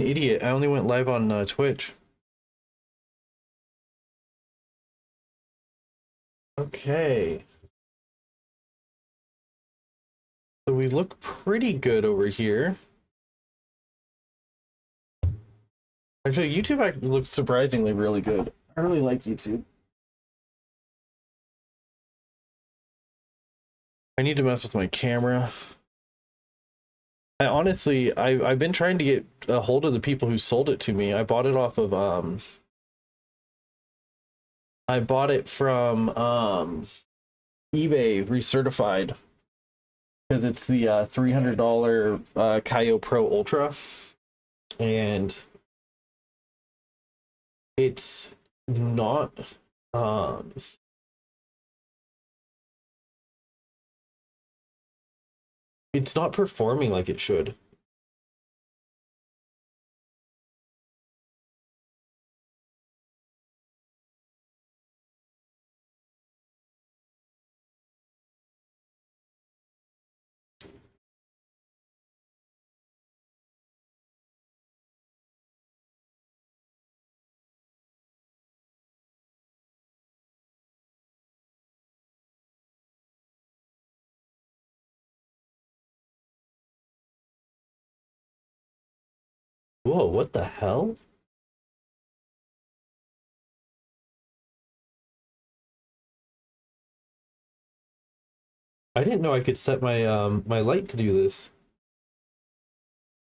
an idiot. I only went live on Twitch. Okay. So we look pretty good over here. Actually, YouTube looks surprisingly really good. I really like YouTube. I need to mess with my camera. I've been trying to get a hold of the people who sold it to me. I bought it off of I bought it from eBay recertified because it's the $300 Kaio Pro Ultra, and it's not it's not performing like it should. Whoa, what the hell? I didn't know I could set my my light to do this.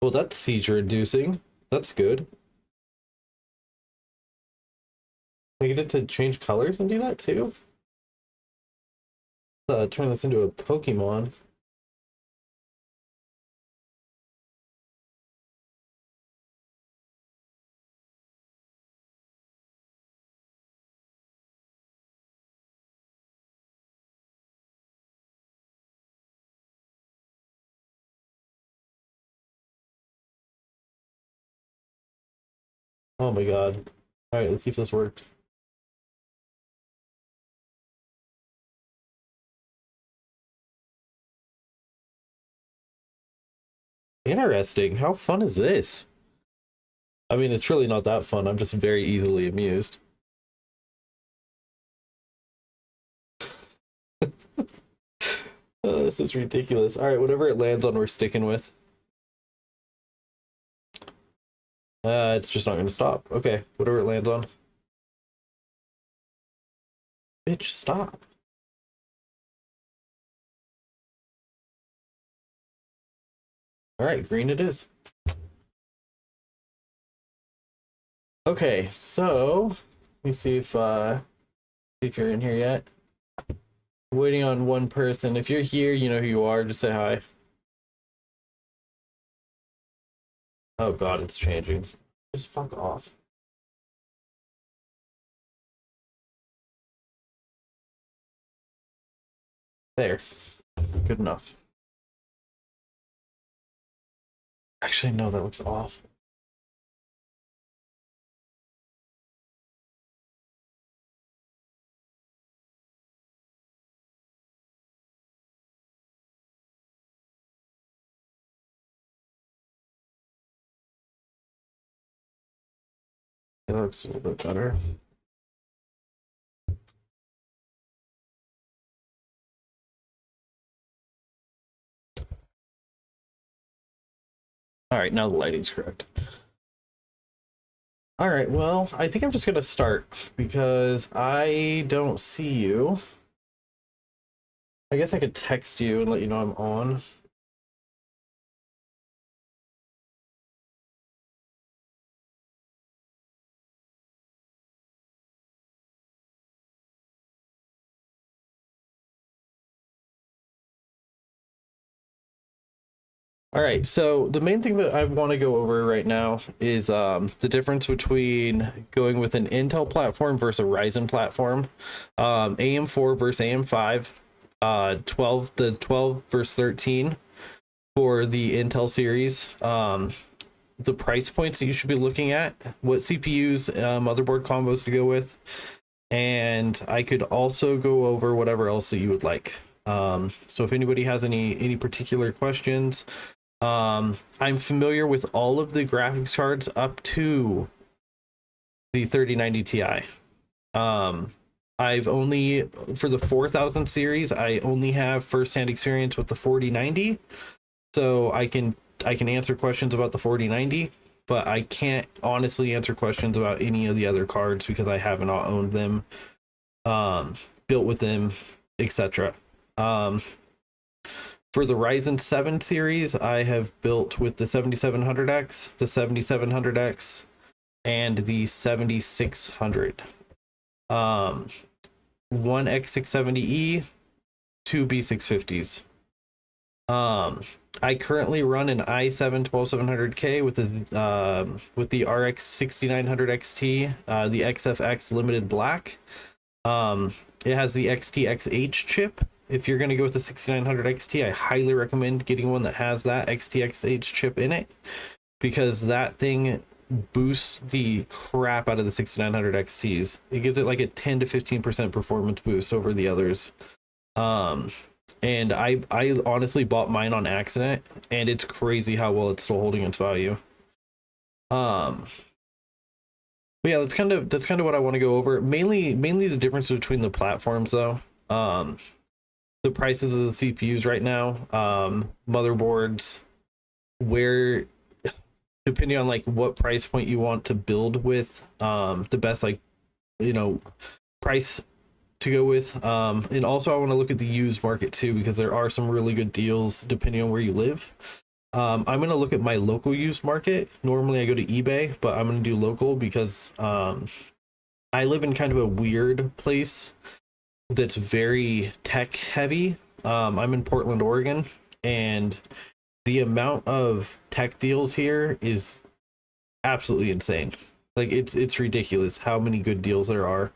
Well, that's seizure inducing. That's good. I get it to change colors and do that too? Turn this into a Pokemon. Oh my god. Alright, let's see if this worked. Interesting. How fun is this? I mean, it's really not that fun. I'm just very easily amused. Oh, this is ridiculous. Alright, whatever it lands on, we're sticking with. It's just not going to stop. Okay, whatever it lands on. Bitch, stop. Alright, green it is. Okay, so let me see if you're in here yet. Waiting on one person. If you're here, you know who you are. Just say hi. Oh god, it's changing. Just fuck off. There. Good enough. Actually, no, that looks off. That looks a little bit better. All right, now the lighting's correct. All right, well, I think I'm just gonna start because I don't see you. I guess I could text you and let you know I'm on. All right, so the main thing that I want to go over right now is the difference between going with an Intel platform versus a Ryzen platform, AM4 versus AM5, 12 versus 13 for the Intel series, the price points that you should be looking at, what CPUs, motherboard combos to go with, and I could also go over whatever else that you would like. So if anybody has any particular questions, I'm familiar with all of the graphics cards up to the 3090 Ti. I've only, for the 4000 series, I only have first-hand experience with the 4090, so I can answer questions about the 4090, but I can't honestly answer questions about any of the other cards because I haven't owned them, built with them, etc. For the Ryzen 7 series, I have built with the 7700X, the 7700X, and the 7600. One X670E, two B650s. I currently run an i7 12700K with the RX 6900 XT, the XFX Limited Black. It has the XTXH chip. If you're going to go with the 6900 XT, I highly recommend getting one that has that XTXH chip in it, because that thing boosts the crap out of the 6900 XTs. It gives it like a 10 to 15% performance boost over the others. And I honestly bought mine on accident, and it's crazy how well it's still holding its value. But yeah, that's kind of what I want to go over. Mainly the difference between the platforms, though. The prices of the CPUs right now, motherboards, where, depending on like what price point you want to build with, the best, like, price to go with. And also I want to look at the used market too, because there are some really good deals depending on where you live. I'm going to look at my local used market. Normally I go to eBay, but I'm going to do local because I live in kind of a weird place that's very tech heavy. I'm in Portland, Oregon, and the amount of tech deals here is absolutely insane. Like, it's ridiculous how many good deals there are.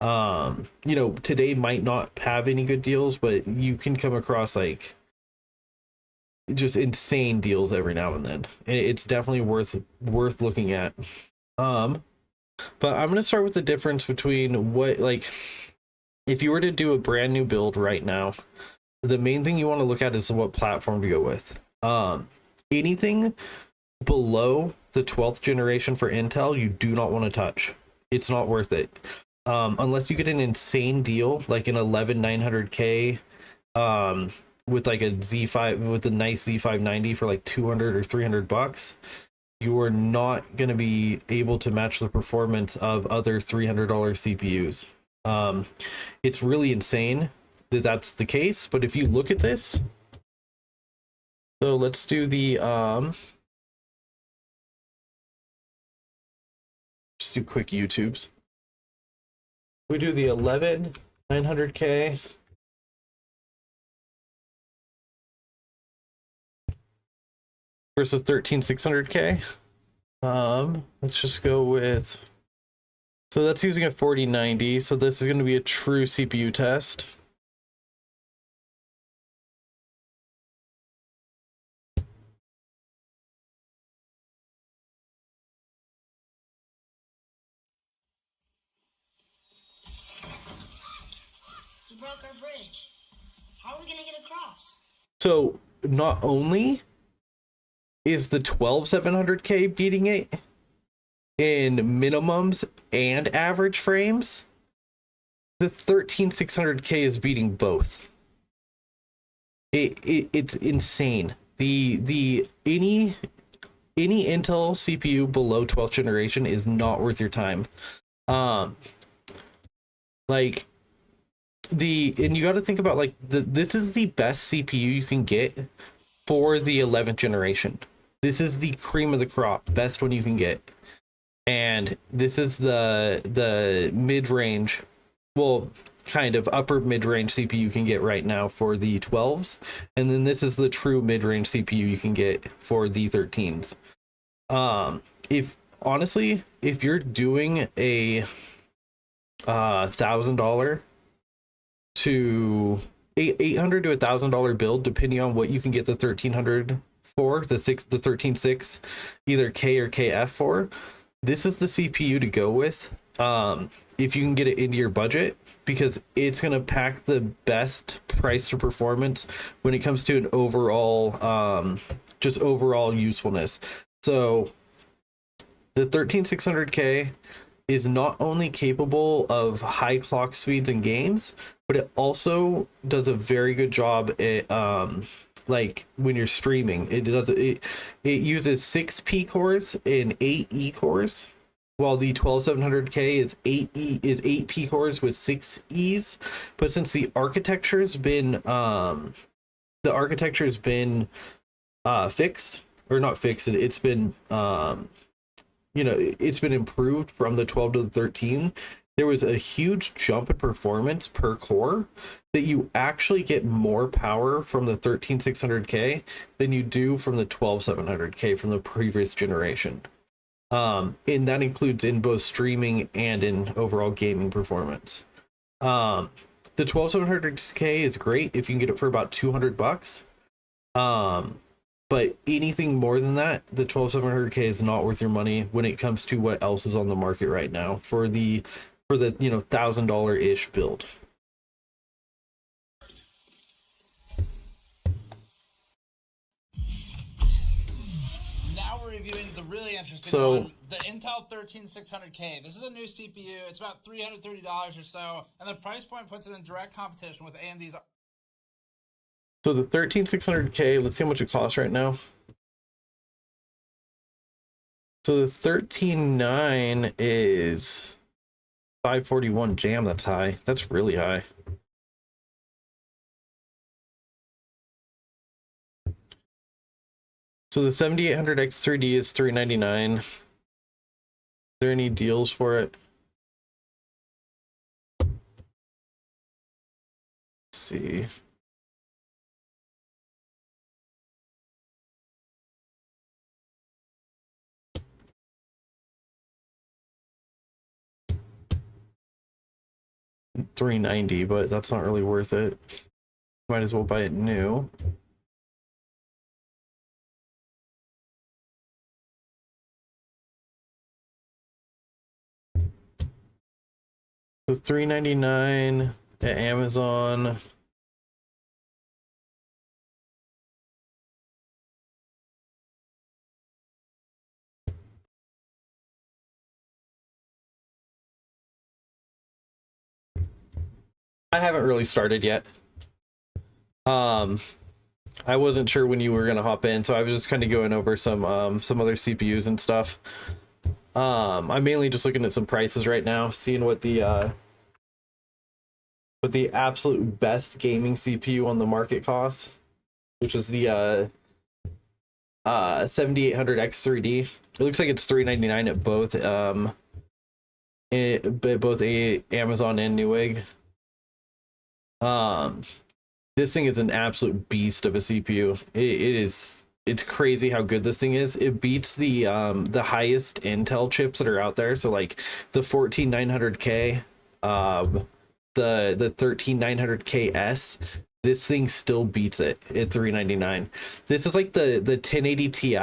Today might not have any good deals, but you can come across like just insane deals every now and then. It's definitely worth looking at. But I'm going to start with the difference between what, like, if you were to do a brand new build right now, the main thing you want to look at is what platform to go with. Anything below the 12th generation for Intel, you do not want to touch. It's not worth it. Unless you get an insane deal, like an 11900K, with like a Z5, with a nice Z590 for like 200 or $300, you are not going to be able to match the performance of other $300 CPUs. It's really insane that that's the case, but if you look at this, so let's do the just do quick YouTubes. We do the 11900K versus 13600K. Let's just go with, so that's using a 4090, so this is going to be a true CPU test. You broke our bridge. How are we going to get across? So not only is the 12700K beating it in minimums and average frames, the 13600K is beating both. It's insane. The any Intel CPU below 12th generation is not worth your time. Like, and you got to think about, like, this is the best CPU you can get for the 11th generation. This is the cream of the crop, best one you can get. And this is the mid-range, well, kind of upper mid-range CPU you can get right now for the 12s. And then this is the true mid-range CPU you can get for the 13s. If you're doing a $1,000 to $800 to $1,000 build, depending on what you can get the 1300 for, the 13.6, either K or KF for, this is the CPU to go with. If you can get it into your budget, because it's going to pack the best price to performance when it comes to an overall just overall usefulness. So the 13600K is not only capable of high clock speeds in games, but it also does a very good job at like when you're streaming. It uses 6 P cores and 8 E cores, while the 12700K is 8 P cores with 6 E's. But since the architecture's been fixed, or not fixed, it's been it's been improved from the 12 to the 13. There was a huge jump in performance per core, that you actually get more power from the 13600K than you do from the 12700K from the previous generation. And that includes in both streaming and in overall gaming performance. The 12700K is great if you can get it for about $200. But anything more than that, the 12700K is not worth your money when it comes to what else is on the market right now for the $1,000-ish build. Now we're reviewing the really interesting one, the Intel 13600K. This is a new CPU. It's about $330 or so, and the price point puts it in direct competition with AMD's. So the 13600K, let's see how much it costs right now. So the 13.9 is 541. Jam, that's high. That's really high. So the 7800X3D is $399. Is there any deals for it? Let's see. $390, but that's not really worth it. Might as well buy it new. So $399 at Amazon. I haven't really started yet. I wasn't sure when you were gonna hop in, so I was just kind of going over some other CPUs and stuff. I'm mainly just looking at some prices right now, seeing what the absolute best gaming CPU on the market costs, which is the 7800X3D. It looks like it's $399 at both Amazon and Newegg. This thing is an absolute beast of a CPU. It's crazy how good this thing is. It beats the highest Intel chips that are out there. So like the 14900K, the 13900KS. This thing still beats it at $399. This is like the 1080 Ti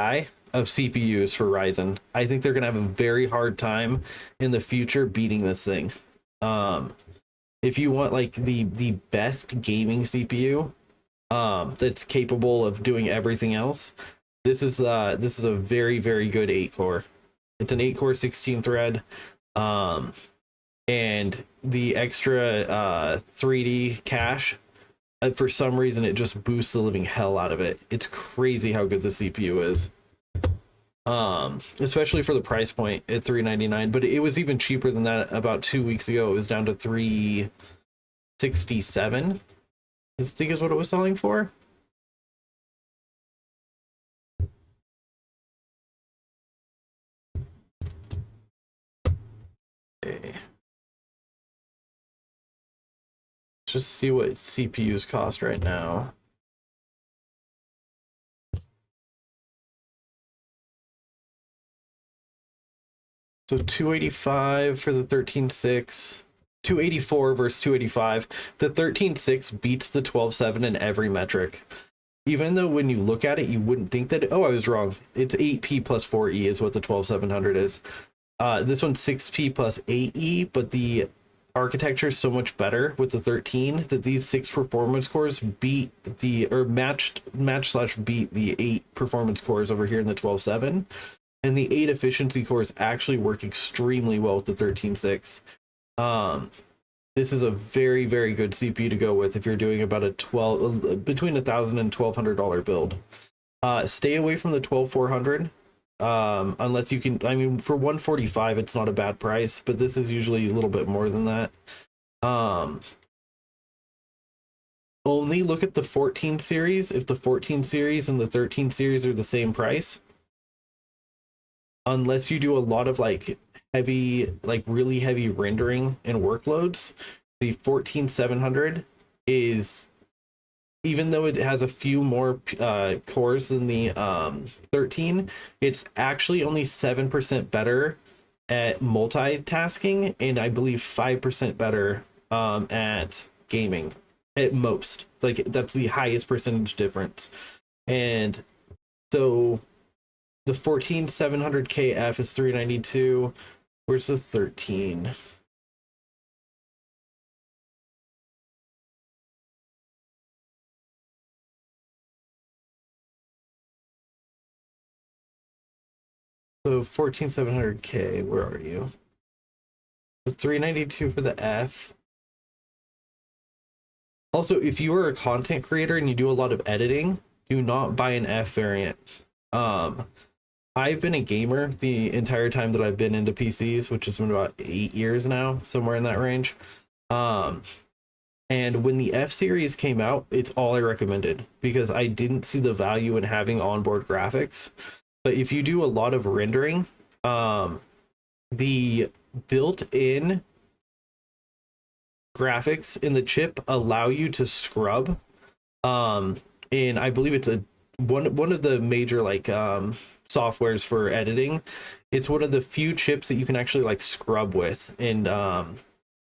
of CPUs for Ryzen. I think they're gonna have a very hard time in the future beating this thing. If you want like the best gaming CPU that's capable of doing everything else, this is a very, very good 8-core. It's an 8-core 16 thread, and the extra 3D cache, for some reason it just boosts the living hell out of it. It's crazy how good the CPU is, especially for the price point at $399. But it was even cheaper than that about 2 weeks ago. It was down to $367, I think is what it was selling for. Okay. Just see what CPUs cost right now. So 285 for the 13.6, 284 versus 285. The 13.6 beats the 12.7 in every metric. Even though when you look at it, you wouldn't think that, oh, I was wrong. It's 8P plus 4E is what the 12700 is. This one's 6P plus 8E, but the architecture is so much better with the 13 that these 6 performance cores beat the, or match/beat the 8 performance cores over here in the 12.7, and the 8 efficiency cores actually work extremely well with the 13.6. This is a very, very good CPU to go with if you're doing about a between $1,000 and $1,200 build. Stay away from the 12,400. Unless you can, I mean, for 145 it's not a bad price, but this is usually a little bit more than that. Only look at the 14 series if the 14 series and the 13 series are the same price, unless you do a lot of like heavy, like really heavy rendering and workloads. The 14700 is, even though it has a few more cores than the 13, it's actually only 7% better at multitasking, and I believe 5% better at gaming at most. Like, that's the highest percentage difference. And so the 14700KF is 392. Where's the 13? So 14700K, where are you? So 392 for the F. Also, if you are a content creator and you do a lot of editing, do not buy an F variant. I've been a gamer the entire time that I've been into PCs, which has been about 8 years now, somewhere in that range. And when the F series came out, it's all I recommended because I didn't see the value in having onboard graphics. But if you do a lot of rendering, the built-in graphics in the chip allow you to scrub. And I believe it's one of the major like softwares for editing. It's one of the few chips that you can actually like scrub with and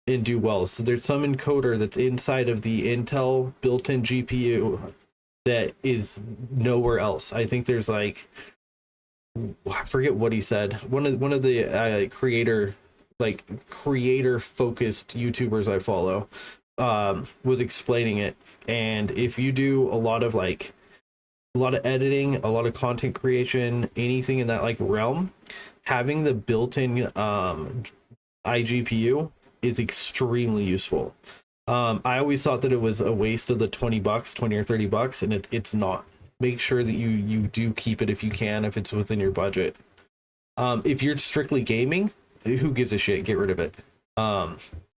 do well. So there's some encoder that's inside of the Intel built-in GPU that is nowhere else. I think there's like, I forget what he said. One of the creator focused YouTubers I follow was explaining it. And if you do a lot of editing, a lot of content creation, anything in that like realm, having the built-in iGPU is extremely useful. I always thought that it was a waste of the $20, $20 or $30, and it's not. Make sure that you do keep it if you can, if it's within your budget. If you're strictly gaming, who gives a shit? Get rid of it.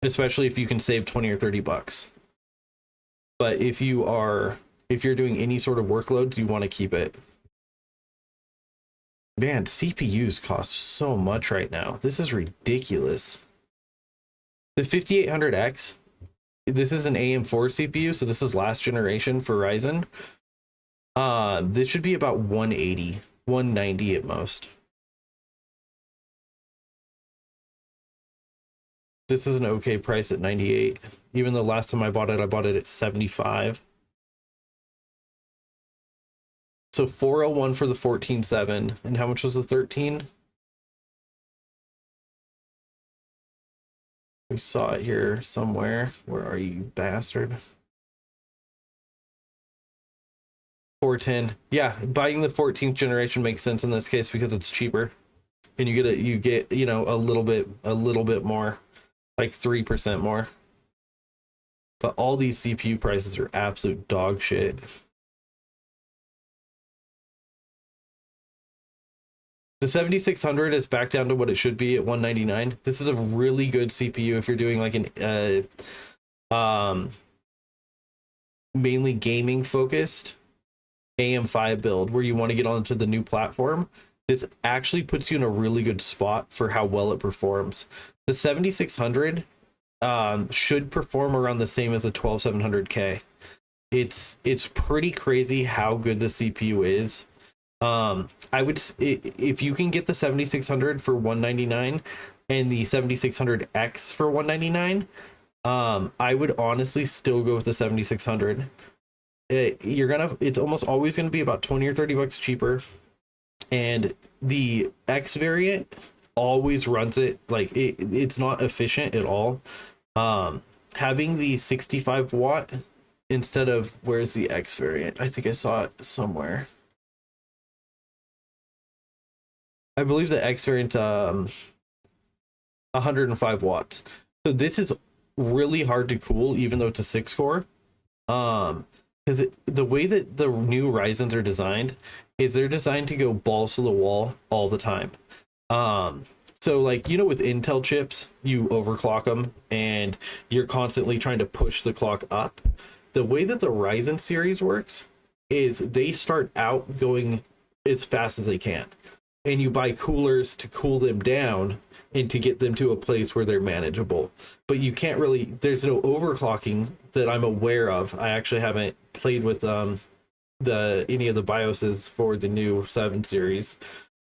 Especially if you can save $20 or $30. But if you're doing any sort of workloads, you want to keep it. Man, CPUs cost so much right now. This is ridiculous. The 5800X, this is an AM4 CPU, so this is last generation for Ryzen. This should be about 180, 190 at most. This is an okay price at 98. Even the last time I bought it at 75. So 401 for the 14.7, and how much was the 13? We saw it here somewhere. Where are you, bastard? 410. Yeah, buying the 14th generation makes sense in this case because it's cheaper, and you get you know, a little bit more, like 3% more. But all these CPU prices are absolute dog shit. The 7600 is back down to what it should be at 199. This is a really good CPU if you're doing like an mainly gaming focused AM5 build where you want to get onto the new platform. This actually puts you in a really good spot for how well it performs. The 7600 should perform around the same as the 12700K. It's pretty crazy how good the CPU is. I would, if you can get the 7600 for 199 and the 7600X for 199, I would honestly still go with the 7600. It's almost always going to be about 20 or 30 bucks cheaper, and the X variant always runs it like it's not efficient at all. Having the 65 watt instead of, where's the X variant? I think I saw it somewhere. I believe the X variant 105 watts. So this is really hard to cool, even though it's a 6-core. Because the way that the new Ryzens are designed is they're designed to go balls to the wall all the time. So like, you know, with Intel chips, you overclock them and you're constantly trying to push the clock up. The way that the Ryzen series works is they start out going as fast as they can, and you buy coolers to cool them down and to get them to a place where they're manageable. But you can't really, there's no overclocking that I'm aware of. I actually haven't played with any of the BIOSes for the new 7 series.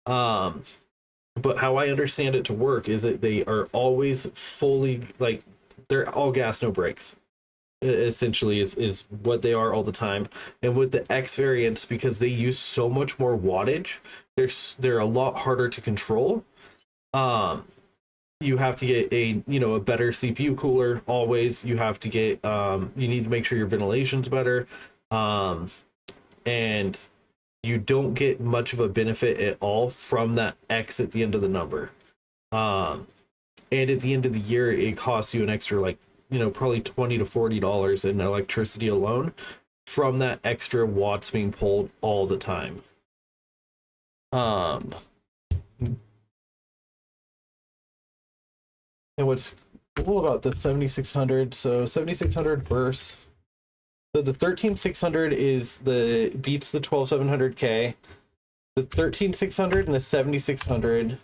But how I understand it to work is that they are always fully, like, they're all gas, no brakes. Essentially is what they are all the time. And with the X variants, because they use so much more wattage, they're a lot harder to control. You have to get a better CPU cooler always. You have to get you need to make sure your ventilation's better. And you don't get much of a benefit at all from that X at the end of the number. And at the end of the year, it costs you an extra, like, probably $20 to $40 in electricity alone from that extra watts being pulled all the time. And what's cool about the 7600, so 7600 verse, so the 13600 beats the 12700K. The 13600 and the 7600,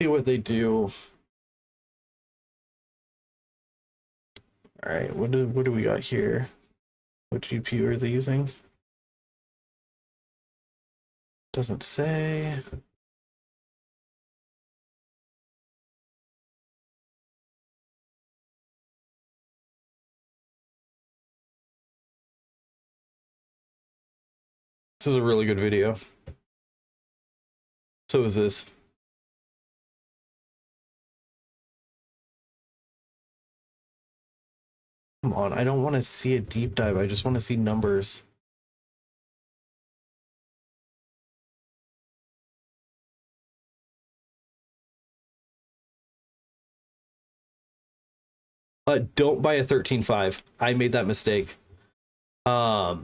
see what they do. All right, what do we got here? What GPU are they using? Doesn't say. This is a really good video. So is this. Come on, I don't want to see a deep dive. I just want to see numbers. Don't buy a 13.5. I made that mistake. The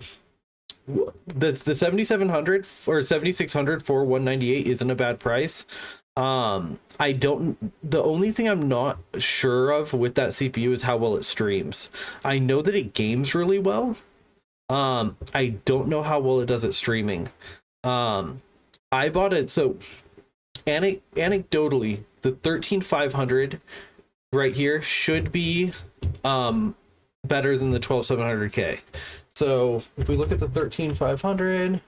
7700 or 7600 for 198 isn't a bad price. The only thing I'm not sure of with that CPU is how well it streams. I know that it games really well. I don't know how well it does at streaming. I bought it, so anecdotally, the 13500 right here should be better than the 12700K. So if we look at the 13500,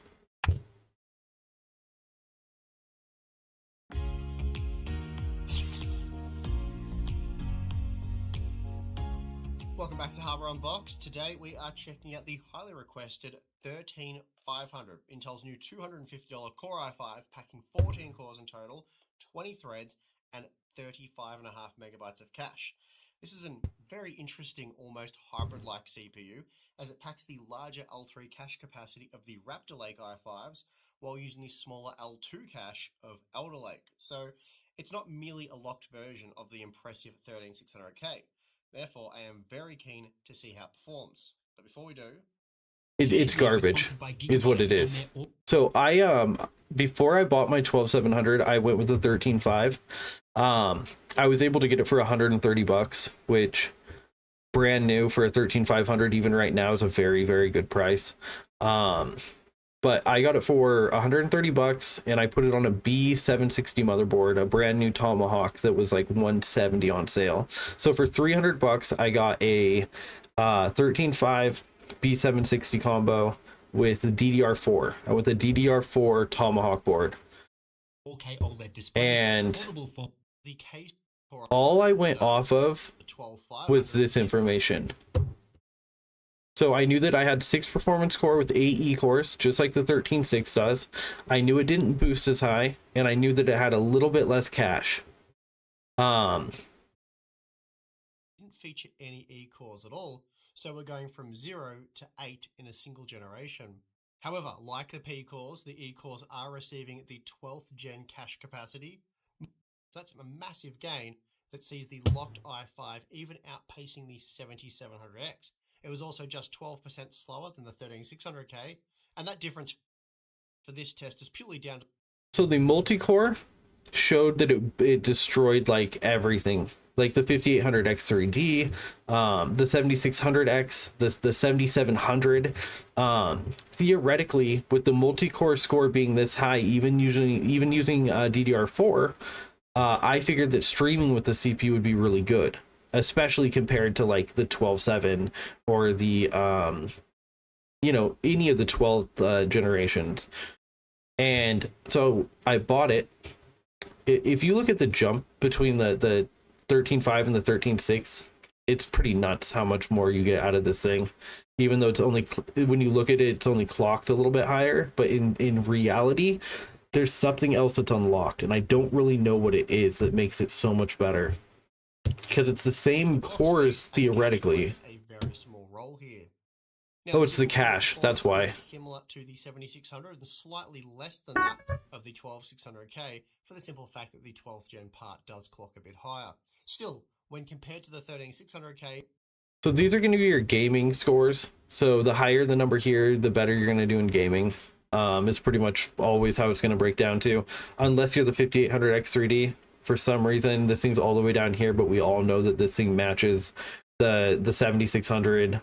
welcome back to Hardware Unboxed. Today we are checking out the highly requested 13500, Intel's new $250 Core i5, packing 14 cores in total, 20 threads, and 35.5 megabytes of cache. This is a very interesting, almost hybrid-like CPU, as it packs the larger L3 cache capacity of the Raptor Lake i5s, while using the smaller L2 cache of Alder Lake. So it's not merely a locked version of the impressive 13600K. Therefore, I am very keen to see how it performs. But before we do, it's garbage is what it is. So I before I bought my 12700, I went with the 13.5. I was able to get it for $130, which brand new for a 13500 even right now is a very, very good price. But I got it for $130 and I put it on a B760 motherboard, a brand new Tomahawk that was like $170 on sale. So for $300 I got a 13.5 B760 combo with DDR4, with a DDR4 Tomahawk board. Okay, OLED display. And the case all I went off of was this information. So I knew that I had 6 performance core with 8 E-cores, just like the 13.6 does. I knew it didn't boost as high, and I knew that it had a little bit less cache. Didn't feature any E-cores at all, so we're going from 0 to 8 in a single generation. However, like the P-cores, the E-cores are receiving the 12th gen cache capacity. So that's a massive gain that sees the locked i5 even outpacing the 7700X. It was also just 12% slower than the 13600K, and that difference for this test is purely down to... So the multi-core showed that it destroyed like everything, like the 5800X3D, the 7600X, the 7700. Theoretically, with the multi-core score being this high, even using DDR4, I figured that streaming with the CPU would be really good, especially compared to like the 12.7 or the any of the 12th generations. And so I bought it. If you look at the jump between the 13.5 and the 13.6, it's pretty nuts how much more you get out of this thing. Even though it's only, when you look at it, it's only clocked a little bit higher, but in reality, there's something else that's unlocked, and I don't really know what it is that makes it so much better. Because it's the same cores theoretically. A very small role here. Oh, it's the cache, that's why. Similar to the 7600 and slightly less than that of the 12600K, for the simple fact that the 12th gen part does clock a bit higher. Still, when compared to the 13600K... So these are going to be your gaming scores. So the higher the number here, the better you're going to do in gaming. It's pretty much always how it's going to break down to. Unless you're the 5800X3D. For some reason, this thing's all the way down here, but we all know that this thing matches the 7600.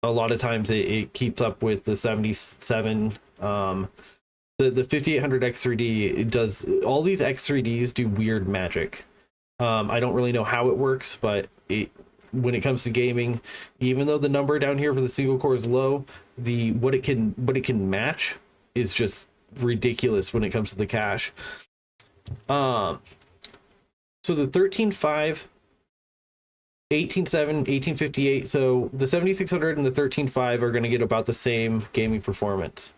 A lot of times it keeps up with the 77. The 5800 X3D, it does, all these X3Ds do weird magic. I don't really know how it works, but when it comes to gaming, even though the number down here for the single core is low, what it can match is just ridiculous when it comes to the cache. So the 13.5, 18.7, 1858, so the 7600 and the 13.5 are going to get about the same gaming performance.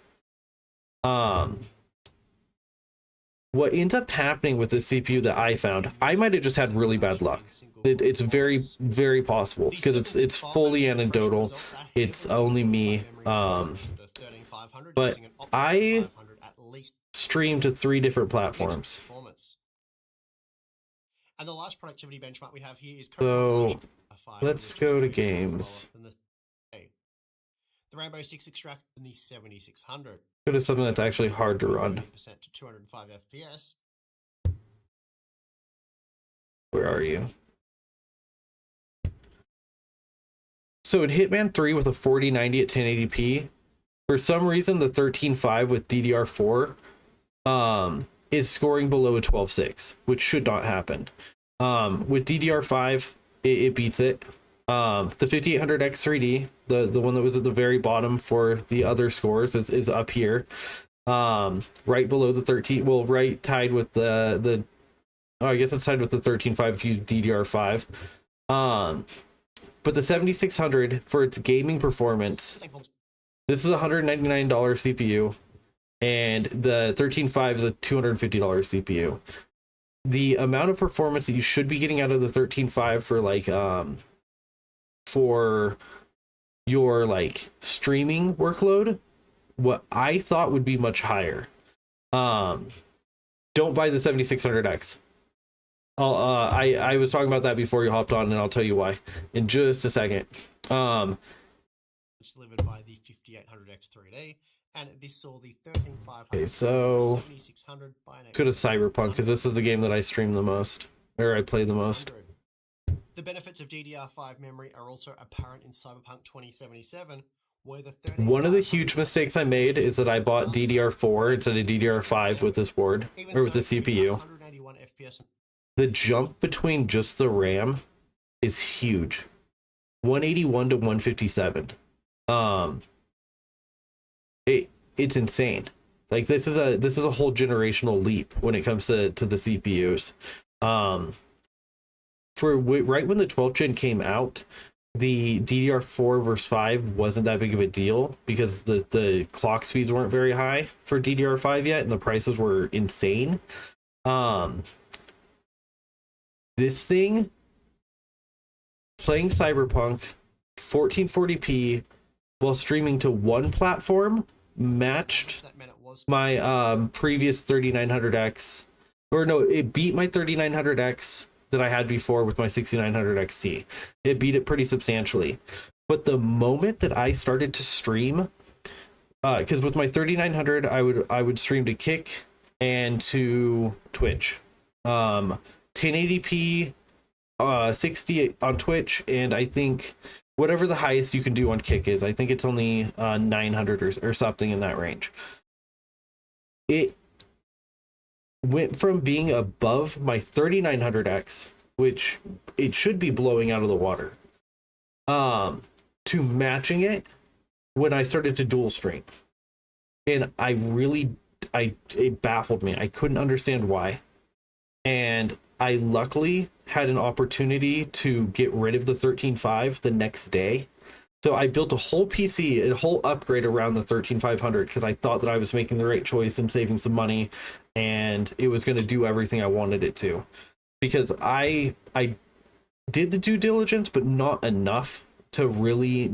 What ends up happening with the CPU that I found, I might have just had really bad luck. It's very, very possible, because it's fully anecdotal. It's only me. But I stream to 3 different platforms. And the last productivity benchmark we have here is... So let's go to games. The Rainbow Six Extract in the 7600. Go to something that's actually hard to run. To 205 FPS. Where are you? So in Hitman 3 with a 4090 at 1080p, for some reason the 13.5 with DDR4 is scoring below a 12.6, which should not happen. With DDR5, it beats it. The 5800X3D, the one that was at the very bottom for the other scores, is up here, right below the 13. Well, right tied with the oh, I guess it's tied with the 13.5 if you use DDR5. But the 7600 for its gaming performance, this is a $199 CPU. And the 13.5 is a $250 CPU. The amount of performance that you should be getting out of the 13.5 for like for your like streaming workload, what I thought would be much higher. Don't buy the 7600X. I was talking about that before you hopped on, and I'll tell you why in just a second. It's delivered by the 5800X3D. And this saw the 13.500. Okay, so 7600 by let's go to Cyberpunk, because this is the game that I stream the most, or I play the most. The benefits of DDR5 memory are also apparent in Cyberpunk 2077, where the one of the huge mistakes I made is that I bought DDR4 instead of DDR5 with this board, or with the CPU. The jump between just the RAM is huge. 181 to 157. It's insane. Like this is a whole generational leap when it comes to the CPUs. Right when the 12th gen came out, the DDR4 versus 5 wasn't that big of a deal because the clock speeds weren't very high for DDR5 yet, and the prices were insane. This thing playing Cyberpunk 1440p while streaming to one platform matched That meant it was my previous 3900X, or no, it beat my 3900X that I had before with my 6900 XT. It beat it pretty substantially. But the moment that I started to stream, because with my 3900 I would stream to Kick and to Twitch, 1080p, 60 on Twitch, and I think whatever the highest you can do on Kick is, I think it's only 900 or something in that range. It went from being above my 3900X, which it should be blowing out of the water, to matching it when I started to dual stream. And it baffled me. I couldn't understand why. And I luckily had an opportunity to get rid of the 13.5 the next day. So I built a whole PC, a whole upgrade around the 13500 because I thought that I was making the right choice and saving some money, and it was going to do everything I wanted it to. Because I did the due diligence, but not enough to really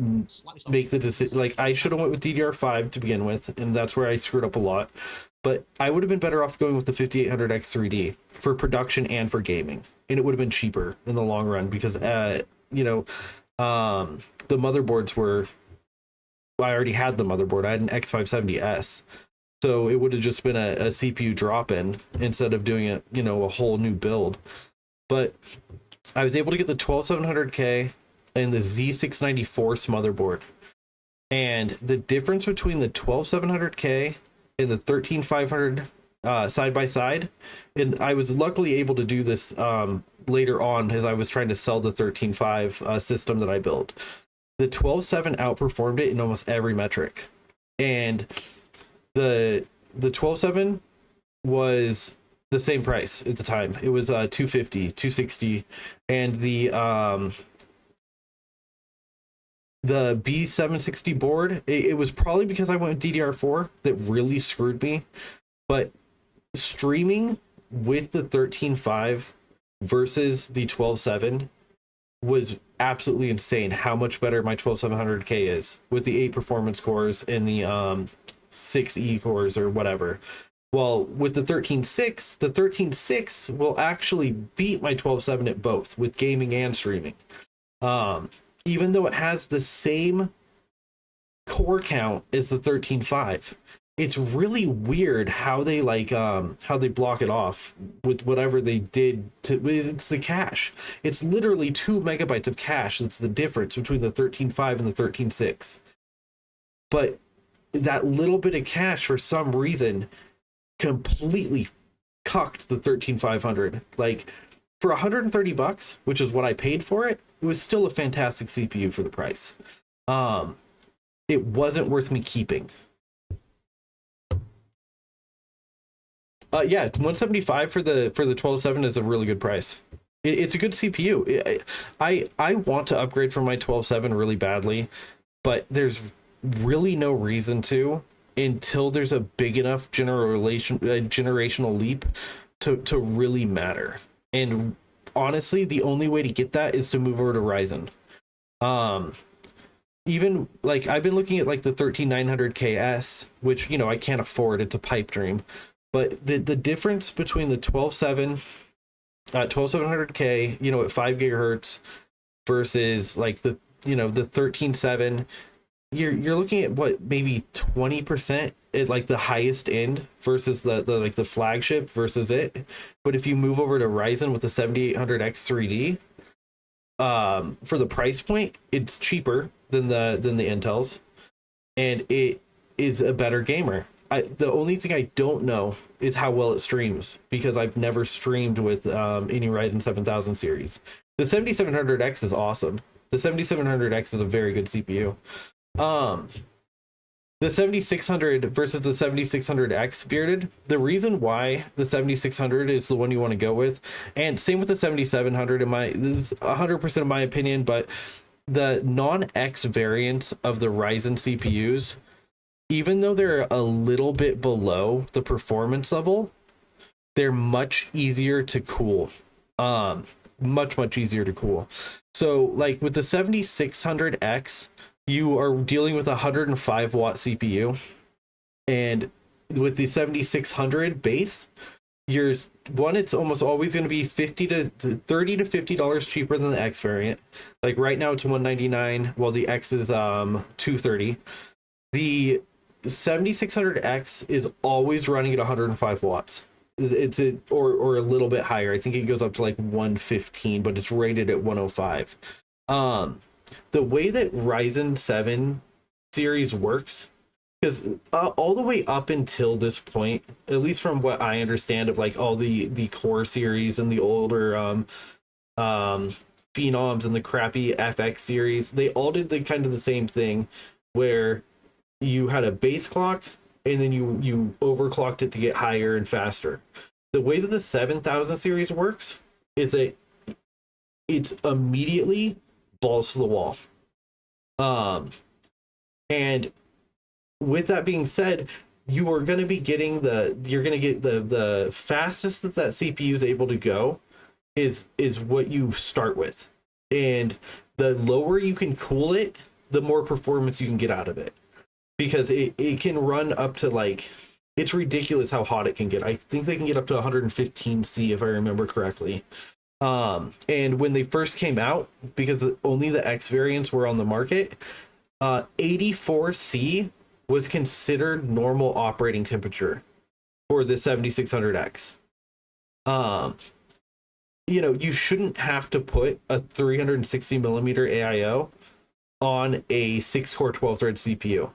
make the decision. Like, I should have went with DDR5 to begin with, and that's where I screwed up a lot. But I would have been better off going with the 5800X 3D for production and for gaming, and it would have been cheaper in the long run because the motherboards were, I already had the motherboard. I had an X570S, so it would have just been a CPU drop-in instead of doing it, a whole new build. But I was able to get the 12700K and the Z690 motherboard, and the difference between the 12700K and the 13500 side by side, and I was luckily able to do this later on as I was trying to sell the 13.5 system that I built. The 12.7 outperformed it in almost every metric, and the 12.7 was the same price at the time. It was 250, 260, and the B760 board, it was probably because I went with DDR4 that really screwed me. But streaming with the 13.5 versus the 12.7 was absolutely insane how much better my 12700K is with the 8 performance cores and the 6 E cores or whatever. Well, with the 13.6 will actually beat my 12.7 at both with gaming and streaming. Even though it has the same core count as the 13.5. It's really weird how they how they block it off with whatever they did to. It's the cache. It's literally 2 megabytes of cache. That's the difference between the 13.5 and the 13.6. But that little bit of cache, for some reason, completely cucked the 13.500. Like, for $130, which is what I paid for it, it was still a fantastic CPU for the price. It wasn't worth me keeping. Yeah, 175 for the 12.7 is a really good price. It's a good CPU. I want to upgrade from my 12.7 really badly, but there's really no reason to until there's a big enough generational leap to really matter. And honestly, the only way to get that is to move over to Ryzen. Even like I've been looking at like the 13900KS, which I can't afford. It's a pipe dream. But the difference between the 12.7, 12700K, at 5 gigahertz versus like the 13.7, you're looking at what, maybe 20% at like the highest end versus the like the flagship versus it. But if you move over to Ryzen with the 7800X 3D, for the price point, it's cheaper than the Intels, and it is a better gamer. The only thing I don't know is how well it streams, because I've never streamed with any Ryzen 7000 series. The 7700X is awesome. The 7700X is a very good CPU. The 7600 versus the 7600X bearded, the reason why the 7600 is the one you want to go with, and same with the 7700 this is 100% of my opinion, but the non-X variants of the Ryzen CPUs, even though they're a little bit below the performance level, they're much easier to cool. Much easier to cool. So like with the 7600X, you are dealing with a 105 watt CPU, and with the 7600 base, it's almost always going to be 50 to 30 to $50 cheaper than the X variant. Like right now it's 199, while the X is 230. The 7600X is always running at 105 watts. Or a little bit higher. I think it goes up to like 115, but it's rated at 105. The way that Ryzen 7 series works, because all the way up until this point, at least from what I understand of like all the core series and the older phenoms and the crappy FX series, they all did the kind of the same thing, where you had a base clock and then you overclocked it to get higher and faster. The way that the 7000 series works is that it's immediately balls to the wall. And with that being said, you are going to be getting the fastest that CPU is able to go is what you start with. And the lower you can cool it, the more performance you can get out of it. Because it can run up to like, it's ridiculous how hot it can get. I think they can get up to 115C if I remember correctly. And when they first came out, because only the X variants were on the market, 84C was considered normal operating temperature for the 7600X. You shouldn't have to put a 360 millimeter AIO on a 6-core 12-thread CPU.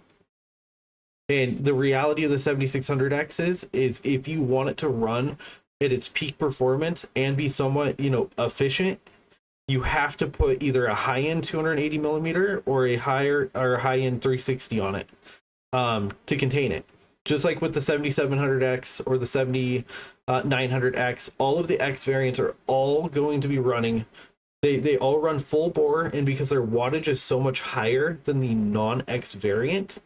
And the reality of the 7600X is if you want it to run at its peak performance and be somewhat, efficient, you have to put either a high-end 280 millimeter or a high-end 360 on it to contain it. Just like with the 7700X or the 7900X, all of the X variants are all going to be running. They all run full bore, and because their wattage is so much higher than the non-X variant,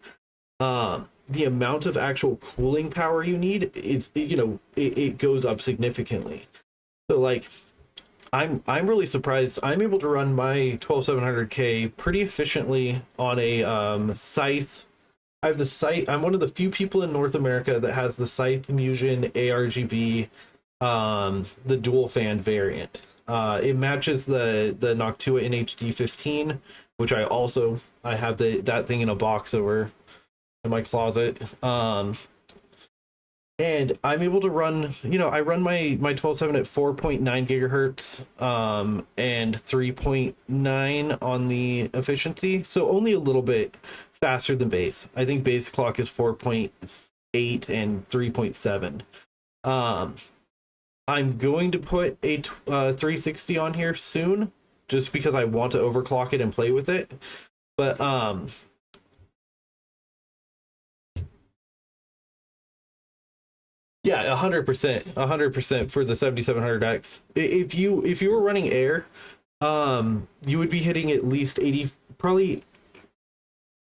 the amount of actual cooling power you need is, it goes up significantly. So like, I'm really surprised I'm able to run my 12700K pretty efficiently on a Scythe. I have the Scythe. I'm one of the few people in North America that has the Scythe Fusion ARGB, the dual fan variant. It matches the Noctua NHD 15, which I have that thing in a box over in my closet. And I'm able to run, I run my 12.7 at 4.9 gigahertz and 3.9 on the efficiency, so only a little bit faster than base. I think base clock is 4.8 and 3.7. I'm going to put a 360 on here soon, just because I want to overclock it and play with it. But yeah, 100% for the 7700X. If you were running air, you would be hitting at least 80, probably,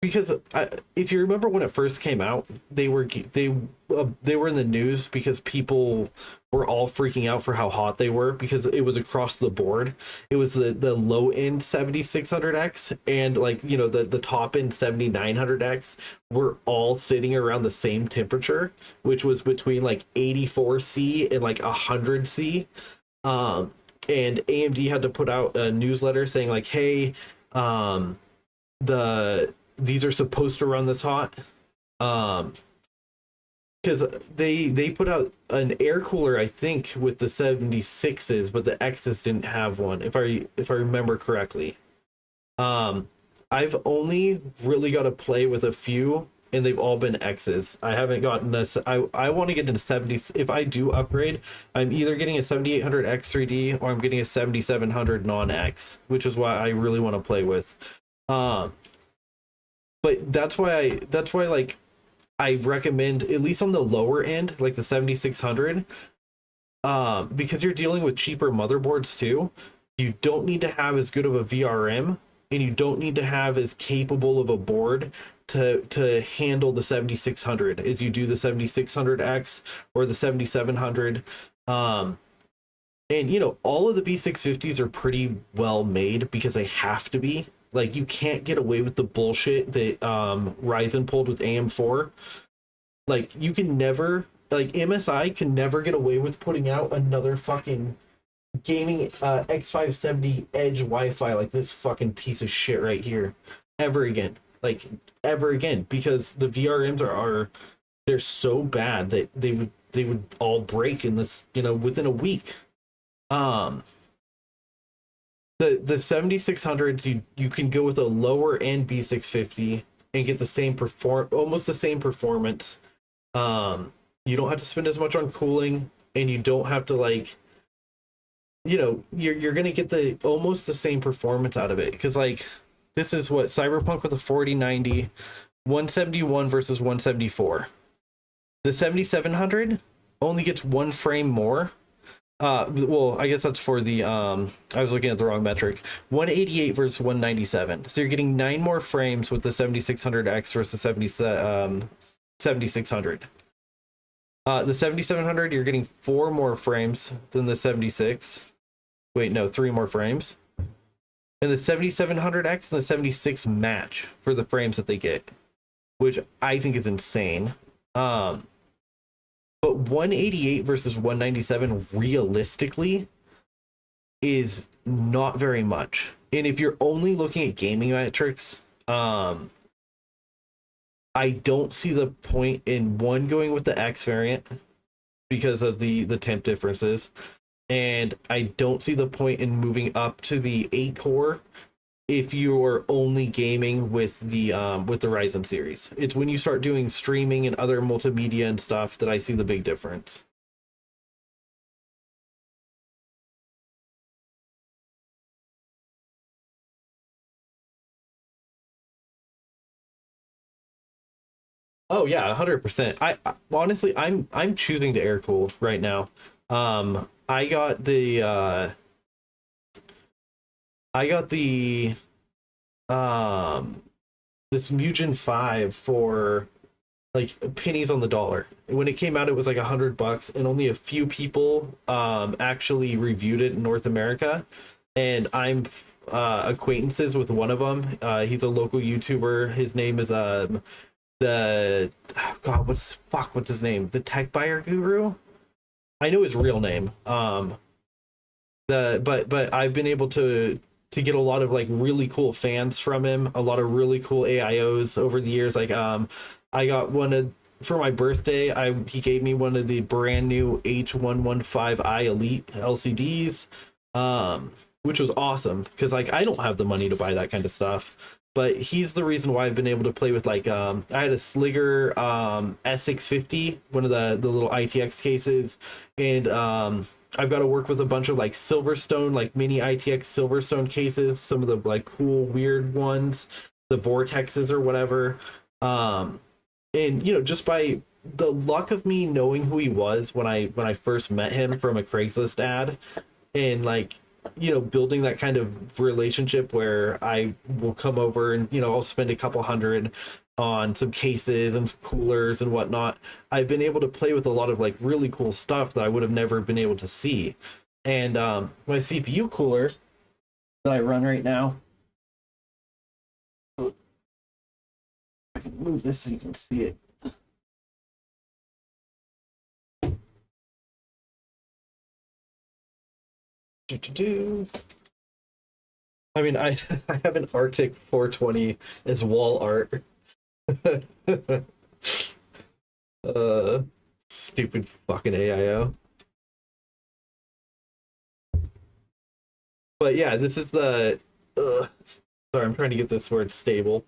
because if you remember when it first came out, they were in the news because people were all freaking out for how hot they were, because it was across the board. It was the low end 7600X and the top end 7900X were all sitting around the same temperature, which was between like 84C and like 100C. And AMD had to put out a newsletter saying like, hey, these are supposed to run this hot, because they put out an air cooler, I think, with the 76s, but the X's didn't have one, if I remember correctly. I've only really got to play with a few, and they've all been X's. I haven't gotten this. I want to get into 70s. If I do upgrade, I'm either getting a 7800X 3D or I'm getting a 7700 non-X, which is why I really want to play with. But that's why like I recommend, at least on the lower end, like the 7600, because you're dealing with cheaper motherboards too. You don't need to have as good of a VRM, and you don't need to have as capable of a board to handle the 7600 as you do the 7600X or the 7700. And you know, all of the B650s are pretty well made because they have to be. Like, you can't get away with the bullshit that Ryzen pulled with AM4. Like, you can never, like, MSI can never get away with putting out another fucking gaming X570 Edge Wi-Fi like this fucking piece of shit right here ever again. Like, ever again, because the VRMs are they're so bad that they would all break in this, you know, within a week. The 7600s, you can go with a lower end B650 and get the same almost the same performance. You don't have to spend as much on cooling, and you don't have to, like, you know, you're gonna get the almost the same performance out of it, because like this is what Cyberpunk with a 4090, 171 versus 174. The 7700 only gets 1 frame more. Well, I guess that's for the I was looking at the wrong metric. 188 versus 197. So you're getting 9 more frames with the 7600X versus 7600. The 7700, you're getting 4 more frames than the 76. Wait, no, 3 more frames. And the 7700X and the 76 match for the frames that they get, which I think is insane. But 188 versus 197 realistically is not very much. And if you're only looking at gaming metrics, I don't see the point in one going with the X variant because of the temp differences, and I don't see the point in moving up to the 8 core if you're only gaming with the Ryzen series. It's when you start doing streaming and other multimedia and stuff that I see the big difference. Oh yeah, 100%. I honestly, I'm choosing to air cool right now. I got the this Mugen 5 for like pennies on the dollar. When it came out, it was like $100, and only a few people actually reviewed it in North America. And I'm acquaintances with one of them. He's a local YouTuber. His name is the God, what's his name? The Tech Buyer Guru. I know his real name. But I've been able to get a lot of like really cool fans from him, a lot of really cool AIOs over the years. Like I got one of, for my birthday, he gave me one of the brand new H115i Elite LCDs, which was awesome because like I don't have the money to buy that kind of stuff. But he's the reason why I've been able to play with like I had a Sligger S650, one of the little ITX cases, and I've got to work with a bunch of like Silverstone, like mini ITX Silverstone cases, some of the like cool weird ones, the Vortexes or whatever. And you know, just by the luck of me knowing who he was when I first met him from a Craigslist ad, and like, you know, building that kind of relationship where I will come over and, you know, I'll spend a couple hundred on some cases and some coolers and whatnot. I've been able to play with a lot of like really cool stuff that I would have never been able to see. And my CPU cooler that I run right now, I can move this so you can see it. I mean, I have an Arctic 420 as wall art. Stupid fucking AIO. But yeah, this is the sorry, I'm trying to get this where it's stable.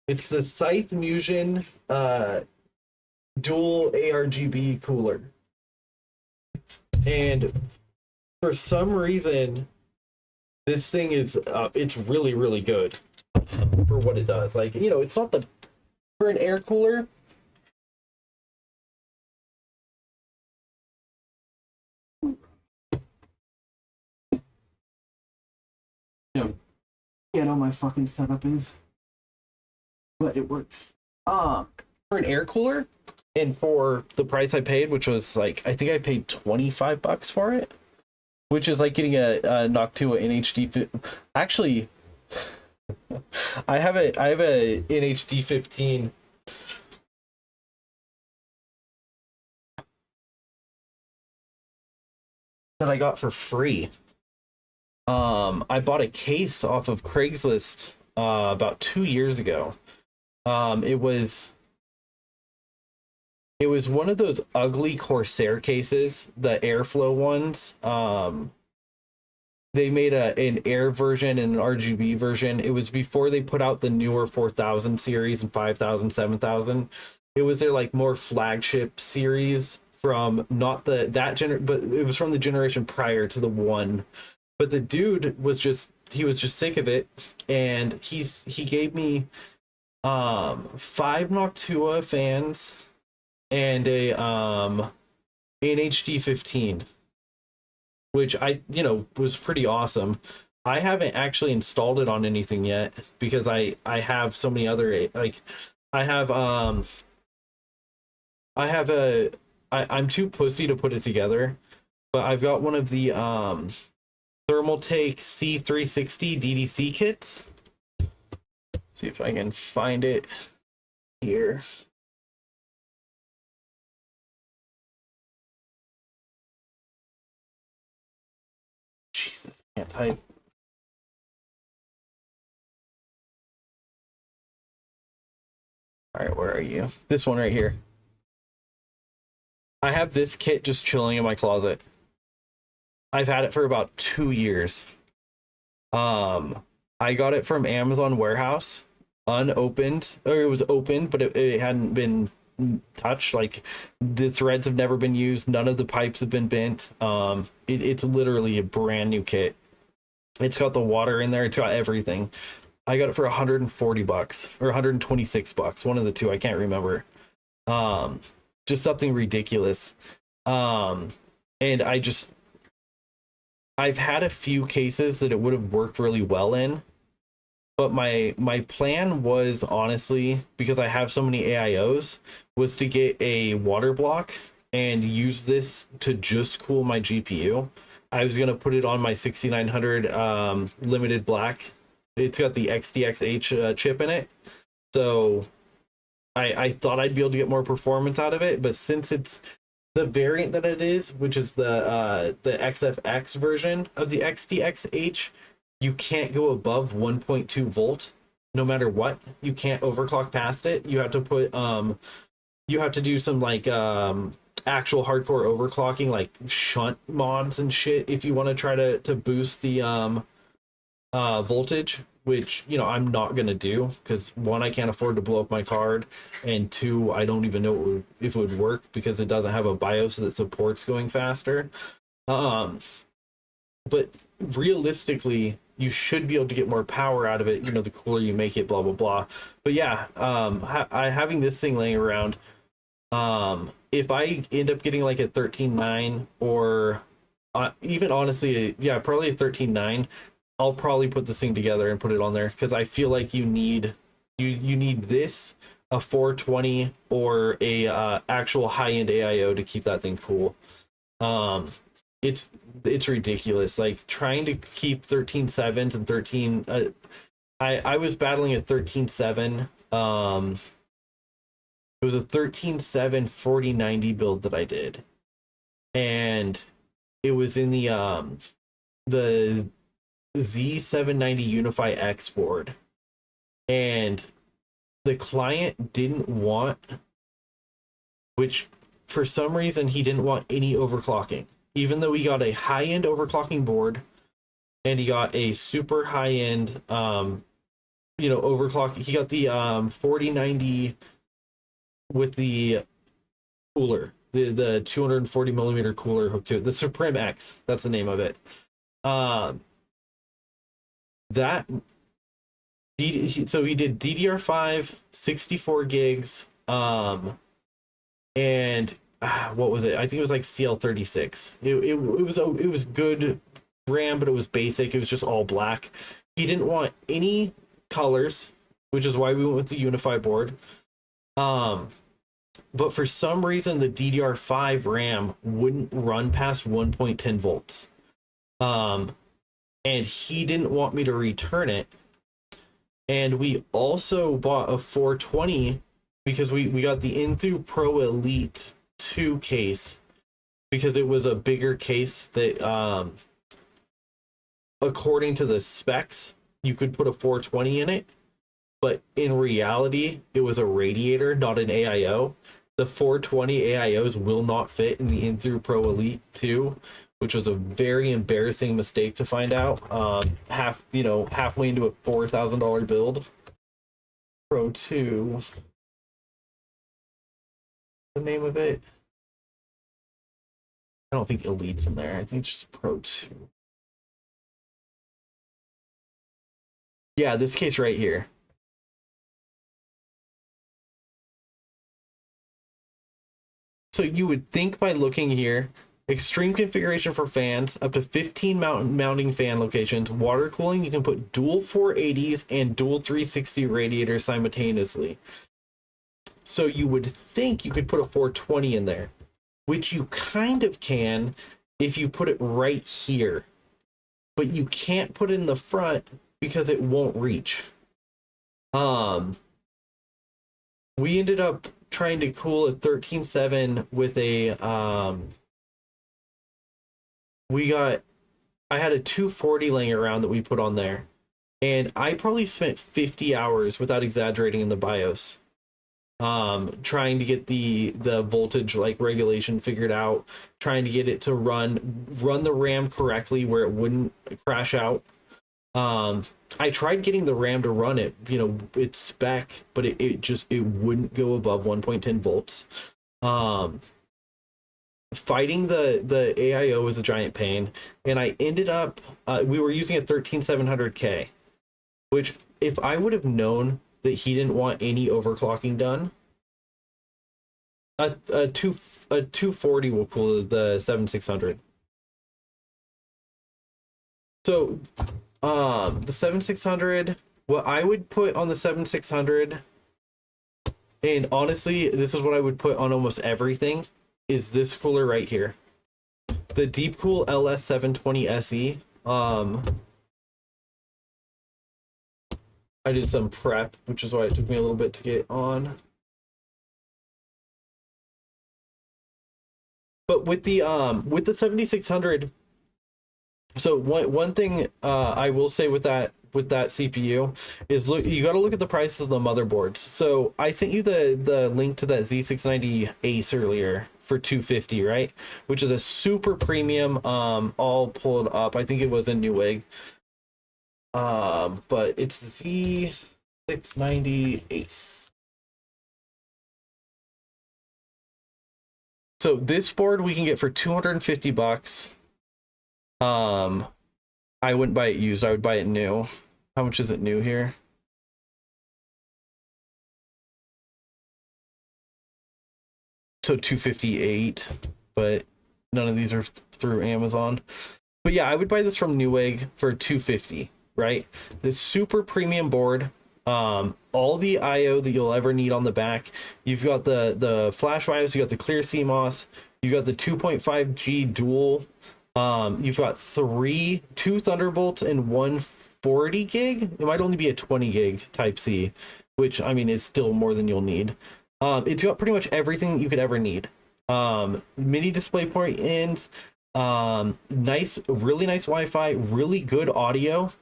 It's the Scythe Musion dual ARGB cooler. And for some reason, this thing is it's really, really good for what it does. Like, you know, it's not the, for an air cooler, you know, get on my fucking setup is, but it works. For an air cooler, And for the price I paid, which was like, I think I paid $25 for it, which is like getting a Noctua NHD. Actually, I have a NHD 15 that I got for free. I bought a case off of Craigslist about 2 years ago. It was one of those ugly Corsair cases, the airflow ones. They made an air version and an RGB version. It was before they put out the newer 4000 series and 5000, 7000. It was their like more flagship series from not but it was from the generation prior to the one. But the dude was just sick of it, and he gave me 5 Noctua fans and a NHD 15, which I was pretty awesome. I haven't actually installed it on anything yet because I have so many other, like, I'm too pussy to put it together, but I've got one of the Thermaltake C360 DDC kits. See if I can find it here. Jesus, can't type. All right, where are you? This one right here. I have this kit just chilling in my closet. I've had it for about 2 years. I got it from Amazon warehouse, unopened, or it was opened, but it hadn't been touched. Like, the threads have never been used. None of the pipes have been bent. It's literally a brand new kit. It's got the water in there. It's got everything. I got it for $140 or $126, one of the two. I can't remember. Just something ridiculous. And I've had a few cases that it would have worked really well in, but my plan was, honestly, because I have so many AIOs, was to get a water block and use this to just cool my GPU. I was gonna put it on my 6900 limited black. It's got the XDXH chip in it, so I thought I'd be able to get more performance out of it. But since it's the variant that it is, which is the XFX version of the XDXH, you can't go above 1.2 volt no matter what. You can't overclock past it. You have to put you have to do some like actual hardcore overclocking, like shunt mods and shit, if you want to try to boost the voltage, which I'm not gonna do, because one, I can't afford to blow up my card, and two, I don't even know if it would work because it doesn't have a BIOS that supports going faster. But realistically, you should be able to get more power out of it, the cooler you make it, blah blah blah. But yeah, having this thing laying around, if I end up getting like a 13.9 or even honestly, yeah, probably a 13.9, I'll probably put this thing together and put it on there, because I feel like you need this, a 420, or a actual high-end AIO to keep that thing cool. It's ridiculous, like trying to keep 13.7s and 13. I was battling a 13.7. It was a 13.7 4090 build that I did, and it was in the Z790 Unify X board, and the client didn't want, which for some reason he didn't want any overclocking, even though he got a high-end overclocking board and he got a super high-end overclock. He got the 4090 with the cooler, the 240 millimeter cooler hooked to it, the Supreme X, that's the name of it. So he did DDR5 64 gigs, and what was it? I think it was like CL36. It was good RAM, but it was basic. It was just all black. He didn't want any colors, which is why we went with the Unify board. but for some reason the DDR5 RAM wouldn't run past 1.10 volts. And he didn't want me to return it. And we also bought a 420 because we got the Inthru Pro Elite 2 case because it was a bigger case that according to the specs you could put a 420 in it, but in reality it was a radiator, not an AIO. The 420 AIOs will not fit in the Inthru Pro Elite 2, which was a very embarrassing mistake to find out. Halfway into a $4,000 build. Pro 2. The name of it? I don't think Elite's in there. I think it's just Pro 2. Yeah, this case right here. So you would think by looking here, extreme configuration for fans, up to 15 mounting fan locations, water cooling, you can put dual 480s and dual 360 radiators simultaneously. So you would think you could put a 420 in there, which you kind of can if you put it right here. But you can't put it in the front because it won't reach. We ended up trying to cool a 13.7 with a I had a 240 laying around that we put on there, and I probably spent 50 hours without exaggerating in the BIOS trying to get the voltage like regulation figured out, trying to get it to run the RAM correctly where it wouldn't crash out. I tried getting the RAM to run it, its spec, but it wouldn't go above 1.10 volts. Fighting the AIO was a giant pain, and I ended up we were using a 13700K, which if I would have known that he didn't want any overclocking done, a 240 will cool the 7600. So the 7600, what I would put on the 7600, and honestly this is what I would put on almost everything, is this cooler right here, the Deepcool LS720 SE. I did some prep, which is why it took me a little bit to get on. But with the 7600, so one thing I will say with that CPU is, look, you got to look at the prices of the motherboards. So I sent you the link to that Z690 Ace earlier for $250, right? Which is a super premium, all pulled up. I think it was in Newegg. But it's the Z690 Ace. So this board we can get for $250. I wouldn't buy it used, I would buy it new. How much is it new here? So $258, but none of these are through Amazon. But yeah, I would buy this from Newegg for $250, right? This super premium board, all the IO that you'll ever need on the back. You've got the flash BIOS, you got the clear CMOS, you got the 2.5G dual. You've got two Thunderbolts and one 40 gig. It might only be a 20 gig Type C, which I mean is still more than you'll need. It's got pretty much everything you could ever need. Mini DisplayPort ins, really nice Wi-Fi, really good audio.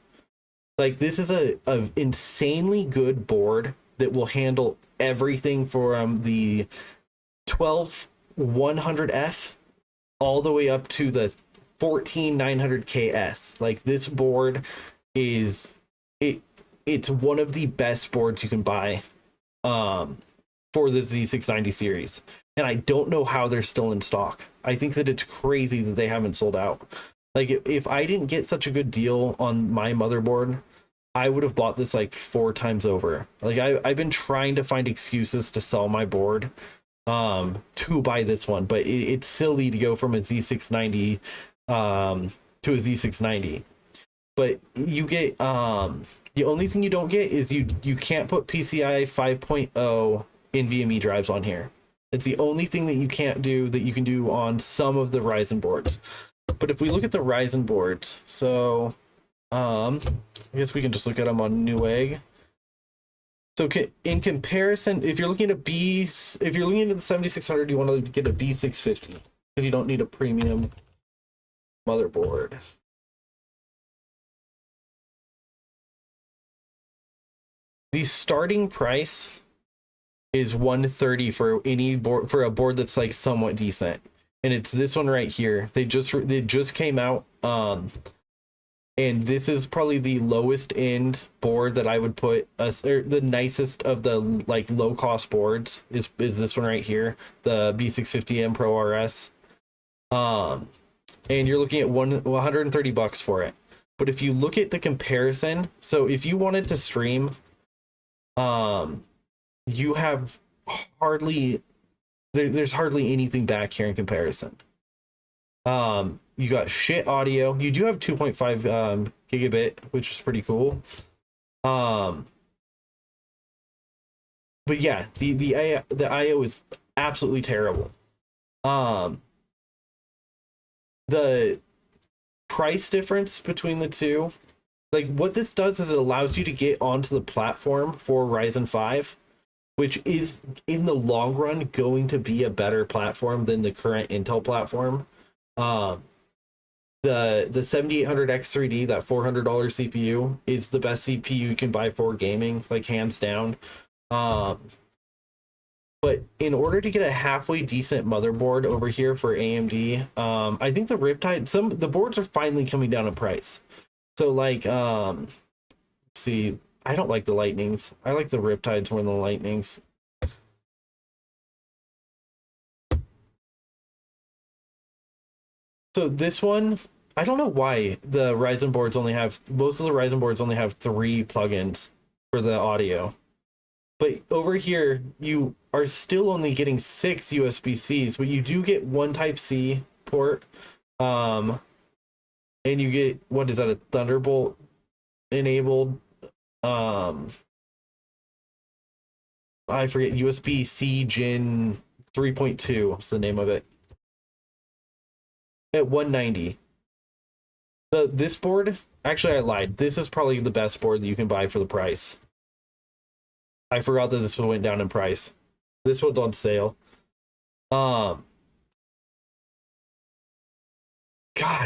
Like, this is a insanely good board that will handle everything from the 12100F all the way up to the 14900KS. Like, this board is it's one of the best boards you can buy for the Z690 series, and I don't know how they're still in stock. I think that it's crazy that they haven't sold out. Like, if I didn't get such a good deal on my motherboard, I would have bought this like 4 times over. Like, I've been trying to find excuses to sell my board to buy this one, but it's silly to go from a Z690 to a Z690. But you get the only thing you don't get is you can't put PCI 5.0 NVMe drives on here. It's the only thing that you can't do that you can do on some of the Ryzen boards. But if we look at the Ryzen boards, so I guess we can just look at them on Newegg. So in comparison, if you're looking at if you're looking at the 7600, you want to get a B650 because you don't need a premium motherboard. The starting price is 130 for any board, for a board that's like somewhat decent, and it's this one right here. They just came out, and this is probably the lowest end board that I would put us, or the nicest of the like low cost boards is this one right here, the B650M Pro RS. And you're looking at $130 for it. But if you look at the comparison, so if you wanted to stream, you have there's hardly anything back here in comparison. You got shit audio. You do have 2.5 gigabit, which is pretty cool. But yeah, the IO is absolutely terrible. The price difference between the two, like what this does is it allows you to get onto the platform for Ryzen 5, which is in the long run going to be a better platform than the current Intel platform. The 7800X3D, that $400 CPU, is the best CPU you can buy for gaming, like hands down. But in order to get a halfway decent motherboard over here for AMD, I think the Riptide, the boards are finally coming down in price. So like, see, I don't like the Lightnings. I like the Riptides more than the Lightnings. So this one, I don't know why the Ryzen boards most of the Ryzen boards only have 3 plugins for the audio. But over here, you are still only getting 6 USB-Cs, but you do get 1 Type-C port. And you get, what is that, a Thunderbolt enabled? I forget, USB-C Gen 3.2 is the name of it. At 190. This board, actually I lied. This is probably the best board that you can buy for the price. I forgot that this one went down in price. This one's on sale. God,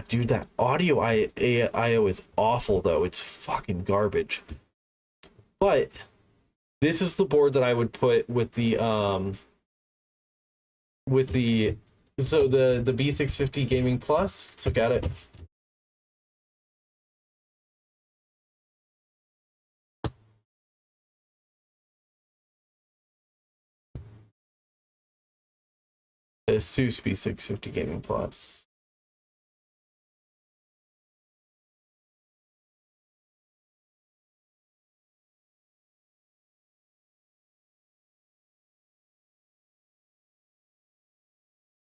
dude, that audio IO is awful though. It's fucking garbage. But this is the board that I would put with the the B650 Gaming Plus. Let's look at it. The Asus B650 Gaming Plus.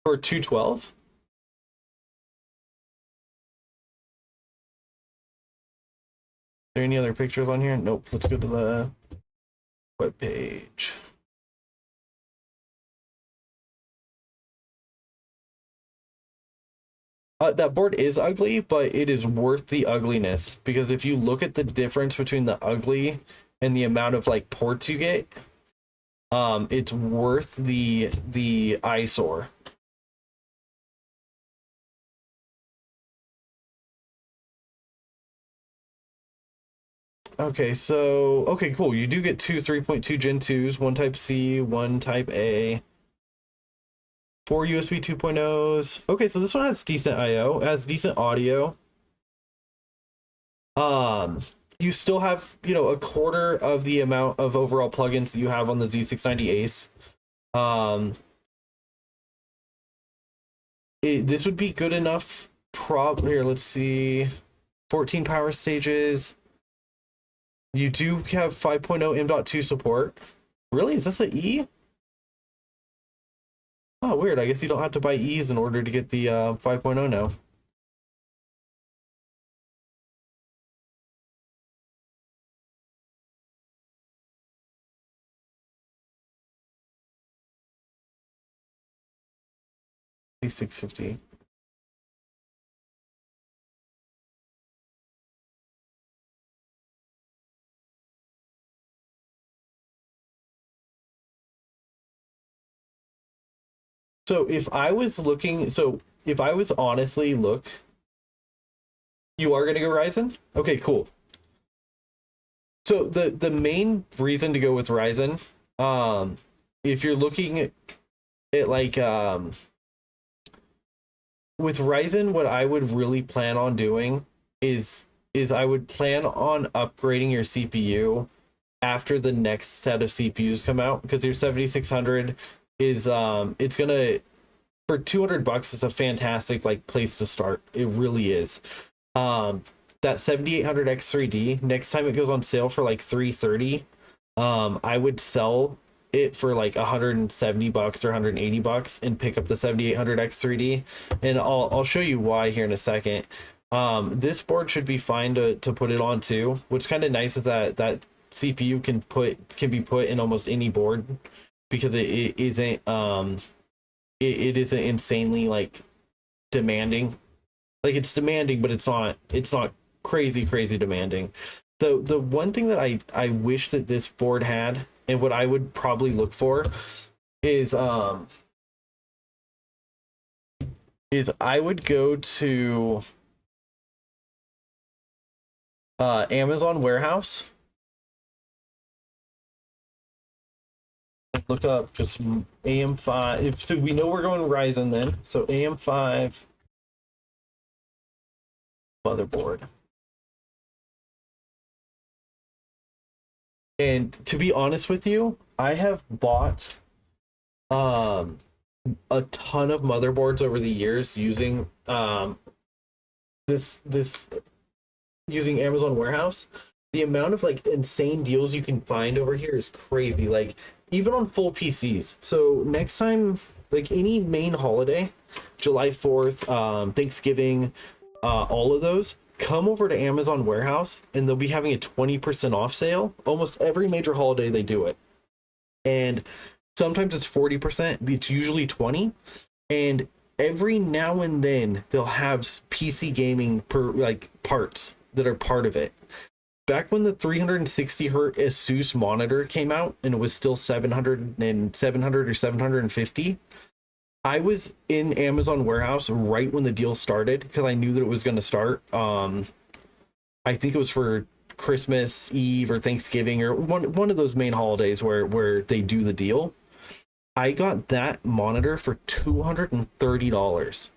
For 212? Is there any other pictures on here? Nope. Let's go to the web page. That board is ugly, but it is worth the ugliness, because if you look at the difference between the ugly and the amount of like ports you get, it's worth the eyesore. Okay, so okay, cool. You do get 2 3.2 Gen 2s, 1 Type-C, 1 Type-A. 4 USB 2.0s. Okay, so this one has decent IO, has decent audio. You still have, a quarter of the amount of overall plugins that you have on the Z690 Ace. This would be good enough. Here, let's see. 14 power stages. You do have 5.0 M.2 support. Really? Is this an E? Oh, weird. I guess you don't have to buy E's in order to get the 5.0 now. 5650. So if I was looking, so if I was honestly look, you are gonna go Ryzen? Okay, cool. So the main reason to go with Ryzen, if you're looking at like with Ryzen, what I would really plan on doing is I would plan on upgrading your CPU after the next set of CPUs come out, because your 7600 is it's gonna, for $200, it's a fantastic like place to start. It really is. That 7800 X3D, next time it goes on sale for like 330, I would sell it for like $170 or $180 and pick up the 7800 X3D, and I'll show you why here in a second. This board should be fine to put it on too. What's kind of nice is that CPU can be put in almost any board, because it isn't it isn't insanely like demanding. Like, it's demanding, but it's not crazy demanding. The one thing that I wish that this board had, and what I would probably look for, is I would go to Amazon warehouse, look up just AM5. So we know we're going Ryzen then, so AM5 motherboard. And to be honest with you, I have bought a ton of motherboards over the years using this using Amazon warehouse. The amount of like insane deals you can find over here is crazy, like even on full PCs. So next time, like any main holiday, July 4th, Thanksgiving, all of those, come over to Amazon warehouse and they'll be having a 20% off sale. Almost every major holiday they do it, and sometimes it's 40%, but it's usually 20. And every now and then they'll have PC gaming parts that are part of it. Back when the 360 hertz Asus monitor came out and it was still 700 or 750, I was in Amazon warehouse right when the deal started, because I knew that it was going to start. I think it was for Christmas Eve or Thanksgiving, or one of those main holidays where they do the deal. I got that monitor for $230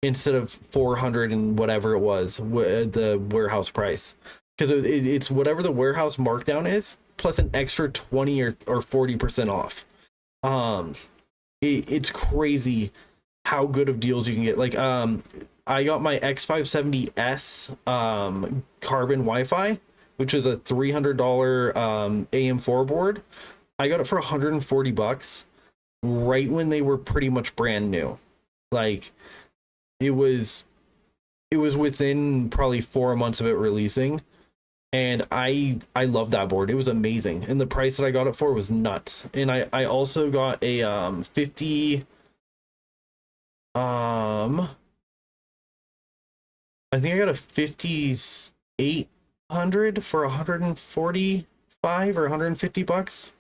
instead of 400 and whatever it was, the warehouse price, because it's whatever the warehouse markdown is plus an extra 20 or 40% off. It's crazy how good of deals you can get. Like, I got my X570S carbon Wi-Fi, which is a $300 AM4 board. I got it for $140 right when they were pretty much brand new. Like, it was within probably 4 months of it releasing, and I love that board. It was amazing, and the price that I got it for was nuts. And I also got a 50 I think I got a 5800 for $145 or $150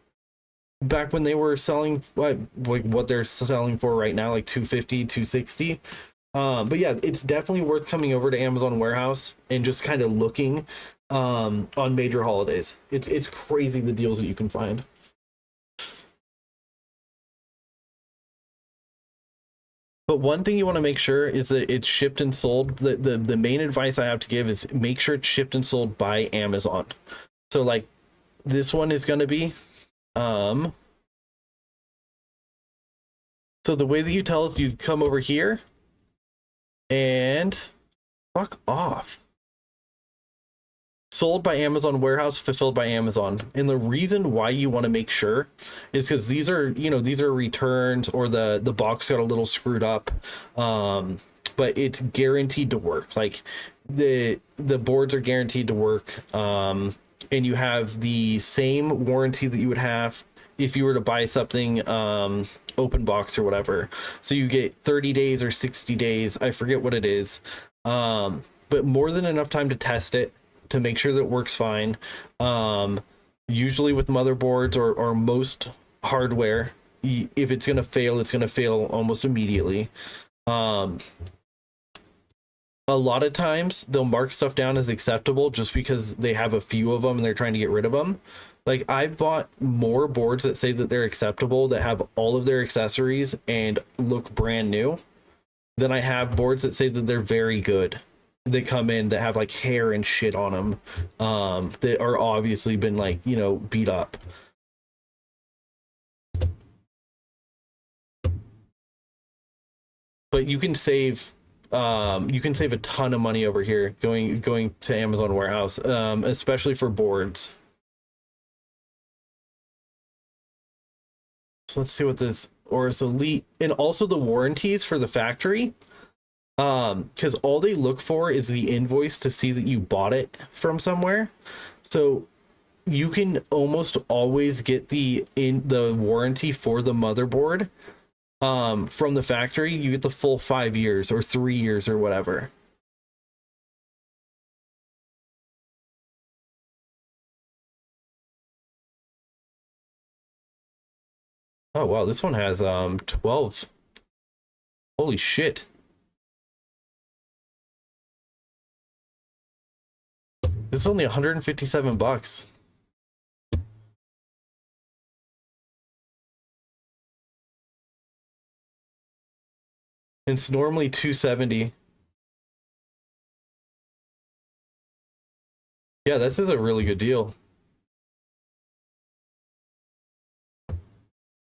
back when they were selling like what they're selling for right now, like 250, 260. But yeah, it's definitely worth coming over to Amazon warehouse and just kind of looking on major holidays. It's crazy the deals that you can find. But one thing you want to make sure is that it's shipped and sold. The main advice I have to give is make sure it's shipped and sold by Amazon. So like this one is going to be so the way that you tell us, you come over here and fuck off. Sold by Amazon warehouse, fulfilled by Amazon. And the reason why you want to make sure is because these are returns, or the box got a little screwed up, but it's guaranteed to work. Like the boards are guaranteed to work, and you have the same warranty that you would have if you were to buy something open box or whatever. So you get 30 days or 60 days, I forget what it is, but more than enough time to test it, to make sure that it works fine. Usually with motherboards or most hardware, if it's going to fail, it's going to fail almost immediately. A lot of times they'll mark stuff down as acceptable just because they have a few of them and they're trying to get rid of them. Like, I've bought more boards that say that they're acceptable, that have all of their accessories and look brand new, than I have boards that say that they're very good. They come in that have like hair and shit on them, that are obviously been, like, you know, beat up. But you can save a ton of money over here going to Amazon Warehouse, especially for boards. So let's see what this Aorus Elite, and also the warranties for the factory, because all they look for is the invoice to see that you bought it from somewhere. So you can almost always get the warranty for the motherboard from the factory. You get the full 5 years or 3 years or whatever. Oh wow, this one has 12. Holy shit. This is only 157 bucks. It's normally 270. Yeah, this is a really good deal.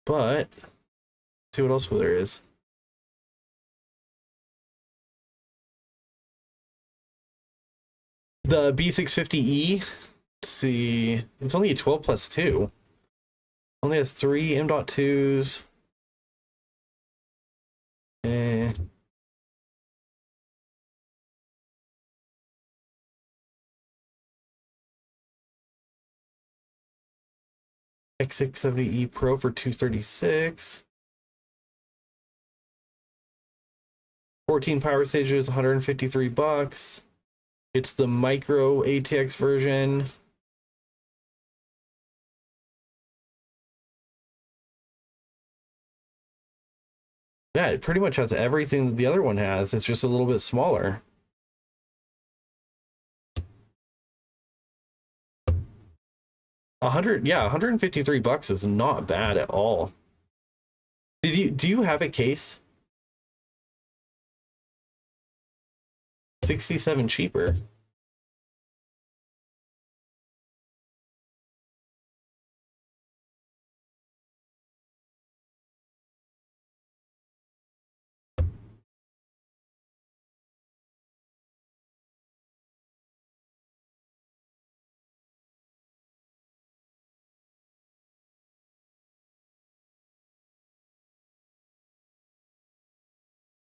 But let's see what else there is. The B650E, let's see, it's only a 12 plus 2. Only has 3 M.2s. X670E Pro for 236. 14 power stages, 153 bucks. It's the micro ATX version. Yeah, it pretty much has everything that the other one has. It's just a little bit smaller. Yeah, 153 bucks is not bad at all. Do you have a case? 67 cheaper.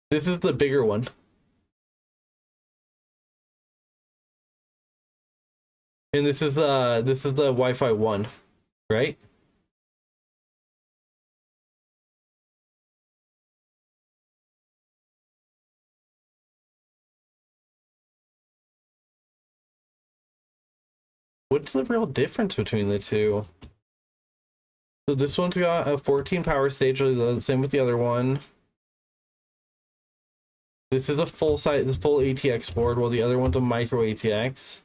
This is the bigger one. And this is the Wi-Fi 1, right? What's the real difference between the two? So this one's got a 14 power stage, the same with the other one. This is a full ATX board, while the other one's a micro ATX.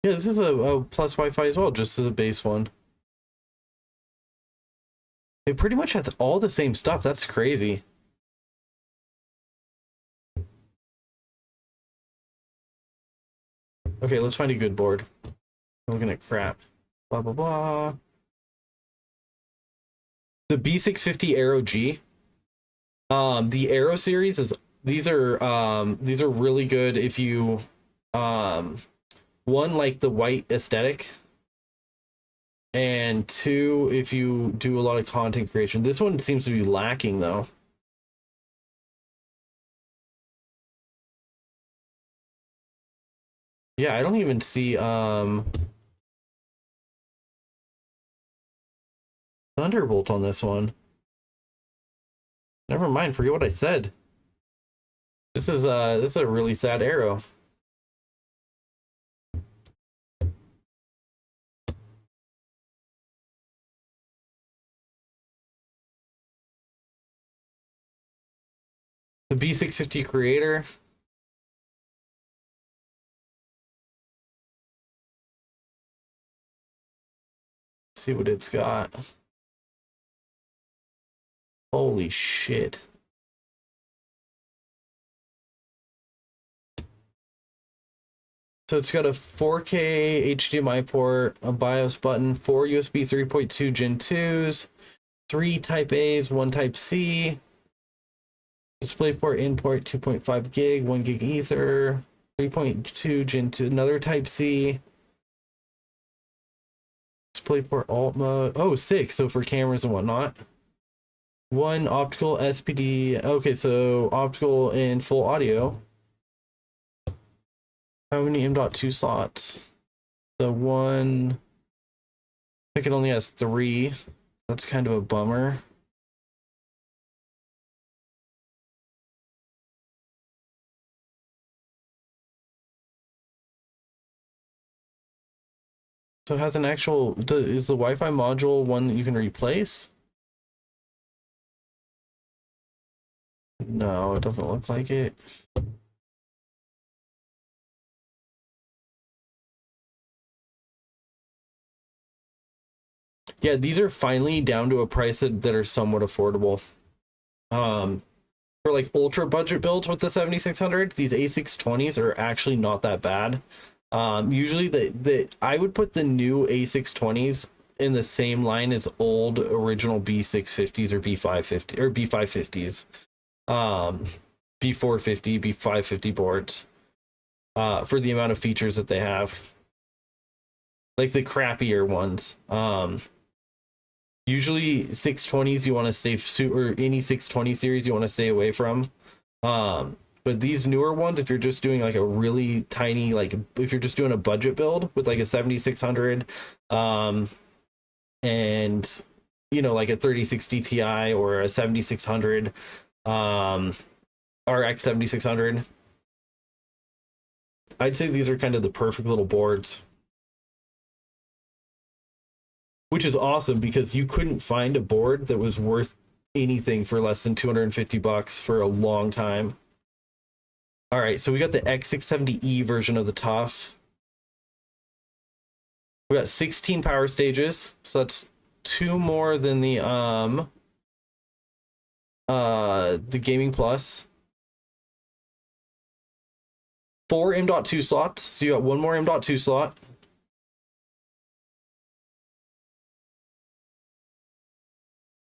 Yeah, this is a plus Wi-Fi as well, just as a base one. It pretty much has all the same stuff. That's crazy. Okay, let's find a good board. I'm looking at crap. Blah, blah, blah. The B650 Aero G. The Arrow series is these are really good if you one, like the white aesthetic, and two, if you do a lot of content creation. This one seems to be lacking though. Yeah, I don't even see Thunderbolt on this one. Never mind, forget what I said. This is a really sad Arrow. The B650 creator. Let's see what it's got. Holy shit. So it's got a 4K HDMI port, a BIOS button, 4 USB 3.2 Gen 2s, 3 Type A's, 1 Type C, DisplayPort in port 2.5 gig, 1 gig Ether, 3.2 Gen 2, another Type C, DisplayPort alt mode. Oh, 6, so for cameras and whatnot. 1 optical SPD. Okay, so optical and full audio. How many M.2 slots? The one, I think it only has 3. That's kind of a bummer. So it has an actual, is the Wi-Fi module one that you can replace? No, it doesn't look like it. Yeah, these are finally down to a price that are somewhat affordable. For like ultra budget builds with the 7600, these A620s are actually not that bad. Usually I would put the new A620s in the same line as old original B650s or B550 or B550s. B450, B550 boards. For the amount of features that they have. Like the crappier ones. Usually 620s you want to stay, or any 620 series you want to stay away from. But these newer ones, if you're just doing like a really tiny, like if you're just doing a budget build with like a 7600, and you know, like a 3060 Ti or a 7600, RX 7600, I'd say these are kind of the perfect little boards. Which is awesome because you couldn't find a board that was worth anything for less than $250 for a long time. All right, so we got the X670E version of the TUF. We got 16 power stages, so that's 2 more than the Gaming Plus. 4 M.2 slots, so you got 1 more M.2 slot.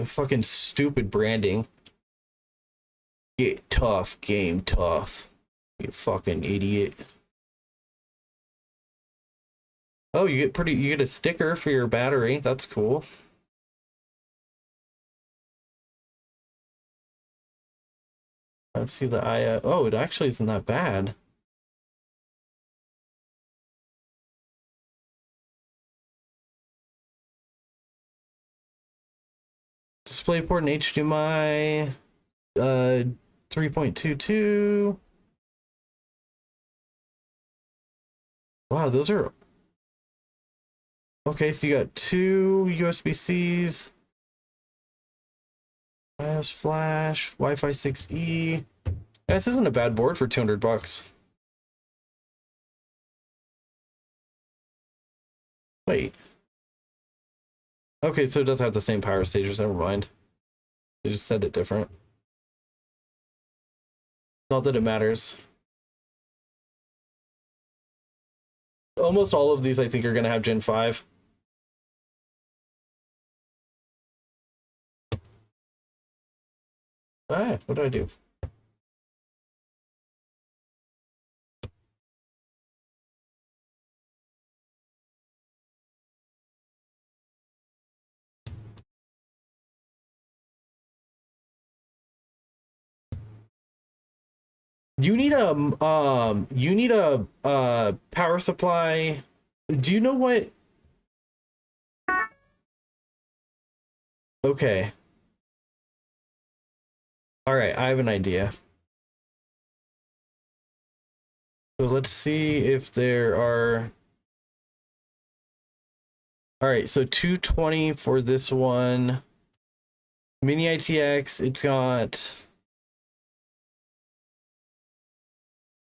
Fucking stupid branding. Get tough, game tough. You fucking idiot. Oh, you get a sticker for your battery. That's cool. Let's see the oh, it actually isn't that bad. DisplayPort and HDMI 3.22. Wow, those are okay. So you got 2 USB-Cs, BIOS flash, Wi-Fi 6E. This isn't a bad board for $200. Wait. Okay, so it does have the same power stages. Never mind. They just said it different. Not that it matters. Almost all of these, I think, are going to have Gen 5. What did I do? You need a power supply. Do you know what? Okay. All right, I have an idea. So let's see if there are. All right, so 220 for this one. Mini ITX, it's got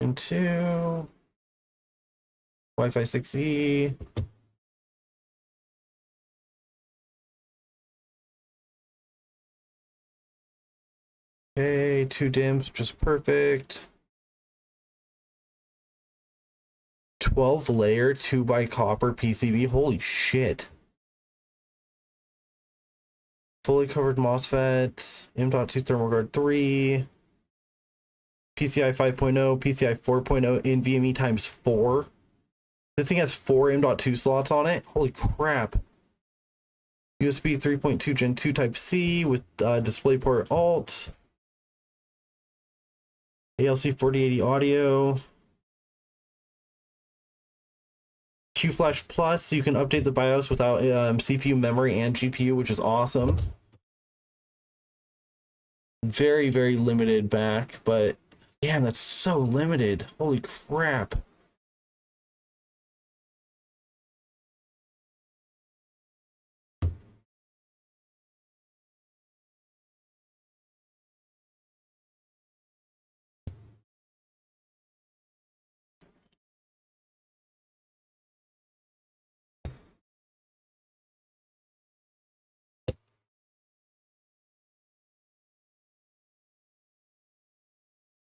and 2 Wi-Fi 6E. Okay, 2 DIMMs, which is perfect. 12 layer 2x copper PCB. Holy shit. Fully covered MOSFETs, M.2 thermal guard 3, PCI 5.0, PCI 4.0, NVMe times 4. This thing has 4 M.2 slots on it. Holy crap. USB 3.2 Gen 2 Type C with DisplayPort Alt. ALC 4080 audio. QFlash Plus, so you can update the BIOS without CPU, memory, and GPU, which is awesome. Very, very limited back, but damn, that's so limited. Holy crap.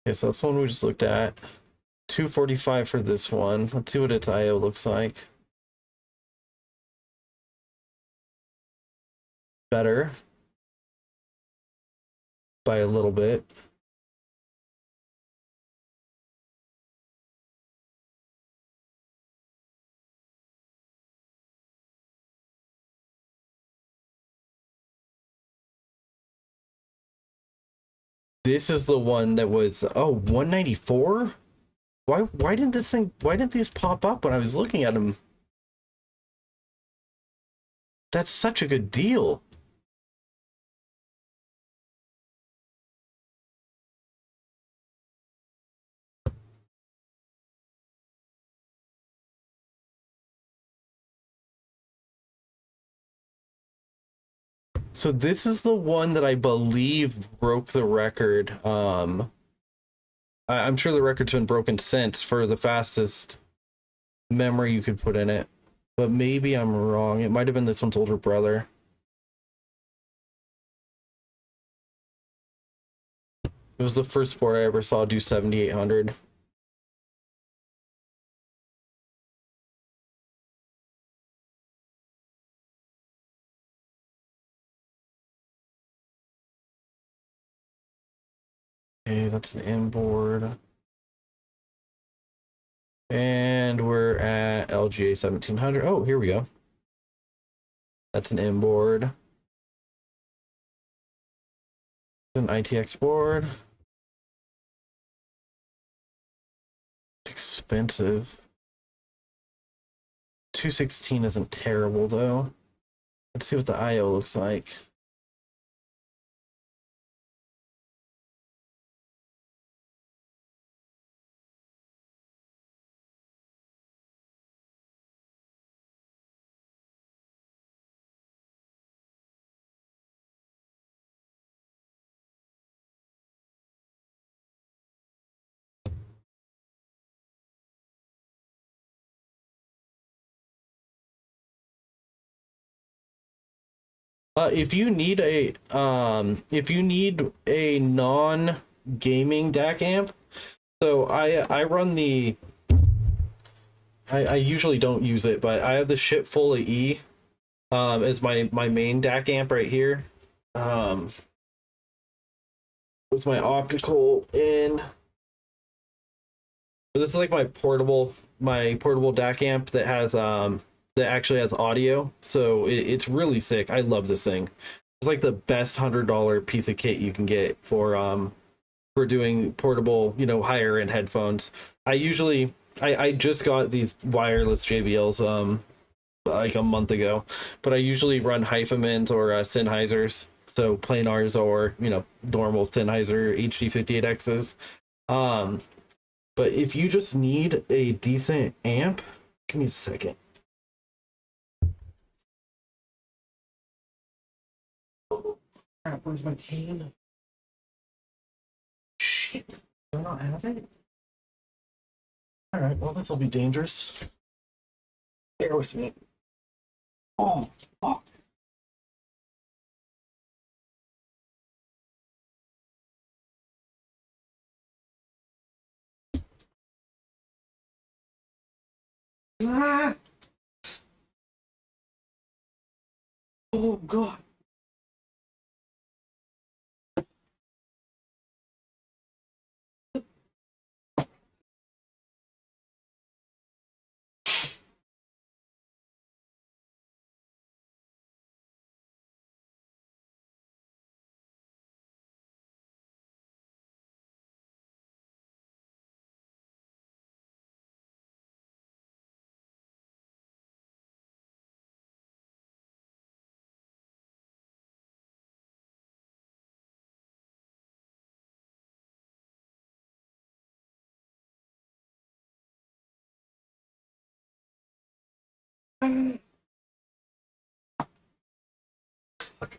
Okay, so that's the one we just looked at. 245 for this one. Let's see what its IO looks like. Better. By a little bit. This is the one that was 194? Why didn't these pop up when I was looking at them? That's such a good deal. So this is the one that I believe broke the record. I'm sure the record's been broken since for the fastest memory you could put in it, but maybe I'm wrong. It might have been this one's older brother. It was the first board I ever saw do 7800. Okay, that's an inboard. And we're at LGA 1700. Oh, here we go. That's an inboard. An ITX board. It's expensive. 216 isn't terrible though. Let's see what the IO looks like. If you need a non-gaming DAC amp, so I run the I usually don't use it, but I have the shit full of E as my main DAC amp right here. with my optical in. But this is like my portable DAC amp that has that actually has audio. So it's really sick. I love this thing. It's like the best $100 piece of kit you can get for doing portable, you know, higher end headphones. I just got these wireless JBLs like a month ago, but I usually run Hyphamans or Sennheisers, so plain R's or, you know, normal Sennheiser HD58Xs. But if you just need a decent amp, give me a second. Oh, crap, where's my can? Shit, do I not have it? Alright, well, this will be dangerous. Bear with me. Oh, fuck. Ah! Oh, God. Fuck.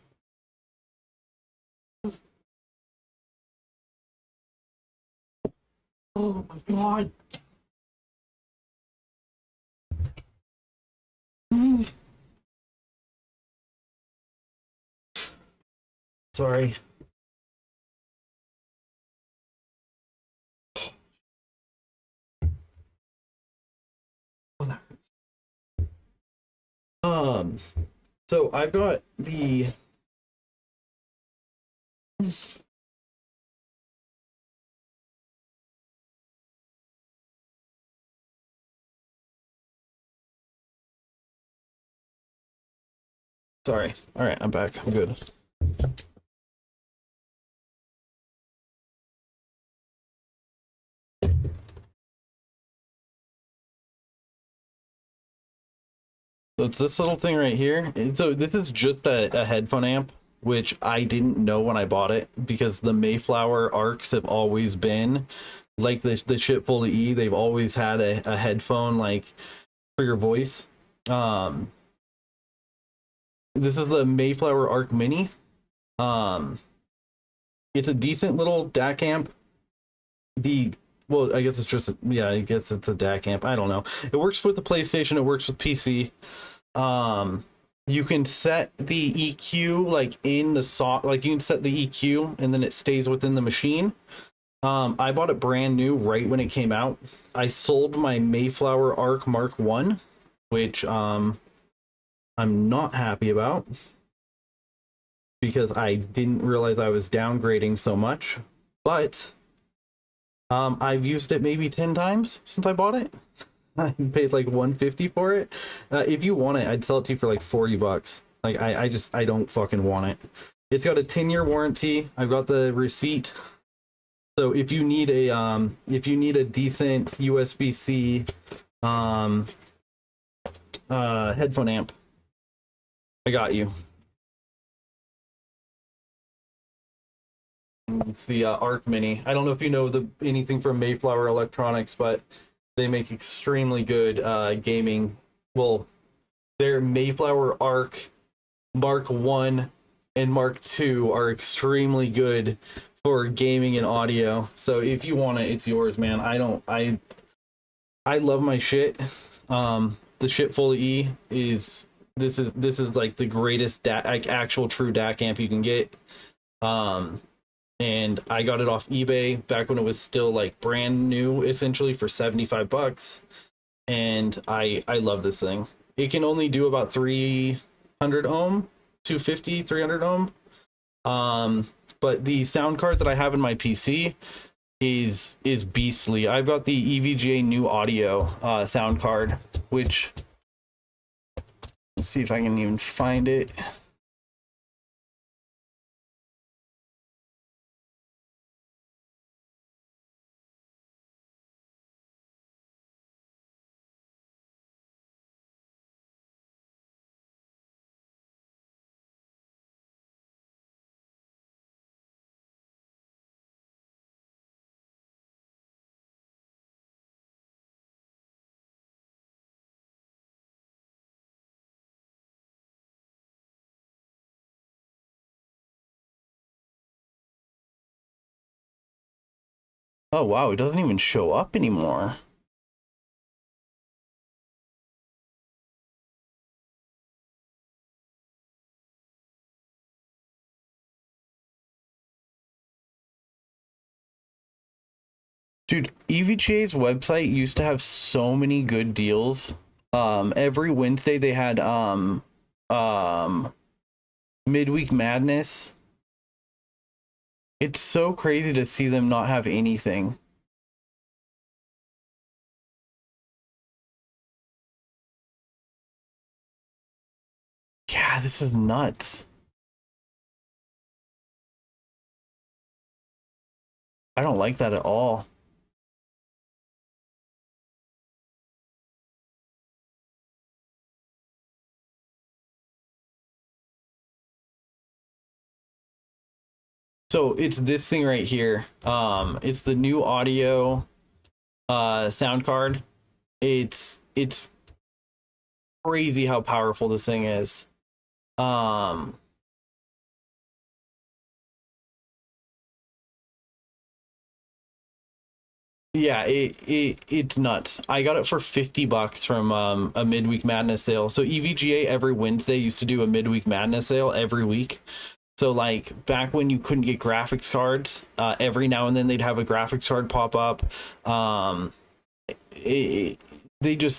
Oh my God. Sorry. So I've got the sorry. All right, I'm back. I'm good. So it's this little thing right here. So this is just a headphone amp, which I didn't know when I bought it because the Mayflower Arcs have always been like the shit full of E. They've always had a headphone like for your voice. This is the Mayflower Arc Mini. It's a decent little DAC amp. Well, I guess it's just I guess it's a DAC amp. I don't know. It works with the PlayStation. It works with PC. You can set the EQ like in the like you can set the EQ and then it stays within the machine. I bought it brand new right when it came out. I sold my Mayflower Arc Mark 1, which I'm not happy about because I didn't realize I was downgrading so much. But I've used it maybe 10 times since I bought it. I paid like $150 for it. If you want it, I'd sell it to you for like $40. Like I don't fucking want it. It's got a 10-year warranty. I've got the receipt. So if you need a decent USB-C headphone amp, I got you. It's the Arc Mini. I don't know if you know anything from Mayflower Electronics, but they make extremely good gaming. Well, their Mayflower Arc Mark 1 and Mark 2 are extremely good for gaming and audio. So if you want it, it's yours, man. I love my shit. The shit full of E is this is like the greatest like actual true DAC amp you can get. And I got it off eBay back when it was still like brand new, essentially, for $75. And I love this thing. It can only do about 300 ohm, 250, 300 ohm. but the sound card that I have in my PC is beastly. I've got the EVGA new audio sound card, which, let's see if I can even find it. Oh wow, it doesn't even show up anymore. Dude, EVGA's website used to have so many good deals. Every Wednesday they had Midweek Madness. It's so crazy to see them not have anything. Yeah, this is nuts. I don't like that at all. So it's this thing right here. It's the new audio sound card. It's crazy how powerful this thing is. Yeah, it's nuts. I got it for $50 from a midweek madness sale. So EVGA every Wednesday used to do a midweek madness sale every week. So like back when you couldn't get graphics cards, every now and then they'd have a graphics card pop up. They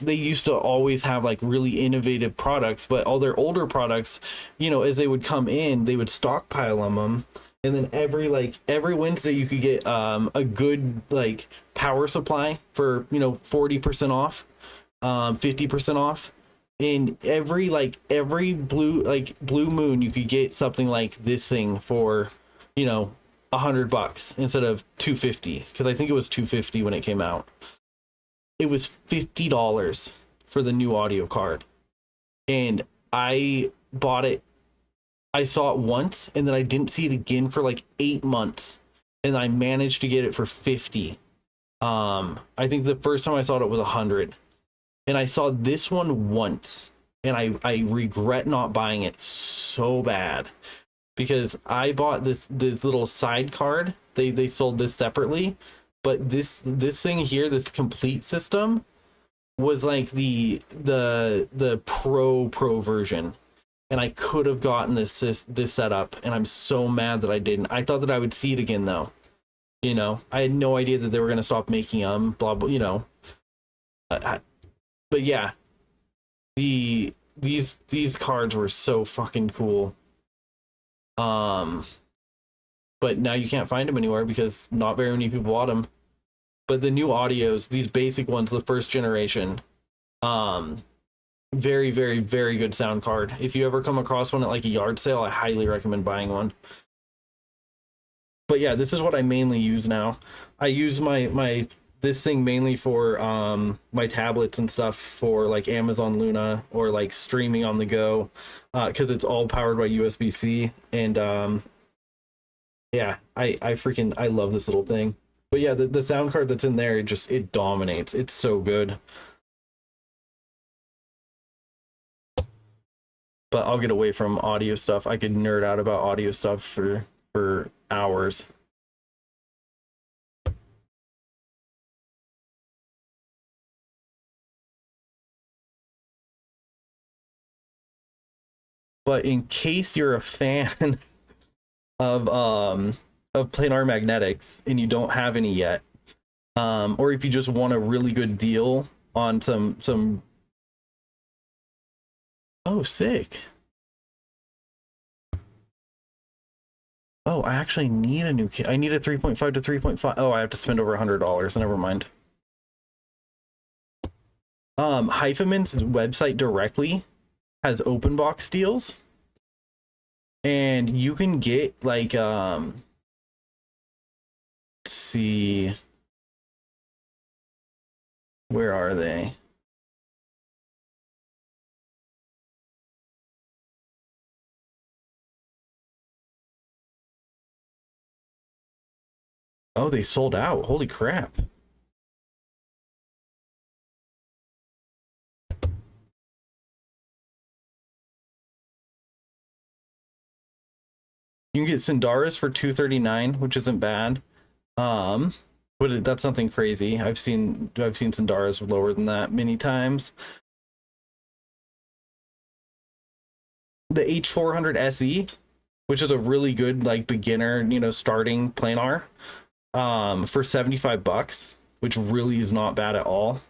used to always have like really innovative products, but all their older products, you know, as they would come in, they would stockpile them. And then every Wednesday you could get a good like power supply for, you know, 40% off, 50% off. And every blue moon you could get something like this thing for, you know, $100 instead of $250, because I think it was $250 when it came out. It was $50 for the new audio card, and I bought it. I saw it once and then I didn't see it again for like 8 months, and I managed to get it for 50. I think the first time I saw it was 100, and I saw this one once, and I regret not buying it so bad, because I bought this little side card. They sold this separately, but this thing here, this complete system, was like the pro version. And I could have gotten this setup, and I'm so mad that I didn't. I thought that I would see it again, though. You know, I had no idea that they were going to stop making them, blah blah, you know. But yeah, these cards were so fucking cool. But now you can't find them anywhere because not very many people bought them. But the new audios, these basic ones, the first generation, very, very, very good sound card. If you ever come across one at like a yard sale, I highly recommend buying one. But yeah, this is what I mainly use now. I use my this thing mainly for my tablets and stuff, for like Amazon Luna or like streaming on the go, because it's all powered by USB-C. And yeah, I love this little thing. But yeah, the sound card that's in there, it dominates. It's so good. But I'll get away from audio stuff. I could nerd out about audio stuff for hours. But in case you're a fan of planar magnetics and you don't have any yet, or if you just want a really good deal on some oh, sick. Oh, I actually need a new I need a 3.5 to 3.5. Oh, I have to spend over $100. Never mind. Hyphaman's website directly has open box deals, and you can get like let's see, where are they? Oh, they sold out. Holy crap. You can get Sindaris for $239, which isn't bad. But that's nothing crazy. I've seen Sindaris lower than that many times. The H400 SE, which is a really good like beginner, starting planar, for $75, which really is not bad at all.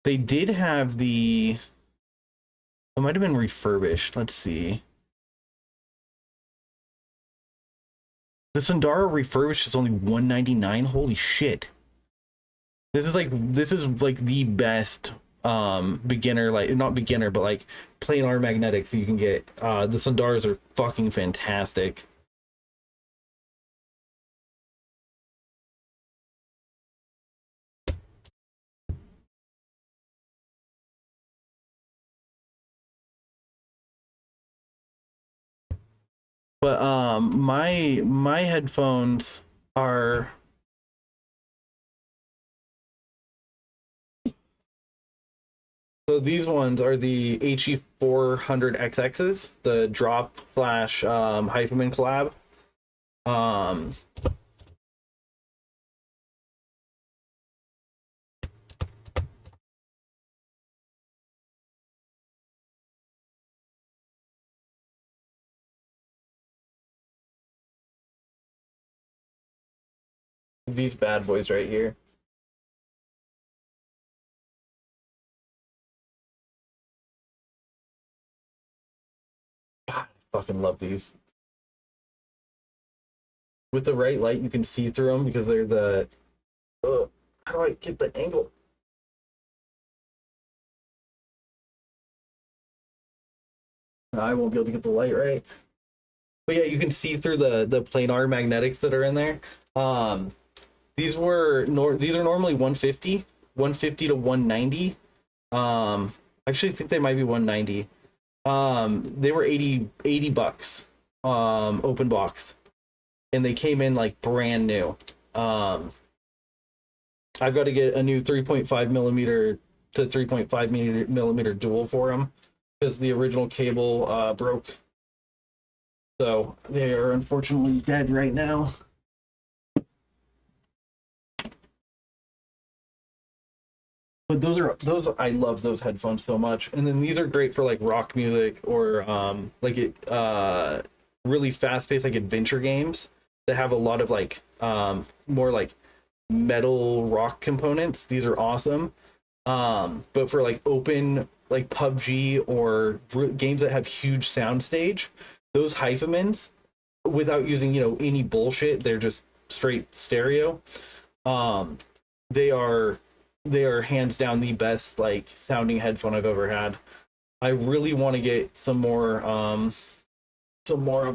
They did have it might have been refurbished. Let's see. The Sundara refurbished is only $199. Holy shit. This is like the best beginner, like not beginner, but like planar magnetics you can get. The Sundaras are fucking fantastic. But my headphones are so these ones are the HE400XXs, the drop slash Hyphaman collab. Um these bad boys right here. God, I fucking love these. With the right light, you can see through them because they're the. How do I get the angle? I won't be able to get the light right. But yeah, you can see through the planar magnetics that are in there. These are normally 150 to 190. I actually think they might be 190. They were 80 bucks open box, and they came in like brand new. I've got to get a new 3.5 millimeter to 3.5 millimeter dual for them because the original cable broke. So they are unfortunately dead right now. But those I love those headphones so much. And then these are great for like rock music or really fast paced like adventure games that have a lot of like more like metal rock components. These are awesome. But for like open like PUBG or games that have huge soundstage, those Hyphamans, without using any bullshit, they're just straight stereo. They are hands down the best like sounding headphone I've ever had. I really want to get some more of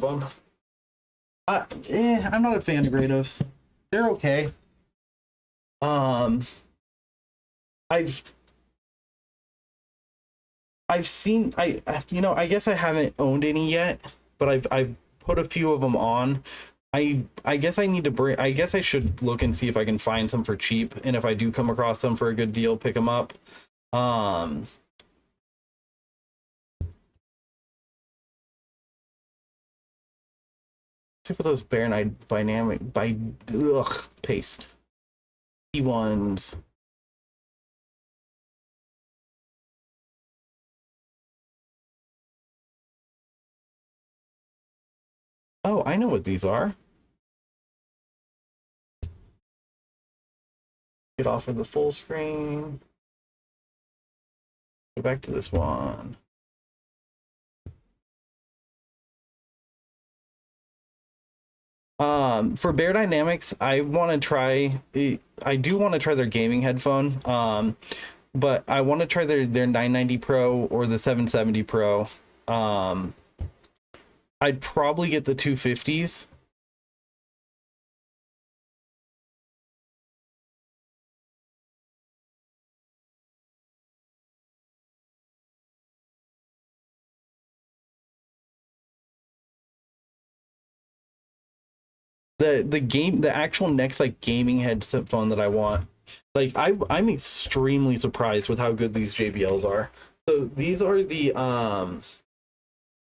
them. I'm not a fan of Grados. They're okay. I've seen I guess I haven't owned any yet, but I've put a few of them on. I guess I need to bring. I guess I should look and see if I can find some for cheap, and if I do come across them for a good deal, pick them up. See what those Baronite dynamic by paste ones. Oh, I know what these are. Get off of the full screen. Go back to this one. For Bear Dynamics, I want to try. I do want to try their gaming headphone. But I want to try their 990 Pro or the 770 Pro. I'd probably get the 250s. The actual next like gaming headset phone that I want. Like I'm extremely surprised with how good these JBLs are. So these are the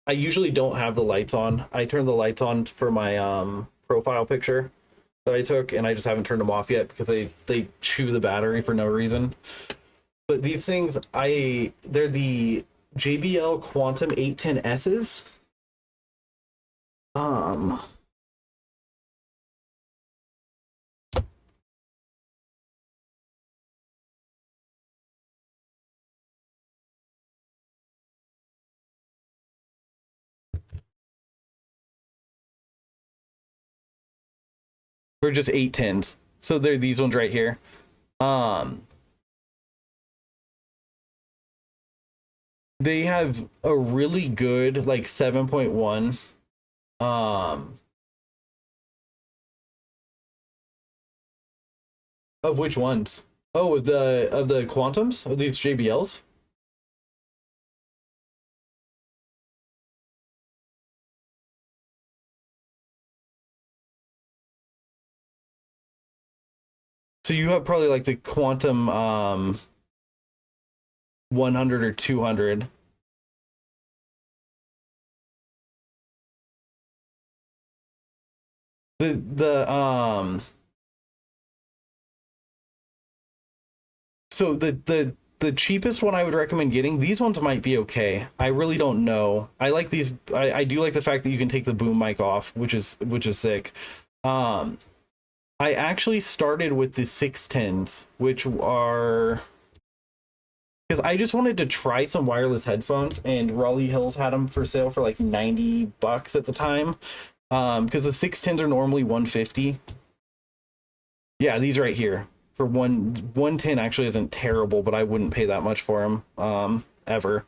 I usually don't have the lights on. I turn the lights on for my profile picture that I took, and I just haven't turned them off yet because they chew the battery for no reason. But these things, they're the JBL Quantum 810Ss. We're just 810s. So they're these ones right here. They have a really good like 7.1. Of which ones? Oh, of the Quantums? Of these JBLs? So you have probably like the Quantum 100 or 200. So the cheapest one I would recommend getting, these ones might be okay. I really don't know. I like these. I do like the fact that you can take the boom mic off, which is sick. I actually started with the 610s, which are because I just wanted to try some wireless headphones, and Raleigh Hills had them for sale for like $90 at the time. Because the 610s are normally 150. Yeah, these right here for 110 actually isn't terrible, but I wouldn't pay that much for them ever.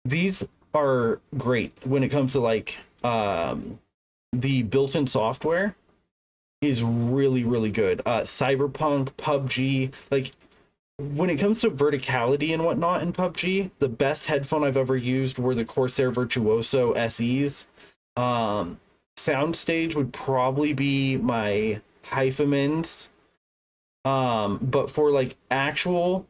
These are great when it comes to like the built-in software is really really good. Cyberpunk, PUBG, like when it comes to verticality and whatnot in PUBG, the best headphone I've ever used were the Corsair Virtuoso SEs. Soundstage would probably be my Hyphamins. But for like actual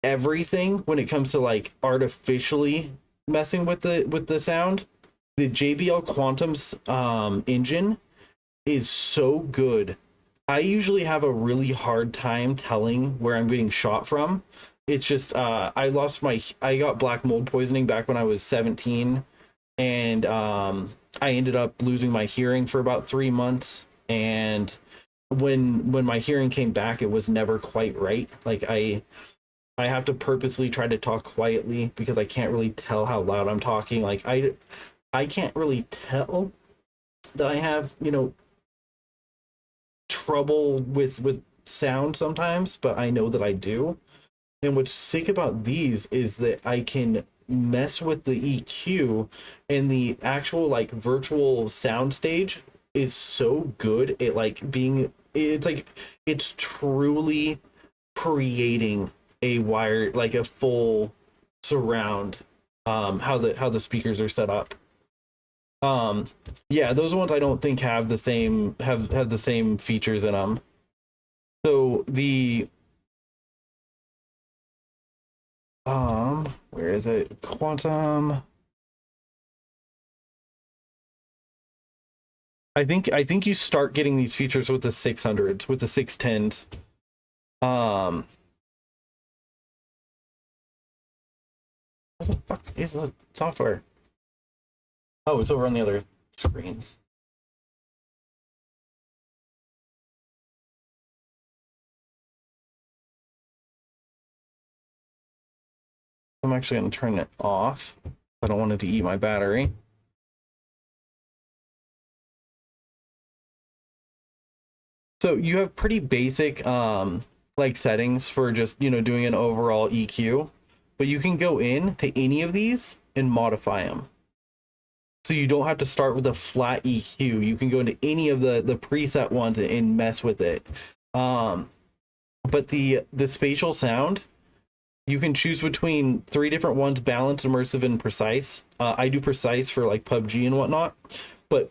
everything when it comes to like artificially messing with the sound, the JBL Quantum's engine is so good. I usually have a really hard time telling where I'm getting shot from. It's just I got black mold poisoning back when I was 17, and I ended up losing my hearing for about 3 months, and when my hearing came back, it was never quite right. Like I have to purposely try to talk quietly because I can't really tell how loud I'm talking. Like I can't really tell that I have, trouble with sound sometimes, but I know that I do. And what's sick about these is that I can mess with the EQ, and the actual like virtual soundstage is so good at like being, it's like it's truly creating a wire, like a full surround, how the speakers are set up. Yeah, those ones I don't think have the same features in them. So the where is it? Quantum. I think you start getting these features with the 600s, with the 610s. What the fuck is the software? Oh, it's over on the other screen. I'm actually going to turn it off. I don't want it to eat my battery. So you have pretty basic like settings for just, you know, doing an overall EQ, but you can go in to any of these and modify them. So you don't have to start with a flat EQ. You can go into any of the preset ones and mess with it. But the spatial sound, you can choose between 3 different ones: balanced, immersive, and precise. I do precise for like PUBG and whatnot. But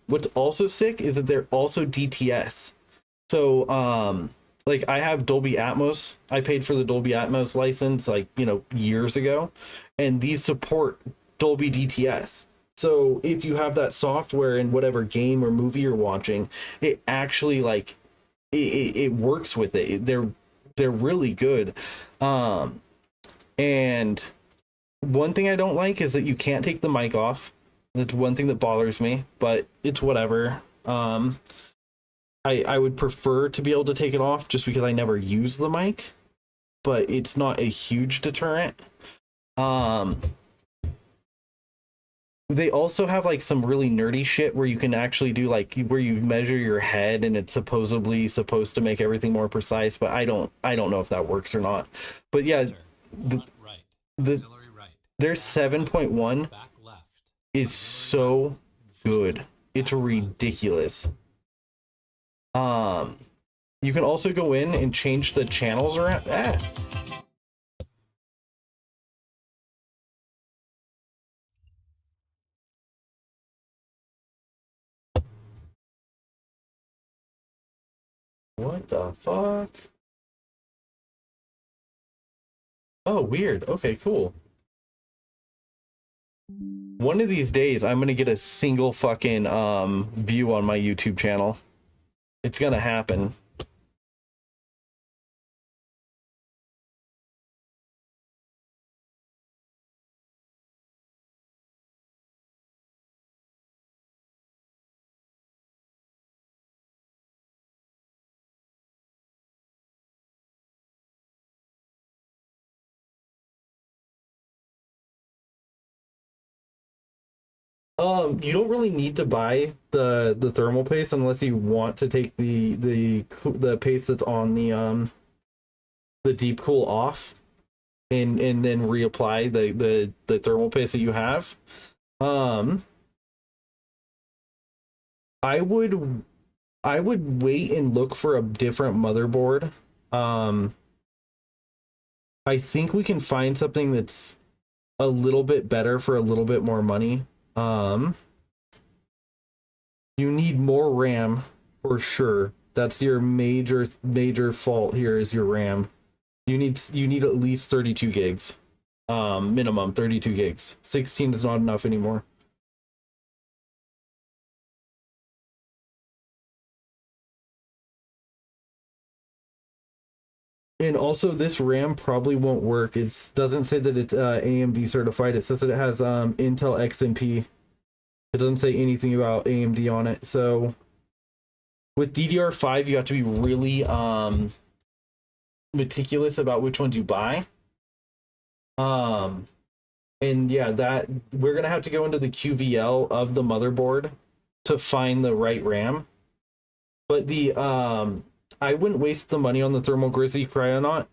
what's also sick is that they're also DTS. So like I have Dolby Atmos. I paid for the Dolby Atmos license like, you know, years ago, and these support Dolby DTS. So if you have that software in whatever game or movie you're watching, it actually like it works with it. They're really good. And one thing I don't like is that you can't take the mic off. That's one thing that bothers me, but it's whatever. I would prefer to be able to take it off just because I never use the mic, but it's not a huge deterrent. They also have like some really nerdy shit where you can actually do like where you measure your head and it's supposedly supposed to make everything more precise, but I don't know if that works or not. But yeah, the their 7.1 is so good. It's ridiculous. You can also go in and change the channels around. What the fuck? Oh, weird. Okay, cool. One of these days, I'm gonna get a single fucking view on my YouTube channel. It's gonna happen. You don't really need to buy the thermal paste unless you want to take the paste that's on the deep cool off and then reapply the thermal paste that you have. I would wait and look for a different motherboard. I think we can find something that's a little bit better for a little bit more money. You need more RAM for sure. That's your major fault here is your RAM. You need at least 32 gigs. Minimum 32 gigs. 16 is not enough anymore. And also this RAM probably won't work. It doesn't say that it's AMD certified. It says that it has Intel XMP. It doesn't say anything about AMD on it. So with DDR5, you have to be really meticulous about which ones you buy. And yeah, that we're gonna have to go into the QVL of the motherboard to find the right RAM. But the I wouldn't waste the money on the Thermal Grizzly Cryonaut.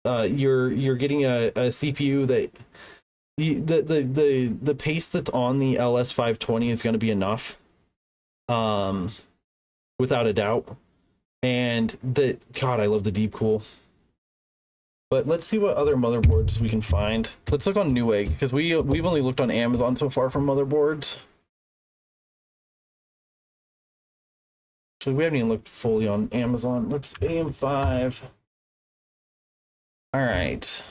You're getting a CPU that the paste that's on the LS520 is going to be enough, without a doubt. And God, I love the deep cool. But let's see what other motherboards we can find. Let's look on Newegg because we've only looked on Amazon so far for motherboards. So we haven't even looked fully on Amazon. Let's AM5. All right.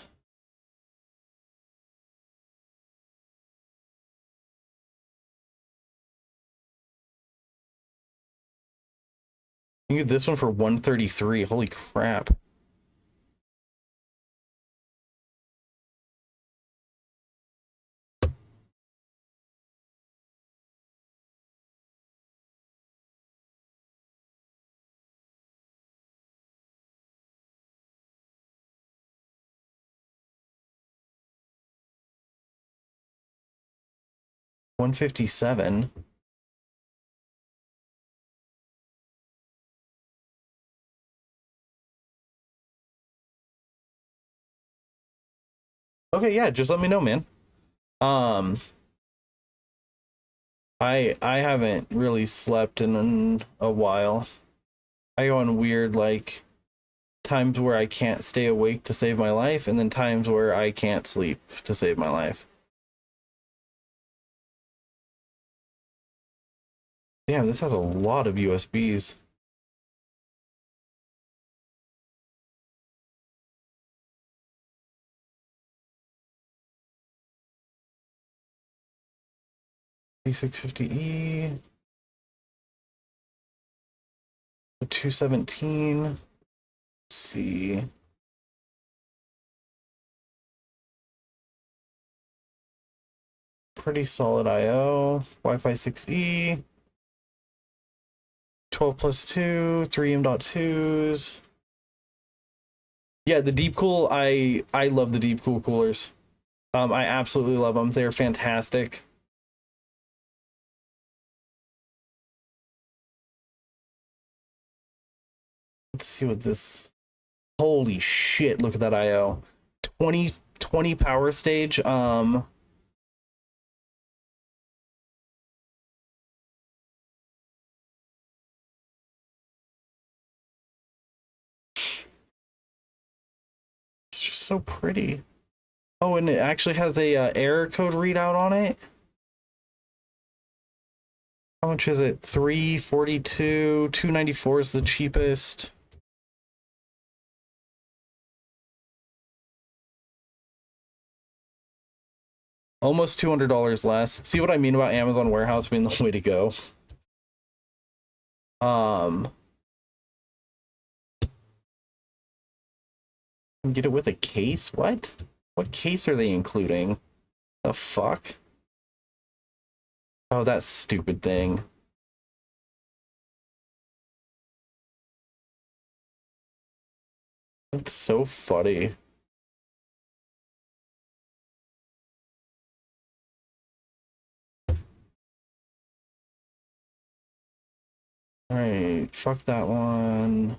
You get this one for 133. Holy crap. $157. Okay, yeah, just let me know, man. Um, I haven't really slept in a while. I go on weird like times where I can't stay awake to save my life, and then times where I can't sleep to save my life. Damn, this has a lot of USBs. B650E, 217. Let's see. Pretty solid IO. Wi-Fi 6E. 12 plus 2, 3 M.2s. Yeah, the deep cool, I love the deep cool coolers. I absolutely love them. They're fantastic. Let's see what this. Holy shit, look at that IO. 20 power stage. It's just so pretty. Oh, and it actually has a error code readout on it. How much is it? 342, 294 is the cheapest. Almost $200 less. See what I mean about Amazon warehouse being the way to go? Get it with a case? What case are they including? The fuck? Oh, that stupid thing. That's so funny. Alright, fuck that one.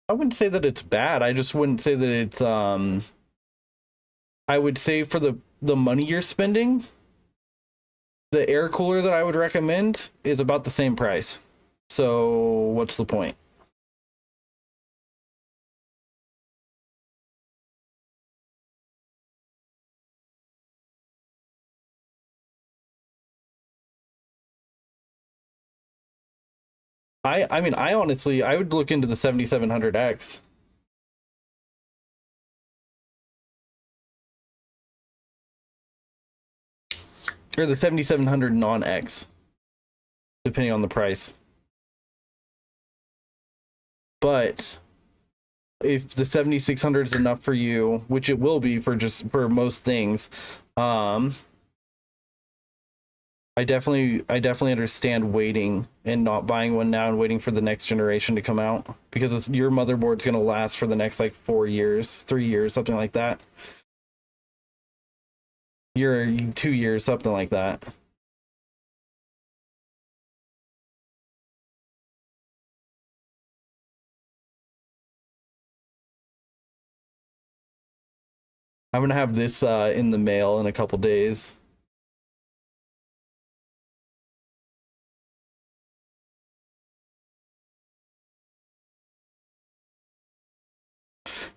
I wouldn't say that it's bad. I just wouldn't say that it's I would say for the money you're spending, the air cooler that I would recommend is about the same price. So what's the point? I mean, I honestly, I would look into the 7700X. Or the 7700 non-X, depending on the price. But if the 7600 is enough for you, which it will be for most things, I definitely understand waiting and not buying one now and waiting for the next generation to come out, because your motherboard's going to last for the next like 4 years, 3 years, something like that. 2 years, something like that. I'm going to have this in the mail in a couple days.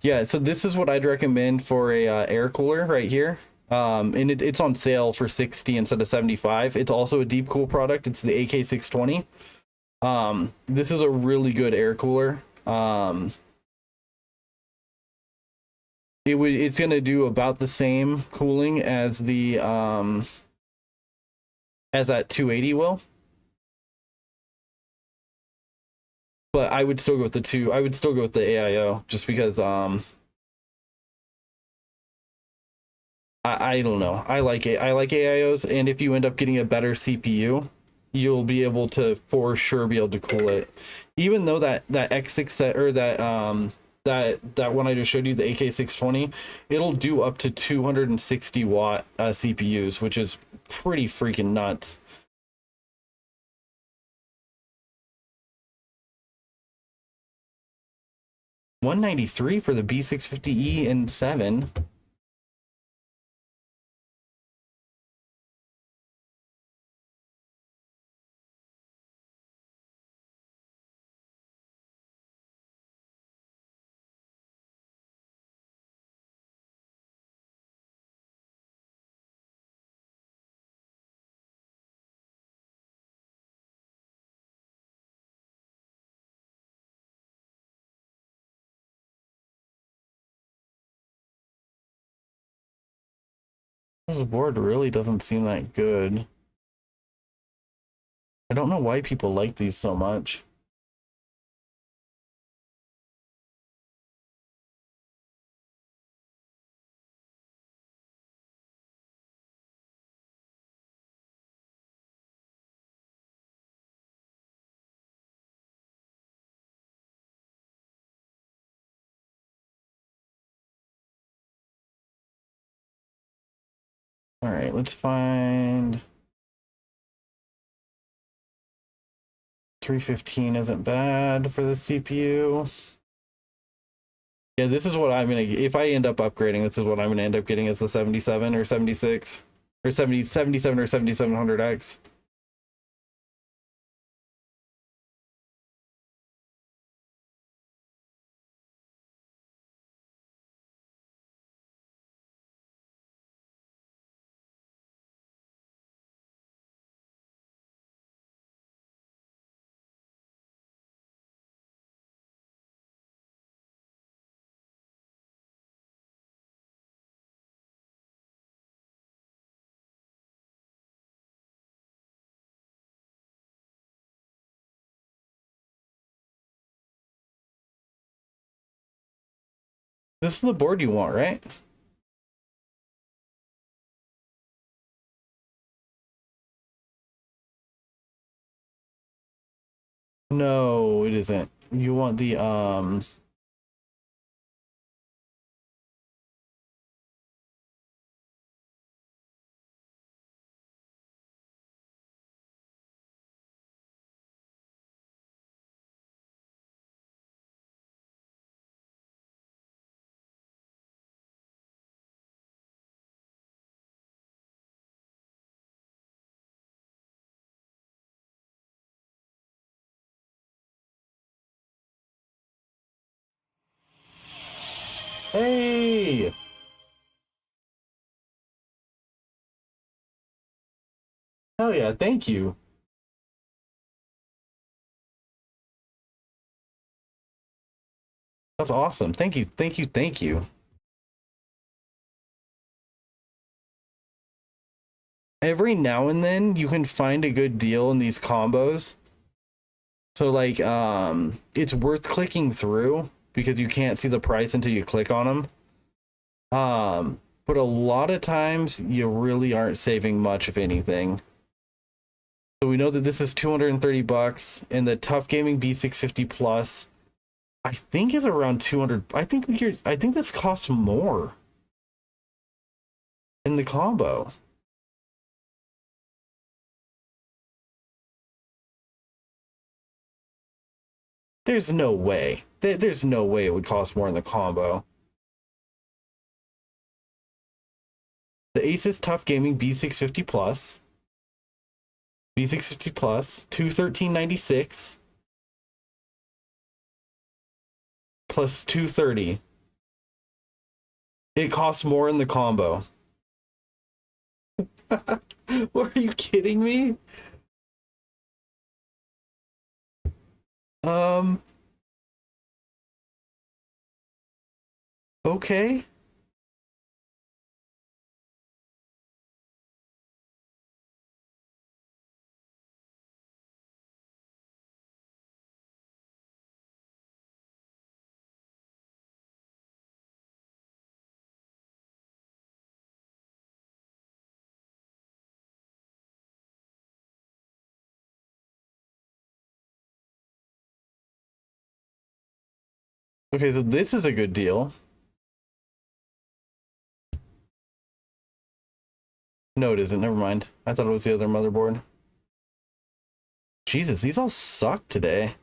Yeah, so this is what I'd recommend for a air cooler right here. And it's on sale for 60 instead of 75. It's also a deep cool product. It's the AK620. This is a really good air cooler. It's gonna do about the same cooling as the as that 280 will. But I would still go with I would still go with the AIO, just because I don't know. I like it. I like AIOs, and if you end up getting a better CPU, you'll be able to for sure be able to cool it. Even though that X6 set or that one I just showed you, the AK620, it'll do up to 260 watt CPUs, which is pretty freaking nuts. $193 for the B650E and 7. This board really doesn't seem that good. I don't know why people like these so much. All right, let's find 315 isn't bad for the CPU. Yeah, this is what I'm gonna, if I end up upgrading, this is what I'm gonna end up getting as the 77 or 76 or 77 or 7700X. This is the board you want, right? No, it isn't. You want the hey. Oh yeah, thank you. That's awesome. Thank you, thank you, thank you. Every now and then you can find a good deal in these combos. So like it's worth clicking through because you can't see the price until you click on them. But a lot of times you really aren't saving much, if anything. So we know that this is 230 bucks, and the Tough Gaming B650 Plus I think is around 200. I think this costs more in the combo. There's no way. There's no way it would cost more in the combo. The Asus Tough Gaming B650 Plus. B650 Plus, $213.96 plus 230. It costs more in the combo. What, are you kidding me? Okay. Okay, so this is a good deal. No, it isn't. Never mind. I thought it was the other motherboard. Jesus, these all suck today.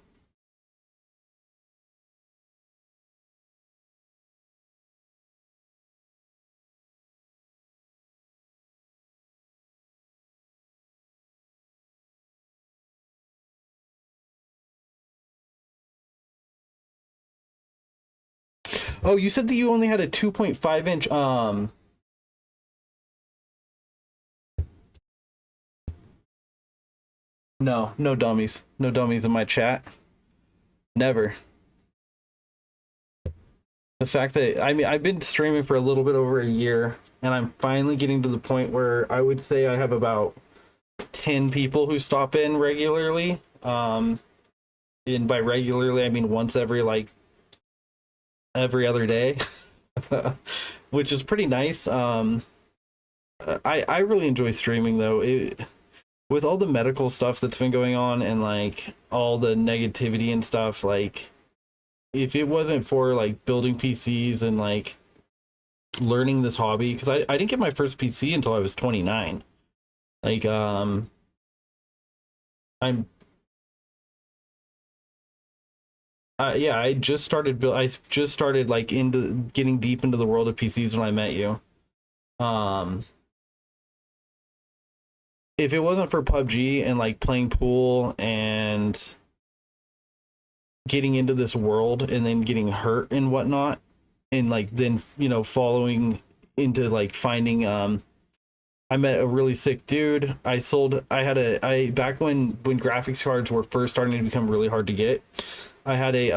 Oh, you said that you only had a 2.5 inch No, no dummies. No dummies in my chat. Never. The fact that I mean I've been streaming for a little bit over a year, and I'm finally getting to the point where I would say I have about 10 people who stop in regularly. And by regularly I mean once every like every other day. Which is pretty nice. I really enjoy streaming though. With all the medical stuff that's been going on and like all the negativity and stuff, like if it wasn't for like building PCs and like learning this hobby, because I didn't get my first PC until I was 29. Like I'm yeah, I just started like into getting deep into the world of PCs when I met you. If it wasn't for PUBG and like playing pool and getting into this world and then getting hurt and whatnot, and like then following into like finding I met a really sick dude. I back when graphics cards were first starting to become really hard to get, I had a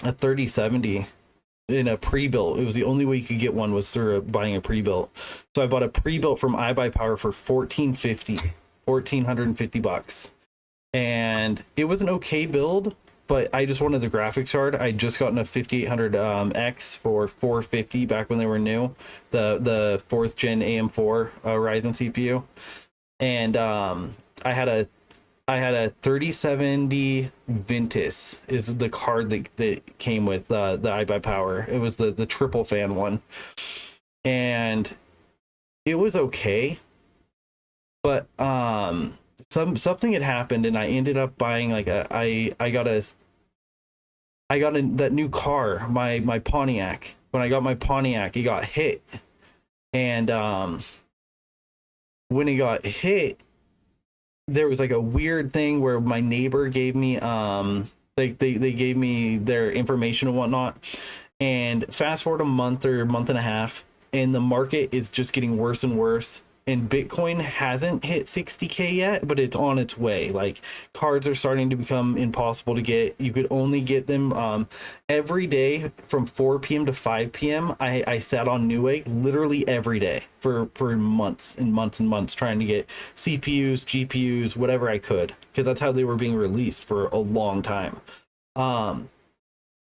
3070 in a pre-built. It was the only way you could get one was through buying a pre-built. So I bought a pre-built from iBuyPower for $1,450, and it was an okay build, but I just wanted the graphics card. I just gotten a 5800 X for $450 back when they were new, the 4th gen AM4 Ryzen CPU, and I had a 3070 Ventus is the card that came with the iBuyPower. It was the triple fan one, and it was okay, but something had happened, and I ended up buying like I got that new car, my Pontiac. When I got my Pontiac, it got hit, and when it got hit, there was like a weird thing where my neighbor gave me they gave me their information and whatnot, and fast forward a month or month and a half, and the market is just getting worse and worse, and Bitcoin hasn't hit 60K yet, but it's on its way. Like cards are starting to become impossible to get. You could only get them every day from 4 p.m. to 5 p.m. I sat on Newegg literally every day for months and months and months trying to get CPUs, GPUs, whatever I could, because that's how they were being released for a long time.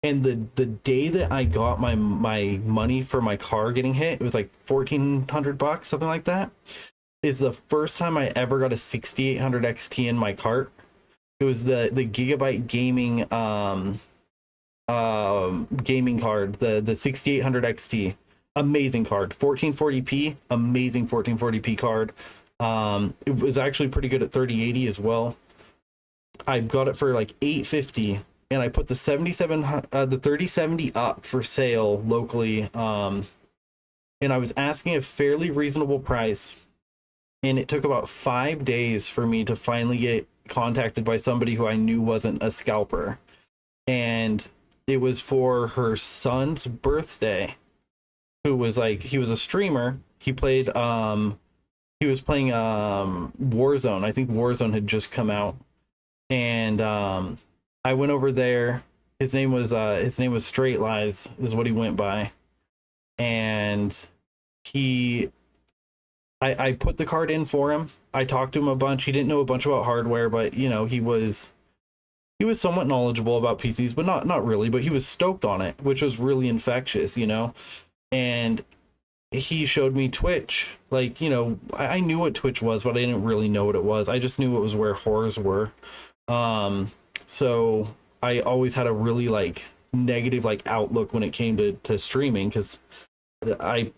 And the day that I got my money for my car getting hit, it was like $1,400, something like that, is the first time I ever got a 6800 XT in my cart. It was the Gigabyte gaming gaming card, the 6800 XT. Amazing card, 1440p, amazing 1440p card. It was actually pretty good at 3080 as well. I got it for like $850. And I put the 3070 up for sale locally, and I was asking a fairly reasonable price, and it took about 5 days for me to finally get contacted by somebody who I knew wasn't a scalper, and it was for her son's birthday, who was like, he was a streamer. He played he was playing Warzone. I think Warzone had just come out, and I went over there. His name was Straight Lives is what he went by, and I put the card in for him. I talked to him a bunch. He didn't know a bunch about hardware, but he was somewhat knowledgeable about PCs, but not really. But he was stoked on it, which was really infectious, And he showed me Twitch. Like, I knew what Twitch was, but I didn't really know what it was. I just knew it was where whores were. So I always had a really like negative like outlook when it came to streaming, because I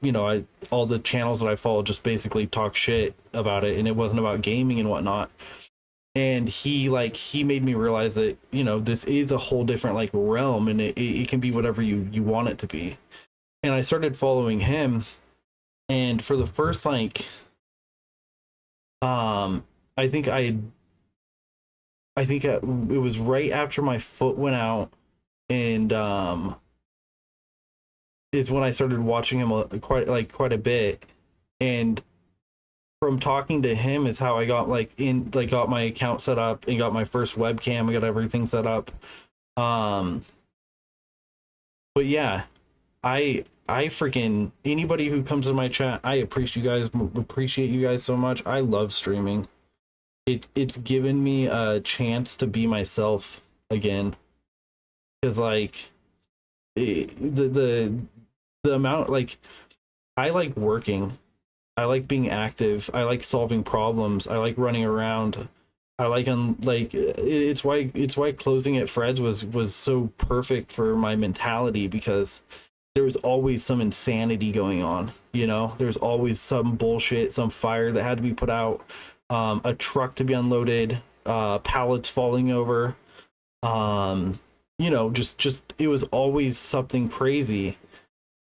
all the channels that I follow just basically talk shit about it, and it wasn't about gaming and whatnot. And he made me realize that this is a whole different like realm, and it can be whatever you want it to be. And I started following him, and for the first like I think it was right after my foot went out, and it's when I started watching him quite a bit. And from talking to him is how I got got my account set up and got my first webcam. I got everything set up. But yeah, I freaking, anybody who comes in my chat, I appreciate you guys so much. I love streaming. It's given me a chance to be myself again, because like the amount, like, I like working, I like being active, I like solving problems, I like running around, I like it's why closing at Fred's was so perfect for my mentality, because there was always some insanity going on. There's always some bullshit, some fire that had to be put out, a truck to be unloaded, pallets falling over, just it was always something crazy.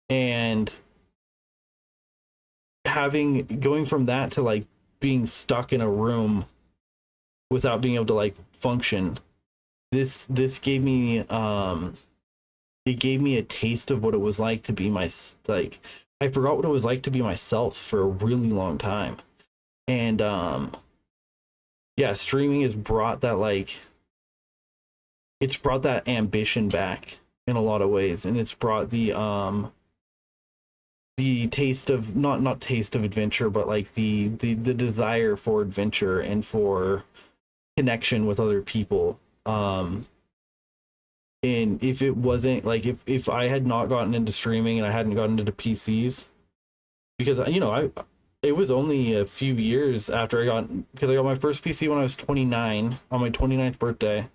And going from that to like being stuck in a room without being able to like function, this gave me it gave me a taste of what it was like to be I forgot what it was like to be myself for a really long time. And yeah, streaming has brought that it's brought that ambition back in a lot of ways, and it's brought the taste of not taste of adventure, but like the desire for adventure and for connection with other people. And if it wasn't like, if I had not gotten into streaming and I hadn't gotten into PCs, because it was only a few years after because I got my first PC when I was 29, on my 29th birthday,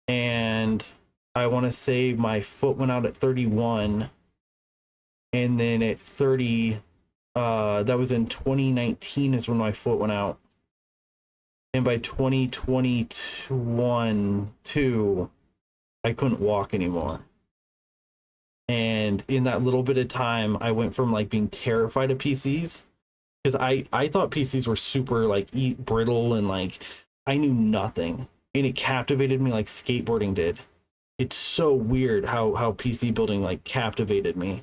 and I want to say my foot went out at 31, and then at 30, that was in 2019 is when my foot went out, and by 2021 I couldn't walk anymore. And in that little bit of time, I went from like being terrified of PCs, because I thought PCs were super like brittle, and like I knew nothing, and it captivated me like skateboarding did. It's so weird how PC building like captivated me.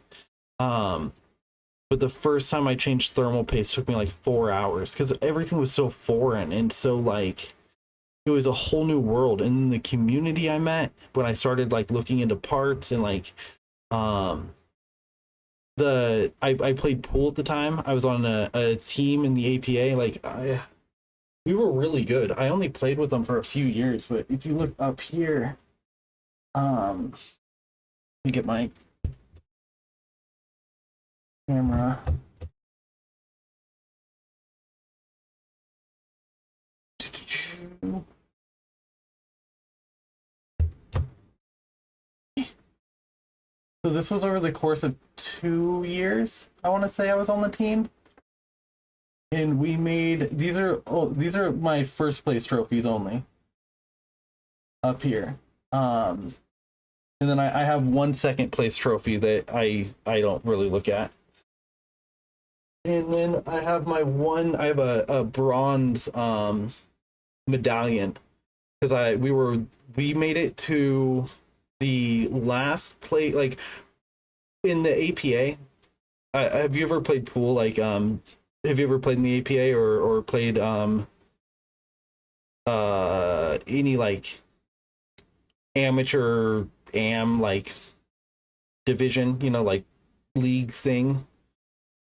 But the first time I changed thermal paste took me like 4 hours, because everything was so foreign, and so like it was a whole new world. And then the community I met when I started like looking into parts, and like I played pool at the time. I was on a team in the APA. We were really good. I only played with them for a few years, but if you look up here, let me get my camera. So this was over the course of 2 years, I want to say I was on the team. And we made, these are my first place trophies only. Up here. And then I have one second place trophy that I don't really look at. And then I have I have a bronze medallion, because we made it to the last play, like in the APA. Have you ever played pool? Like have you ever played in the APA or played any like amateur like division, like league thing?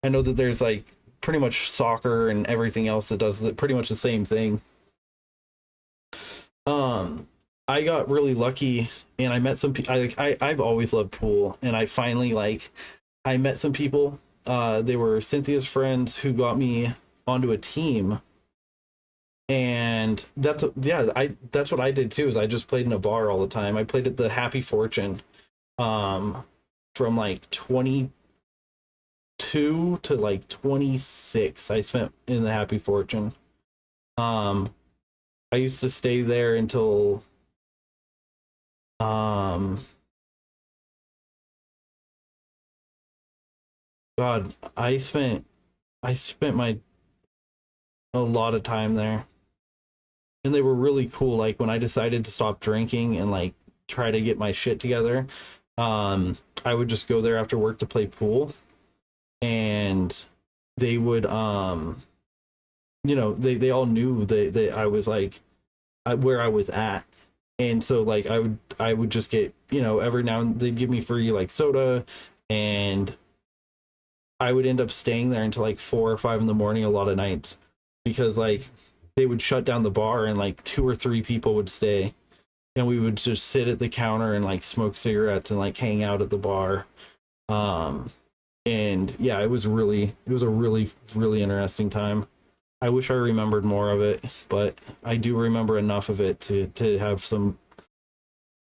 I know that there's like pretty much soccer and everything else that does pretty much the same thing. I got really lucky, and I met some people. I've always loved pool, and I finally I met some people. They were Cynthia's friends who got me onto a team, and that's what I did too. Is I just played in a bar all the time. I played at the Happy Fortune, from like 22 to like 26 I spent in the Happy Fortune. I used to stay there until um God, I spent my a lot of time there. And they were really cool. Like when I decided to stop drinking and like try to get my shit together, I would just go there after work to play pool, and they would they all knew that I was like where I was at. And so like I would just get, every now and they'd give me free like soda, and I would end up staying there until like 4 or 5 in the morning a lot of nights, because like they would shut down the bar and like 2 or 3 people would stay, and we would just sit at the counter and like smoke cigarettes and like hang out at the bar. Um and yeah, it was a really, really interesting time. I wish I remembered more of it, but I do remember enough of it to have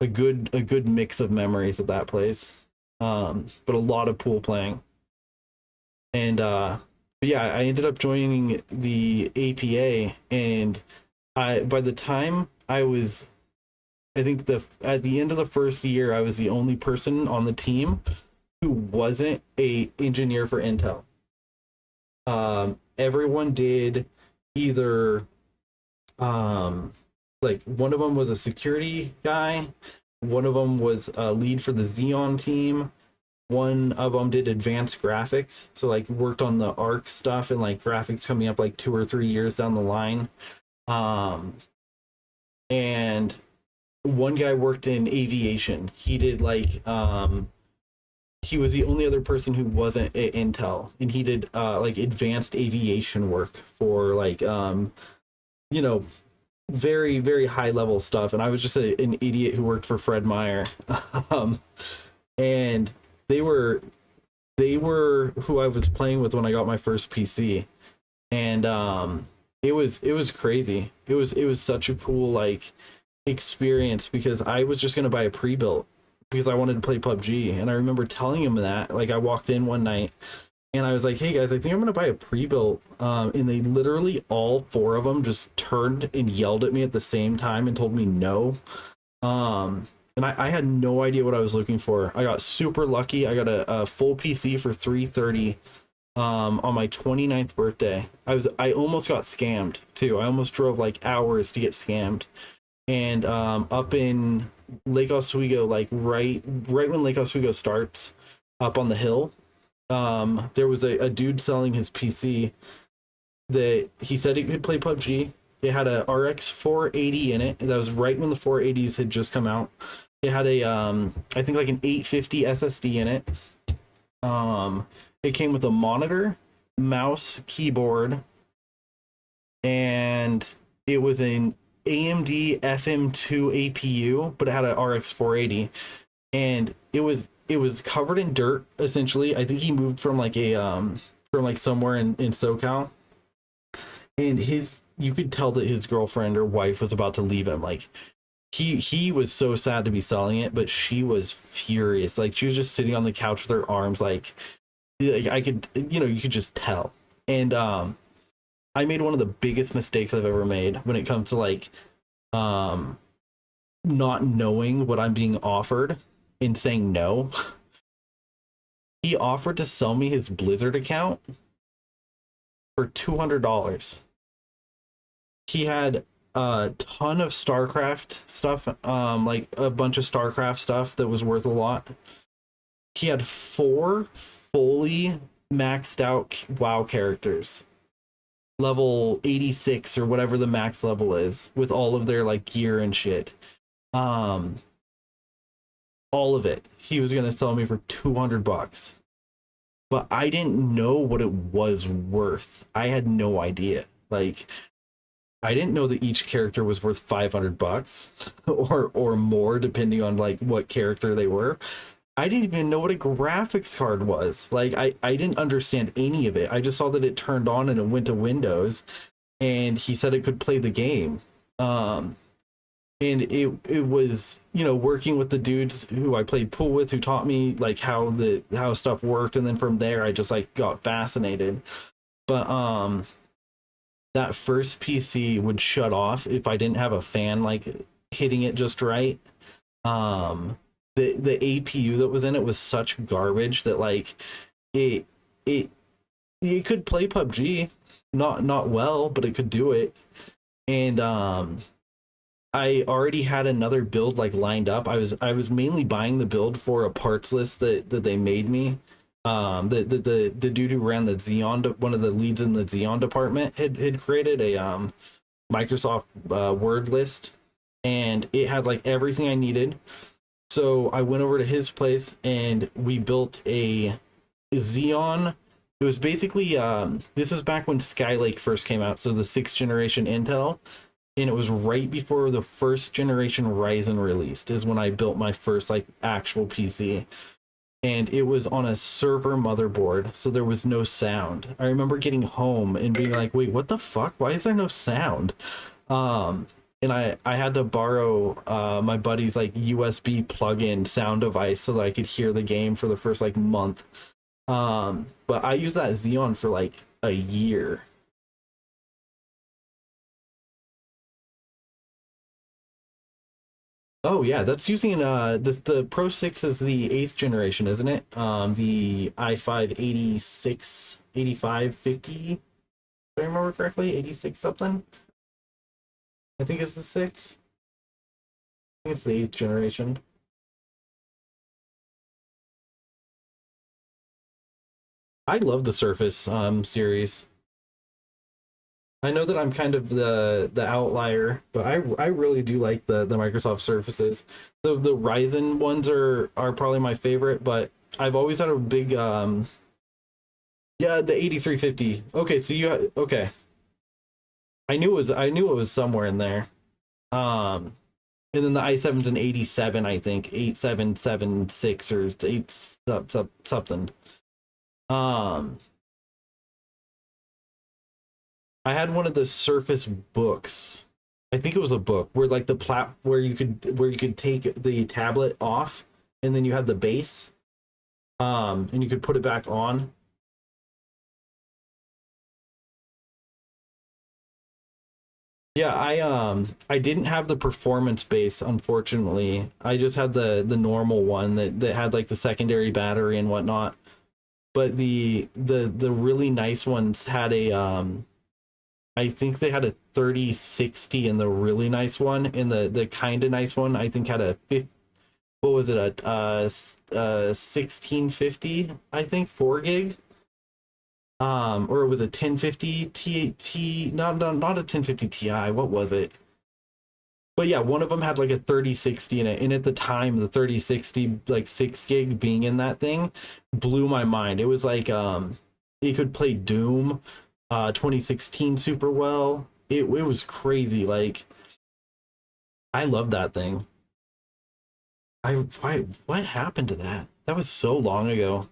a good mix of memories at that place. But a lot of pool playing. And yeah, I ended up joining the APA, and by the time I think at the end of the first year, I was the only person on the team who wasn't a engineer for Intel. Everyone did either like one of them was a security guy, one of them was a lead for the Xeon team, one of them did advanced graphics, so like worked on the arc stuff and like graphics coming up like 2 or 3 years down the line. And one guy worked in aviation. He did like he was the only other person who wasn't at Intel, and he did like advanced aviation work for like you know very, very high level stuff. And I was just an idiot who worked for Fred Meyer. um and they were who I was playing with when I got my first PC. And it was crazy. It was such a cool like experience, because I was just gonna buy a pre-built because I wanted to play PUBG. And I remember telling him that, like, I walked in one night and I was like, hey guys, I think I'm gonna buy a pre-built. And they literally all 4 of them just turned and yelled at me at the same time and told me no. And I had no idea what I was looking for. I got super lucky. I got a full PC for 330 on my 29th birthday. I almost got scammed too. I almost drove like hours to get scammed. And up in Lake Oswego, like right when Lake Oswego starts, up on the hill, there was a dude selling his PC that he said he could play PUBG. It had a RX 480 in it. That was right when the 480s had just come out. It had a I think like an 850 SSD in it. It came with a monitor, mouse, keyboard, and it was an AMD FM2 APU, but it had a RX 480, and it was covered in dirt essentially. I think he moved from like from like somewhere in SoCal, and you could tell that his girlfriend or wife was about to leave him. Like he was so sad to be selling it, but she was furious. Like she was just sitting on the couch with her arms like I could, you could just tell. And I made one of the biggest mistakes I've ever made when it comes to like not knowing what I'm being offered and saying no. He offered to sell me his Blizzard account for $200. He had a ton of StarCraft stuff, like a bunch of StarCraft stuff that was worth a lot. He had 4 fully maxed out WoW characters, level 86 or whatever the max level is, with all of their like gear and shit. All of it. He was gonna sell me for $200. But I didn't know what it was worth. I had no idea. Like, I didn't know that each character was worth $500 or more, depending on like what character they were. I didn't even know what a graphics card was. Like, I didn't understand any of it. I just saw that it turned on and it went to Windows, and he said it could play the game. and it was, you know, working with the dudes who I played pool with, who taught me like how stuff worked, and then from there I just like got fascinated. But that first PC would shut off if I didn't have a fan like hitting it just right. The APU that was in it was such garbage that like it it it could play PUBG, not well, but it could do it. And I already had another build like lined up. I was mainly buying the build for a parts list that they made me. The dude who ran the Xeon, one of the leads in the Xeon department, had created a Microsoft Word list, and it had like everything I needed. So I went over to his place and we built a Xeon. It was basically this is back when Skylake first came out, so the 6th generation Intel, and it was right before the 1st generation Ryzen released is when I built my first like actual PC. And it was on a server motherboard, so there was no sound. I remember getting home and being like, wait, what the fuck? Why is there no sound? And I had to borrow my buddy's like USB plug-in sound device so that I could hear the game for the first like month. But I used that Xeon for like a year. Oh yeah, that's using the Pro 6 is the 8th generation, isn't it? The i5 86 8550, if I remember correctly, 86 something. I think it's the 6. I think it's the 8th generation. I love the Surface series. I know that I'm kind of the outlier, but I really do like the Microsoft Surfaces. The Ryzen ones are probably my favorite, but I've always had a big yeah, the 8350. Okay, so okay. I knew it was somewhere in there. And then the i7's an 87, I think, 8776 or 8 something. I had one of the Surface books. I think it was a book where like where you could take the tablet off and then you had the base. And you could put it back on. Yeah, I didn't have the performance base, unfortunately. I just had the normal one that had like the secondary battery and whatnot. But the really nice ones had a I think they had a 3060 in the really nice one, and the kind of nice one I think had what was it, a 1650, I think, 4 gig. Or it was a 1050 not a 1050 Ti, what was it? But yeah, one of them had like a 3060 in it, and at the time the 3060 like 6 gig being in that thing blew my mind. It was like it could play Doom 2016 super well. It was crazy. Like, I love that thing. What happened to that? That was so long ago.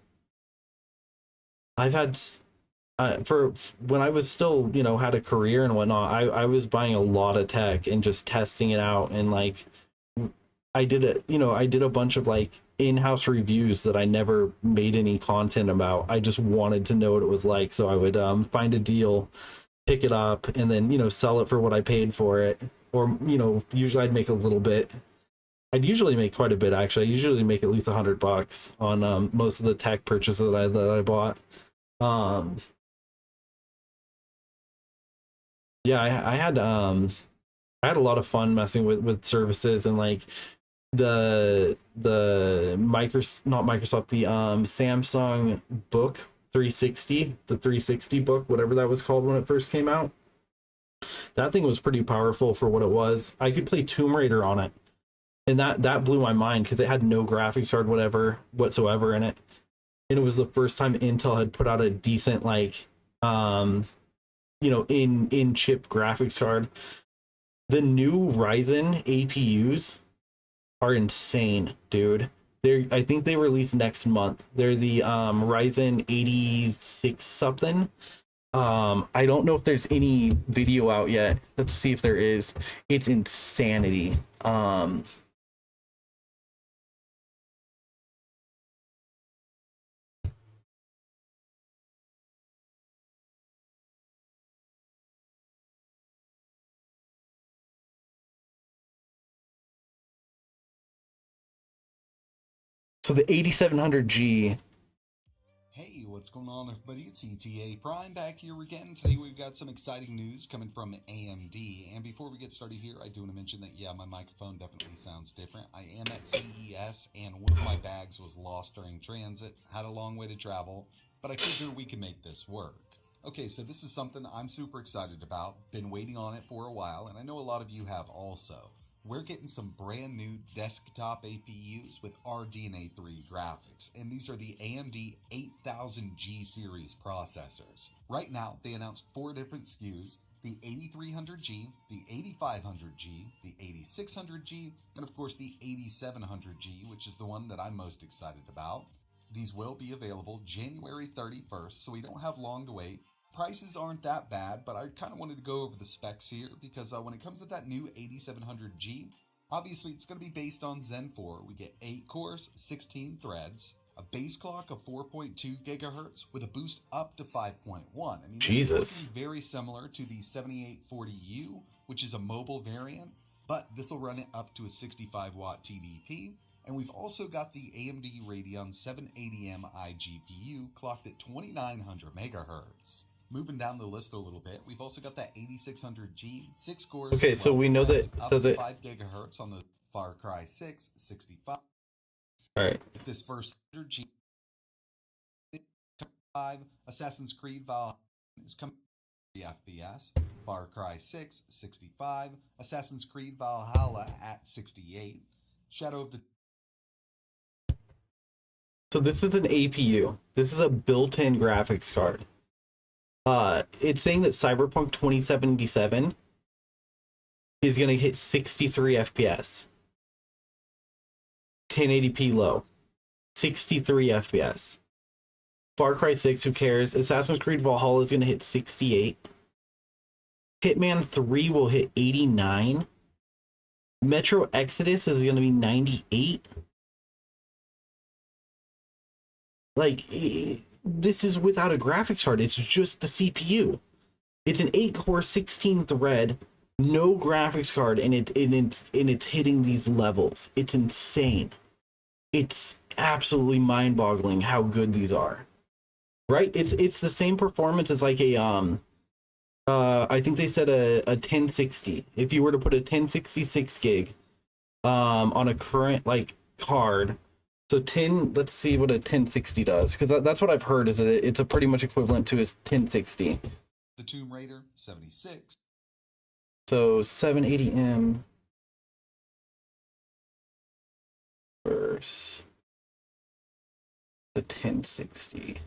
I've had for when I was still, you know, had a career and whatnot, I was buying a lot of tech and just testing it out, and like I did a bunch of like in-house reviews that I never made any content about. I just wanted to know what it was like, so I would find a deal, pick it up, and then, you know, sell it for what I paid for it. Or, you know, usually I'd make a little bit. I'd usually make quite a bit, actually. I usually make at least $100 on most of the tech purchases that I bought. Yeah, I had a lot of fun messing with services, and like the not Microsoft, the Samsung book 360, the 360 book, whatever that was called when it first came out. That thing was pretty powerful for what it was. I could play Tomb Raider on it, and that blew my mind because it had no graphics card whatsoever in it, and it was the first time Intel had put out a decent like you know, in chip graphics card. The new Ryzen APUs are insane, dude. I think they release next month. They're the Ryzen 86 something. I don't know if there's any video out yet. Let's see if there is. It's insanity. So the 8700G. Hey, what's going on, everybody? It's ETA Prime back here again. Today we've got some exciting news coming from AMD. And before we get started here, I do want to mention that, yeah, my microphone definitely sounds different. I am at CES, and one of my bags was lost during transit. Had a long way to travel, but I figure we can make this work. Okay, so this is something I'm super excited about. Been waiting on it for a while, and I know a lot of you have also. We're getting some brand new desktop APUs with RDNA 3 graphics, and these are the AMD 8000G series processors. Right now, they announced 4 different SKUs: the 8300G, the 8500G, the 8600G, and of course the 8700G, which is the one that I'm most excited about. These will be available January 31st, so we don't have long to wait. Prices aren't that bad, but I kind of wanted to go over the specs here because when it comes to that new 8700G, obviously it's going to be based on Zen 4. We get 8 cores, 16 threads, a base clock of 4.2 gigahertz with a boost up to 5.1. I mean, Jesus. this is looking very similar to the 7840U, which is a mobile variant, but this will run it up to a 65 watt TDP. And we've also got the AMD Radeon 780M iGPU clocked at 2900 megahertz. Moving down the list a little bit, we've also got that 8600G, 6 cores. Okay, so we know that up does to it 5 gigahertz on the Far Cry 6, 65. all right. This first G 5 Assassin's Creed Valhalla is coming 3 FPS. Far Cry 6, 65. Assassin's Creed Valhalla at 68. Shadow of the So this is an APU. This is a built-in graphics card. It's saying that Cyberpunk 2077 is going to hit 63 FPS. 1080p low. 63 FPS. Far Cry 6, who cares? Assassin's Creed Valhalla is going to hit 68. Hitman 3 will hit 89. Metro Exodus is going to be 98. Like, this is without a graphics card. It's just the CPU. It's an 8-core, 16-thread, no graphics card, and it's hitting these levels. It's insane. It's absolutely mind-boggling how good these are. Right? It's the same performance as like a I think they said a 1060. If you were to put a 1066 gig on a current like card. So let's see what a 1060 does, because that's what I've heard, is that it's a pretty much equivalent to a 1060. The Tomb Raider 76. So 780M versus the 1060.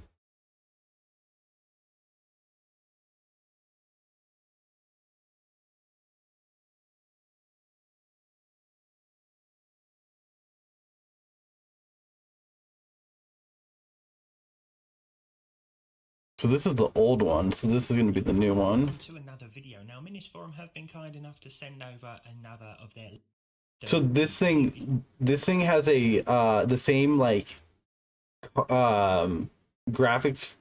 So this is the old one, so this is going to be the new one. To another video. Now, Minis Forum have been kind enough to send over another of their. So this thing has a the same like graphics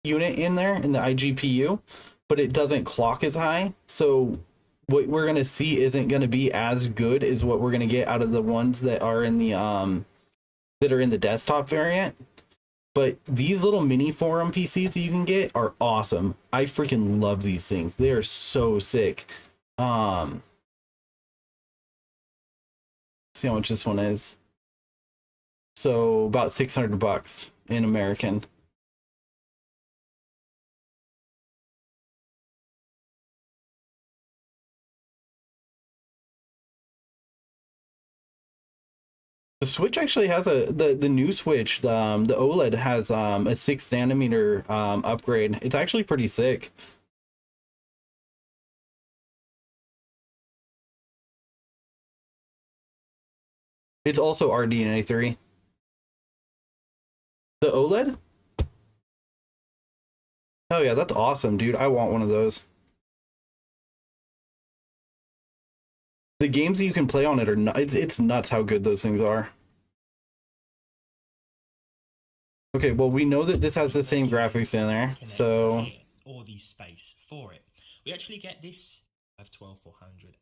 unit in there in the iGPU, but it doesn't clock as high. So what we're gonna see isn't gonna be as good as what we're gonna get out of the ones that are in the desktop variant. But these little mini forum PCs that you can get are awesome. I freaking love these things. They are so sick. See how much this one is. So about $600 in American. The Switch actually has the new Switch, the OLED has a 6 nanometer upgrade. It's actually pretty sick. It's also RDNA 3. The OLED? Oh yeah, that's awesome, dude. I want one of those. The games that you can play on it are not, it's nuts how good those things are. Okay, well, we know that this has the same graphics in there, so or the space for it. We actually get this 12400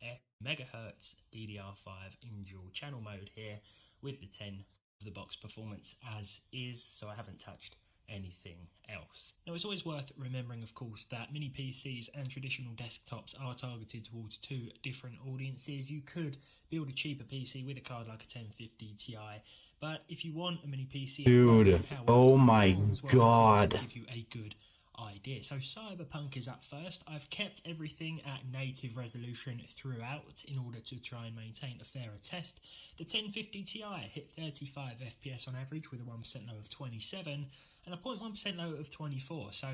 megahertz DDR5 in dual channel mode here with the 10 of the box performance as is, so I haven't touched anything else. Now, it's always worth remembering, of course, that mini PCs and traditional desktops are targeted towards two different audiences. You could build a cheaper PC with a card like a 1050 Ti, but if you want a mini PC, dude, oh my god, to give you a good idea. So Cyberpunk is up first. I've kept everything at native resolution throughout in order to try and maintain a fairer test. The 1050 Ti hit 35 FPS on average with a 1% low of 27 and a 0.1% low of 24, so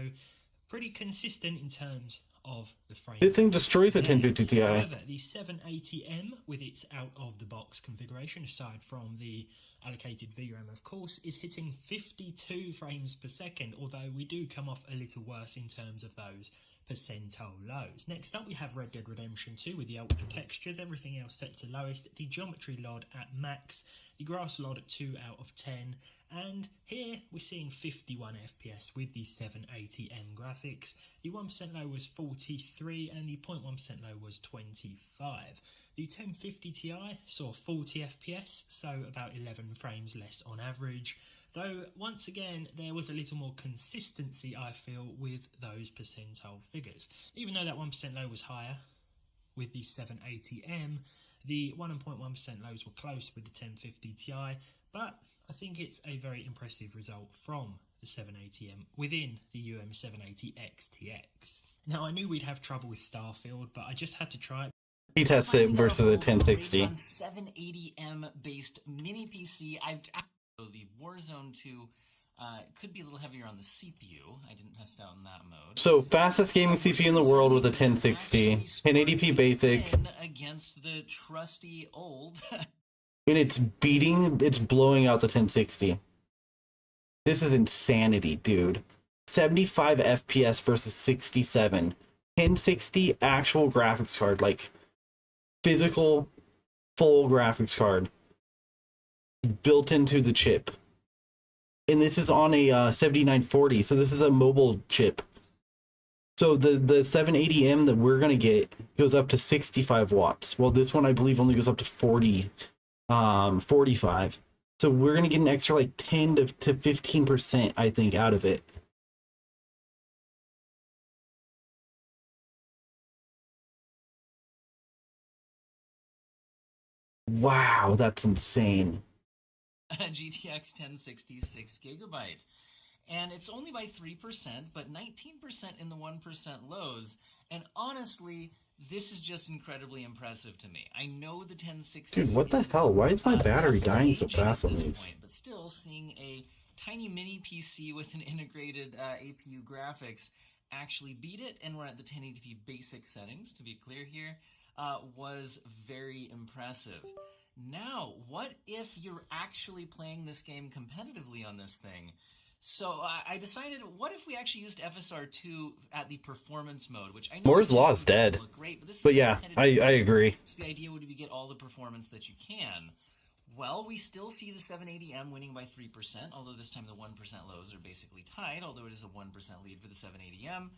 pretty consistent in terms of the frame. This thing destroys a 1050 Ti. However, the 780M with its out-of-the-box configuration, aside from the allocated VRAM, of course, is hitting 52 frames per second, although we do come off a little worse in terms of those percentile lows. Next up, we have Red Dead Redemption 2 with the ultra textures, everything else set to lowest, the geometry LOD at max, the grass LOD at 2 out of 10, and here we're seeing 51 FPS with the 780M graphics. The 1% low was 43 and the 0.1% low was 25. The 1050 Ti saw 40 FPS, so about 11 frames less on average. Though, once again, there was a little more consistency, I feel, with those percentile figures. Even though that 1% low was higher with the 780M, the 1.1% lows were close with the 1050 Ti, but I think it's a very impressive result from the 780M within the UM780X TX. Now, I knew we'd have trouble with Starfield, but I just had to try it. He tests it versus a 1060. 780M based mini PC. The Warzone 2 could be a little heavier on the CPU. I didn't test out in that mode. So, fastest gaming CPU in the world with a 1060, 1080p basic, against the trusty old. and it's blowing out the 1060. This is insanity, dude. 75 FPS versus 67. 1060 actual graphics card, like physical full graphics card built into the chip. And this is on a 7940, so this is a mobile chip. So the 780M that we're going to get goes up to 65 watts. Well, this one I believe only goes up to 45. So we're going to get an extra like 10 to 15%, I think, out of it. Wow, that's insane. GTX 1060 6GB. And it's only by 3%, but 19% in the 1% lows. And honestly, this is just incredibly impressive to me. I know the 1060... Dude, what the hell? Why is my battery dying so fast on these? But still, seeing a tiny mini PC with an integrated APU graphics actually beat it, and we're at the 1080p basic settings, to be clear here, was very impressive. Now, what if you're actually playing this game competitively on this thing? So I decided, what if we actually used FSR2 at the performance mode, which I know Moore's Law is dead. Great, but yeah, I agree. So the idea would be to get all the performance that you can. Well, we still see the 780M winning by 3%, although this time the 1% lows are basically tied, although it is a 1% lead for the 780M.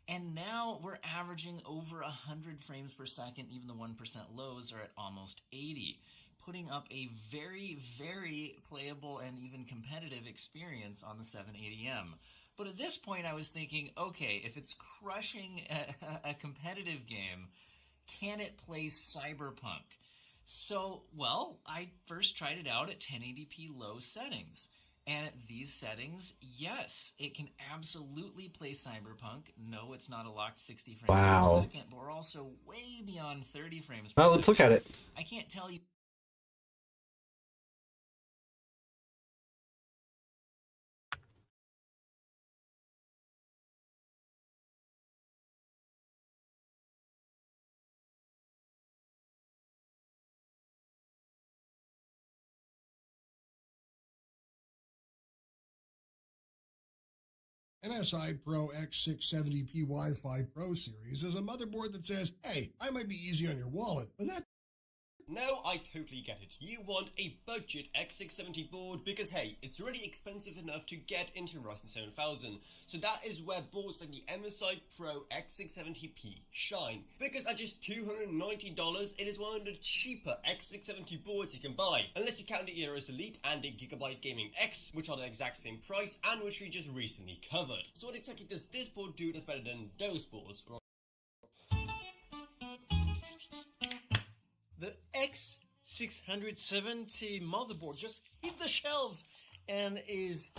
And now we're averaging over 100 frames per second. Even the 1% lows are at almost 80, putting up a very, very playable and even competitive experience on the 780M. But at this point, I was thinking, okay, if it's crushing a competitive game, can it play Cyberpunk? So, well, I first tried it out at 1080p low settings. And at these settings, yes, it can absolutely play Cyberpunk. No, it's not a locked 60 frames per second, but we're also way beyond 30 frames per second. Well, let's look at it. I can't tell you. MSI Pro X670p Wi-Fi Pro series is a motherboard that says, hey, I might be easy on your wallet, but that Now I totally get it. You want a budget X670 board because hey, it's already expensive enough to get into Ryzen 7000. So that is where boards like the MSI Pro X670P shine. Because at just $290, it is one of the cheaper X670 boards you can buy. Unless you count the Aorus Elite and the Gigabyte Gaming X, which are the exact same price and which we just recently covered. So what exactly does this board do that's better than those boards? The X670 motherboard just hit the shelves and is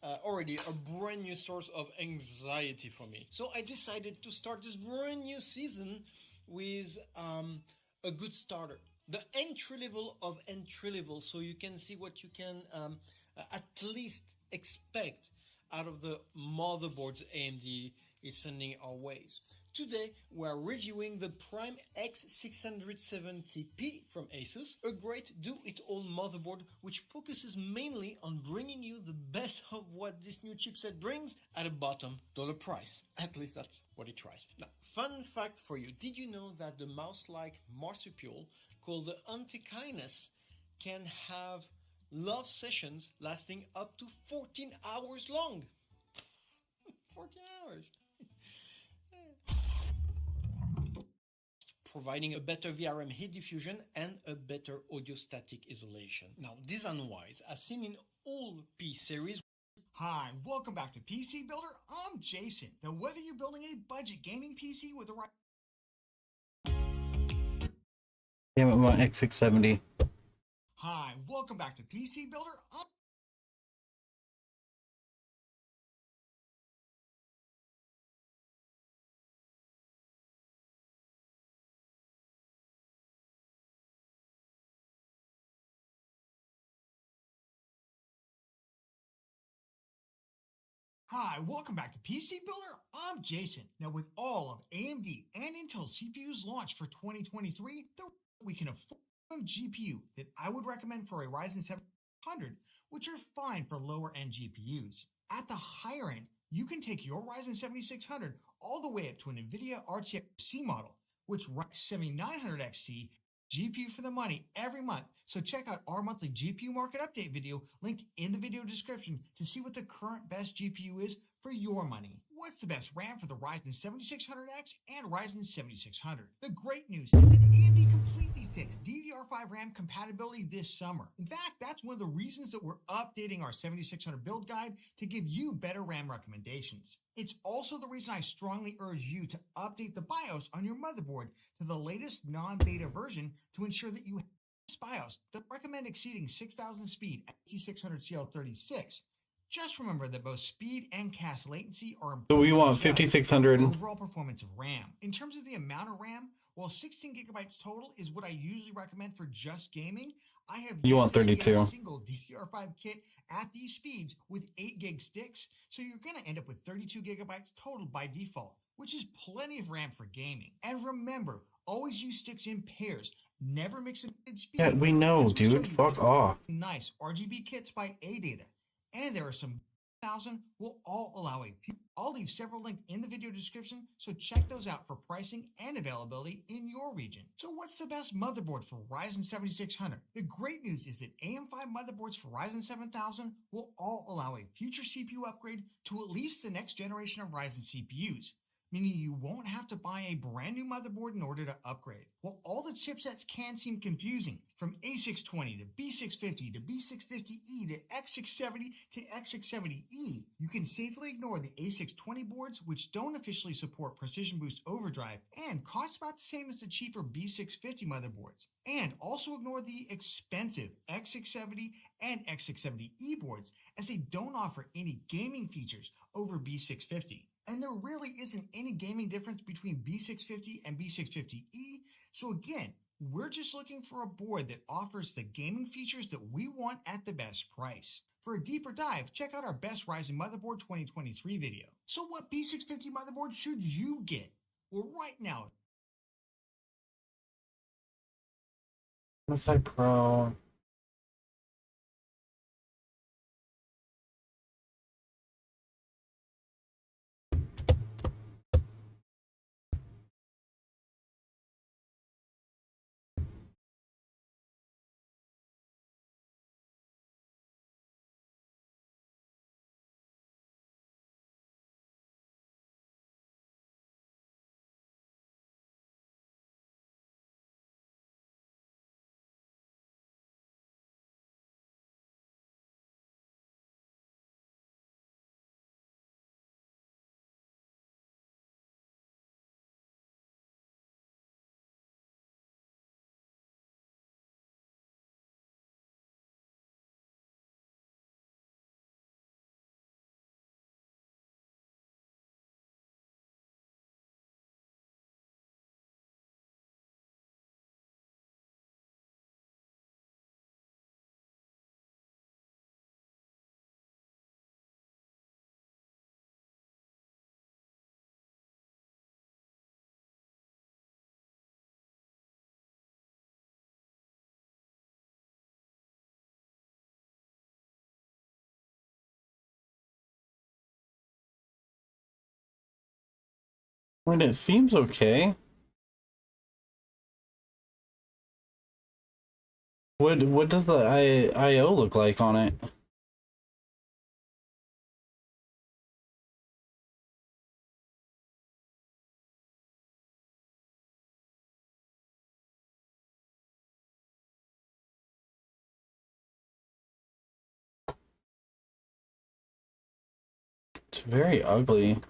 already a brand new source of anxiety for me. So I decided to start this brand new season with a good starter. The entry level of entry level, so you can see what you can at least expect out of the motherboards AMD is sending our ways. Today, we're reviewing the Prime X670P from Asus, a great do-it-all motherboard which focuses mainly on bringing you the best of what this new chipset brings at a bottom dollar price. At least that's what it tries. Now, fun fact for you, did you know that the mouse-like marsupial called the Antechinus can have love sessions lasting up to 14 hours long? 14 hours! Providing a better VRM heat diffusion and a better audio static isolation. Now, design-wise, as seen in all P series. Hi, welcome back to PC Builder. I'm Jason. Now, whether you're building a budget gaming PC with the right... Damn it, my X670. Hi, welcome back to PC Builder. Hi, welcome back to PC Builder. I'm Jason. Now, with all of AMD and Intel CPUs launched for 2023, we can afford a GPU that I would recommend for a Ryzen 700, which are fine for lower-end GPUs. At the higher end, you can take your Ryzen 7600 all the way up to an NVIDIA RTX C model, which racks 7900 XT GPU for the money every month. So check out our monthly GPU market update video linked in the video description to see what the current best GPU is for your money. What's the best RAM for the Ryzen 7600X and Ryzen 7600? The great news is that AMD completely fixed DDR5 RAM compatibility this summer. In fact, that's one of the reasons that we're updating our 7600 build guide to give you better RAM recommendations. It's also the reason I strongly urge you to update the BIOS on your motherboard to the latest non-beta version to ensure that you have BIOS that recommend exceeding 6000 speed at 8600 CL36. Just remember that both speed and cache latency are important. So we want to judge 5600. the overall performance of RAM. In terms of the amount of RAM, while 16 gigabytes total is what I usually recommend for just gaming, I have You yet want to see 32. a single DDR5 kit at these speeds with 8 gig sticks, so you're going to end up with 32 gigabytes total by default, which is plenty of RAM for gaming. And remember, always use sticks in pairs. Never mix in speed. Yeah, we know, as we show dude. you Fuck off. Nice RGB kits by ADATA. And there are some 1000 will all allow a few. I'll leave several links in the video description, so check those out for pricing and availability in your region. So what's the best motherboard for Ryzen 7600? The great news is that AM5 motherboards for Ryzen 7000 will all allow a future CPU upgrade to at least the next generation of Ryzen CPUs, meaning you won't have to buy a brand new motherboard in order to upgrade. While all the chipsets can seem confusing, from A620 to B650 to B650E to X670 to X670E, you can safely ignore the A620 boards, which don't officially support Precision Boost Overdrive and cost about the same as the cheaper B650 motherboards. And also ignore the expensive X670 and X670E boards, as they don't offer any gaming features over B650. And there really isn't any gaming difference between B650 and B650E. So again, we're just looking for a board that offers the gaming features that we want at the best price. For a deeper dive, check out our Best Ryzen Motherboard 2023 video. So what B650 motherboard should you get? Well, right now, MSI Pro. I mean, it seems okay. What does the IO look like on it? It's very ugly.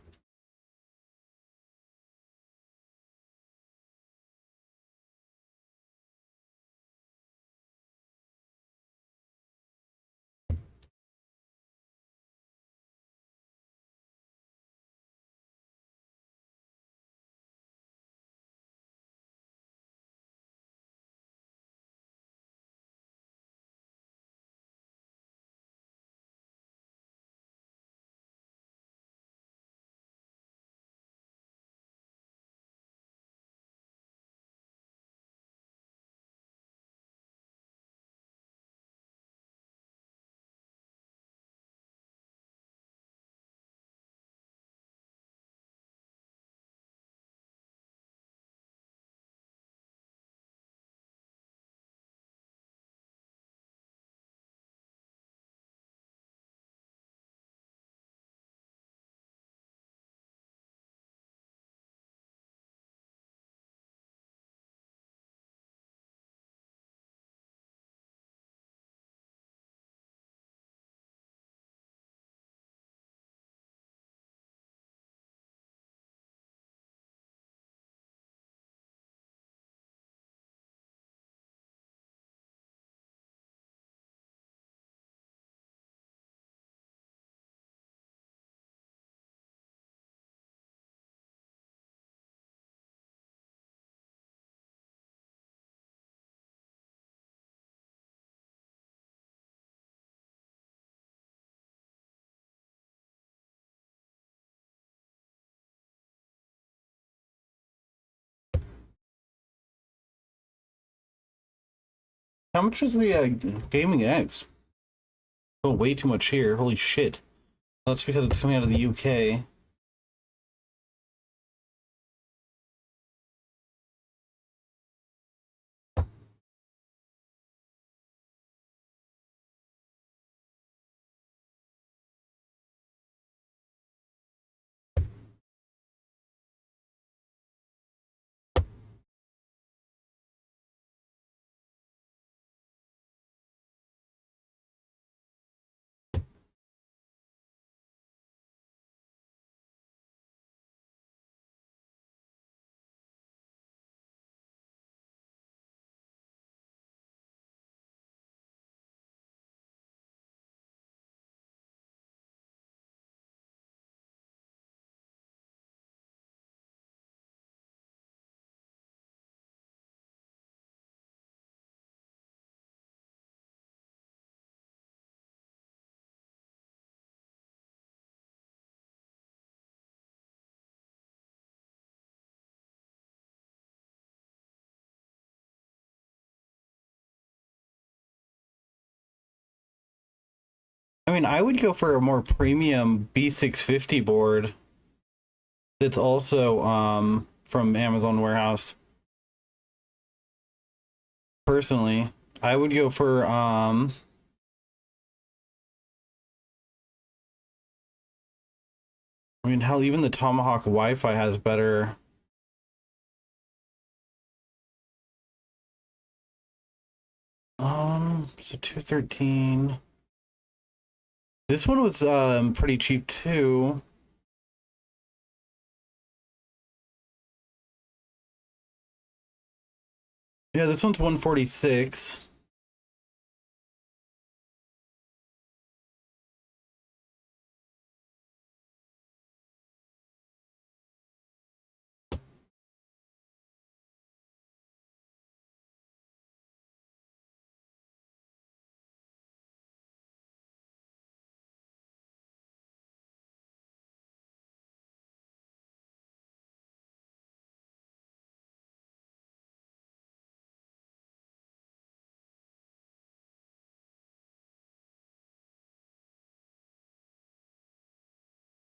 How much is the Gaming X? Oh, way too much here. Holy shit. That's because it's coming out of the UK. I mean, I would go for a more premium B650 board that's also from Amazon Warehouse. Personally, I would go for I mean, hell, even the Tomahawk Wi-Fi has better. So 213. This one was pretty cheap too. Yeah, this one's 146.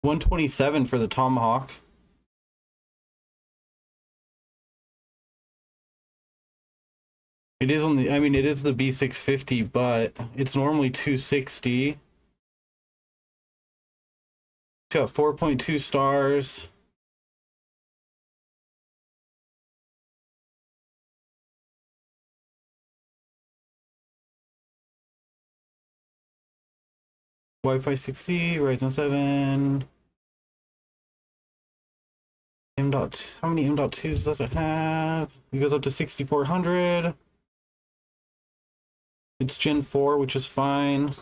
$127 for the Tomahawk. It is on the, I mean, it is the B650, but it's normally 260. It's got 4.2 stars. Wi-Fi 6E, Ryzen 7. How many M.2s does it have? It goes up to 6400. It's Gen 4, which is fine.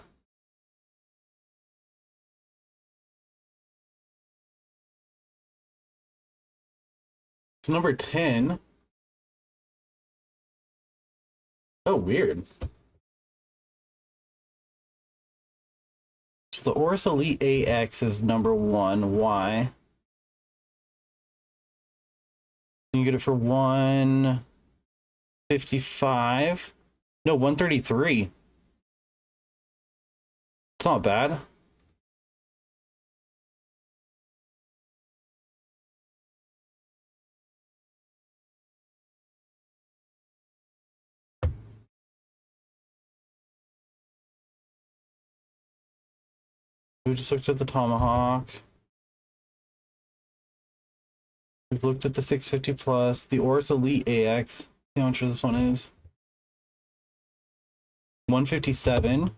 It's number 10. Oh, weird. So the Aorus Elite AX is number 1. Why? You get it for 155. No, 133. It's not bad. We just looked at the Tomahawk. We've looked at the 650 Plus, the Aorus Elite AX. See how much this one is. 157.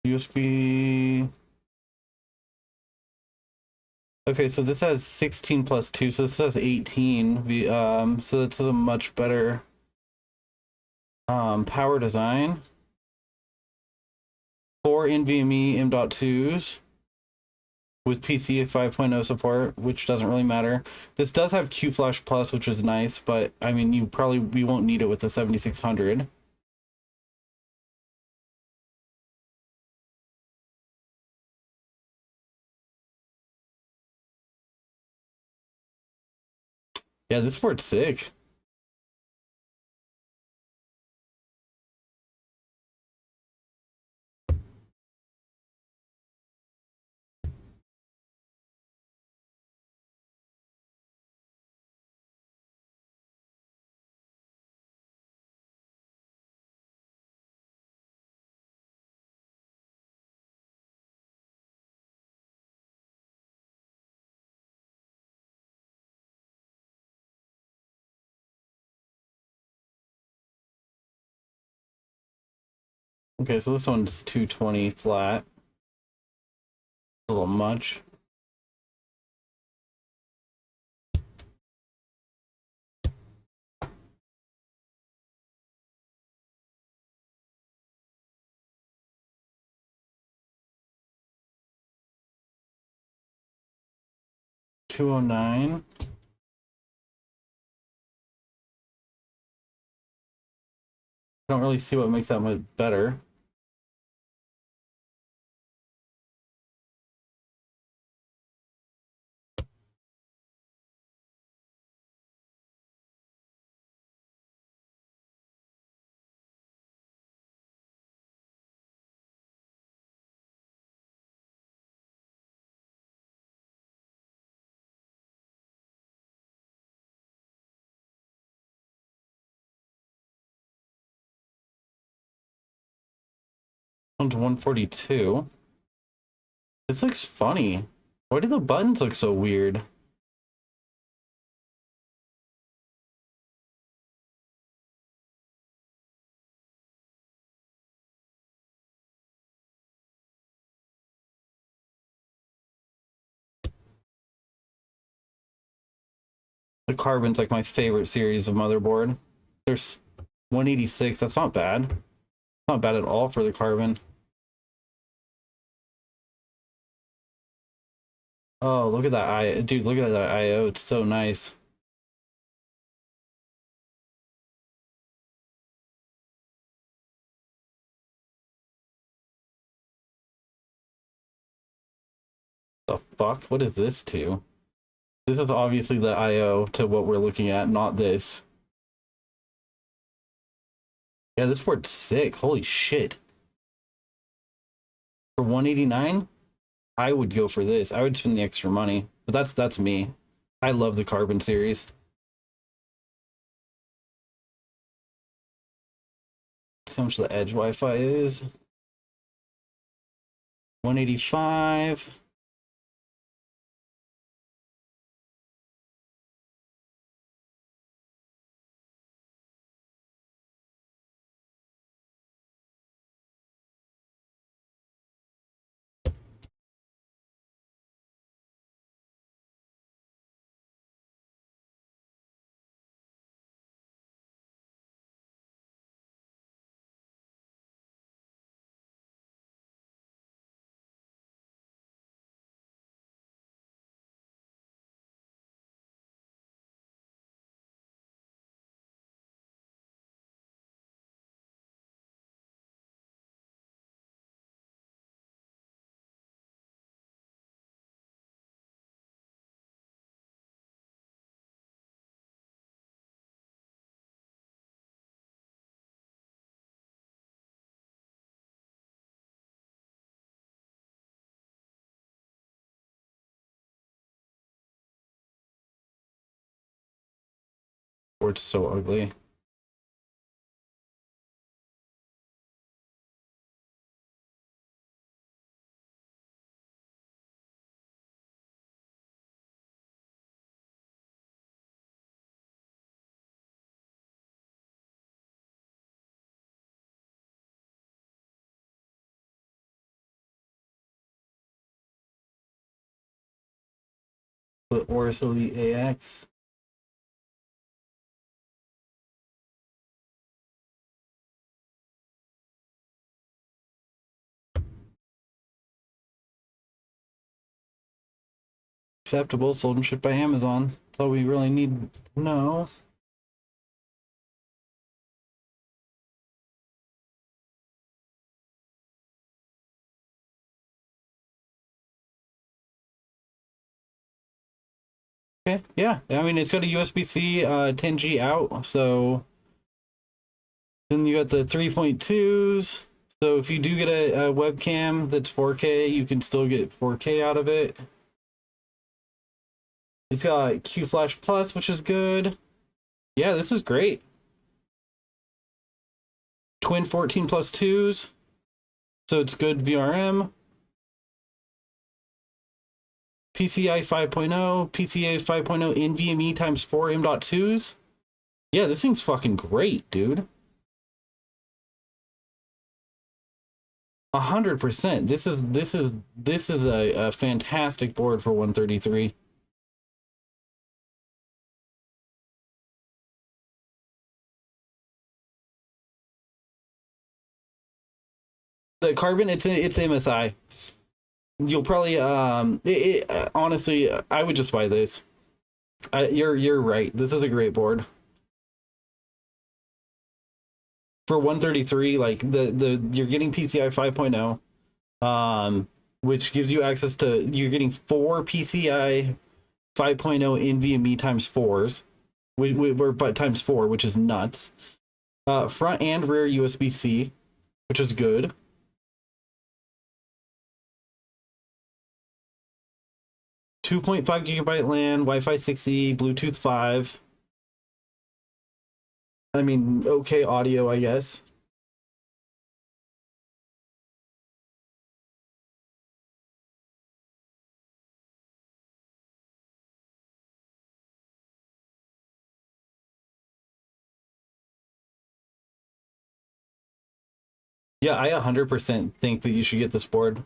USB. Okay, so this has 16 plus 2, so this has 18. So that's a much better power design. 4 NVMe M.2s with PC 5.0 support, which doesn't really matter. This does have QFlash Plus, which is nice, but I mean, we won't need it with the 7600. Yeah, this board's sick. Okay, so this one's 220 flat. A little much. $209. I don't really see what makes that much better. One's 142. This looks funny. Why do the buttons look so weird? The Carbon's like my favorite series of motherboard. There's 186. That's not bad. Not bad at all for the Carbon. Oh, look at that dude, look at that IO. It's so nice. The fuck? What is this to? This is obviously the IO to what we're looking at, not this. Yeah, this board's sick. Holy shit. For 189, I would go for this. I would spend the extra money. But that's me. I love the Carbon series. see how much the edge Wi-Fi is. 185. Board's so ugly. The Oris Elite AX. Acceptable, sold and shipped by Amazon. That's all we really need to know. Okay, yeah. I mean, it's got a USB-C 10G out, so then you got the 3.2s. So if you do get a webcam that's 4K, you can still get 4K out of it. It's got Q Flash Plus, which is good. Yeah, this is great. Twin 14 plus 2s. So it's good VRM. PCI 5.0, PCI 5.0 NVMe times 4 M.2s. Yeah, this thing's fucking great, dude. 100%. This is a fantastic board for 133. The carbon, it's MSI. You'll probably honestly, I would just buy this. You're right. This is a great board. For 133, like the you're getting PCI 5.0, which gives you access to, you're getting 4 PCI 5.0 NVMe times 4s, but times 4, which is nuts. Front and rear USB-C, which is good. .5 gigabyte LAN, Wi-Fi 6E, Bluetooth 5. I mean, okay audio, I guess. Yeah, I 100% think that you should get this board.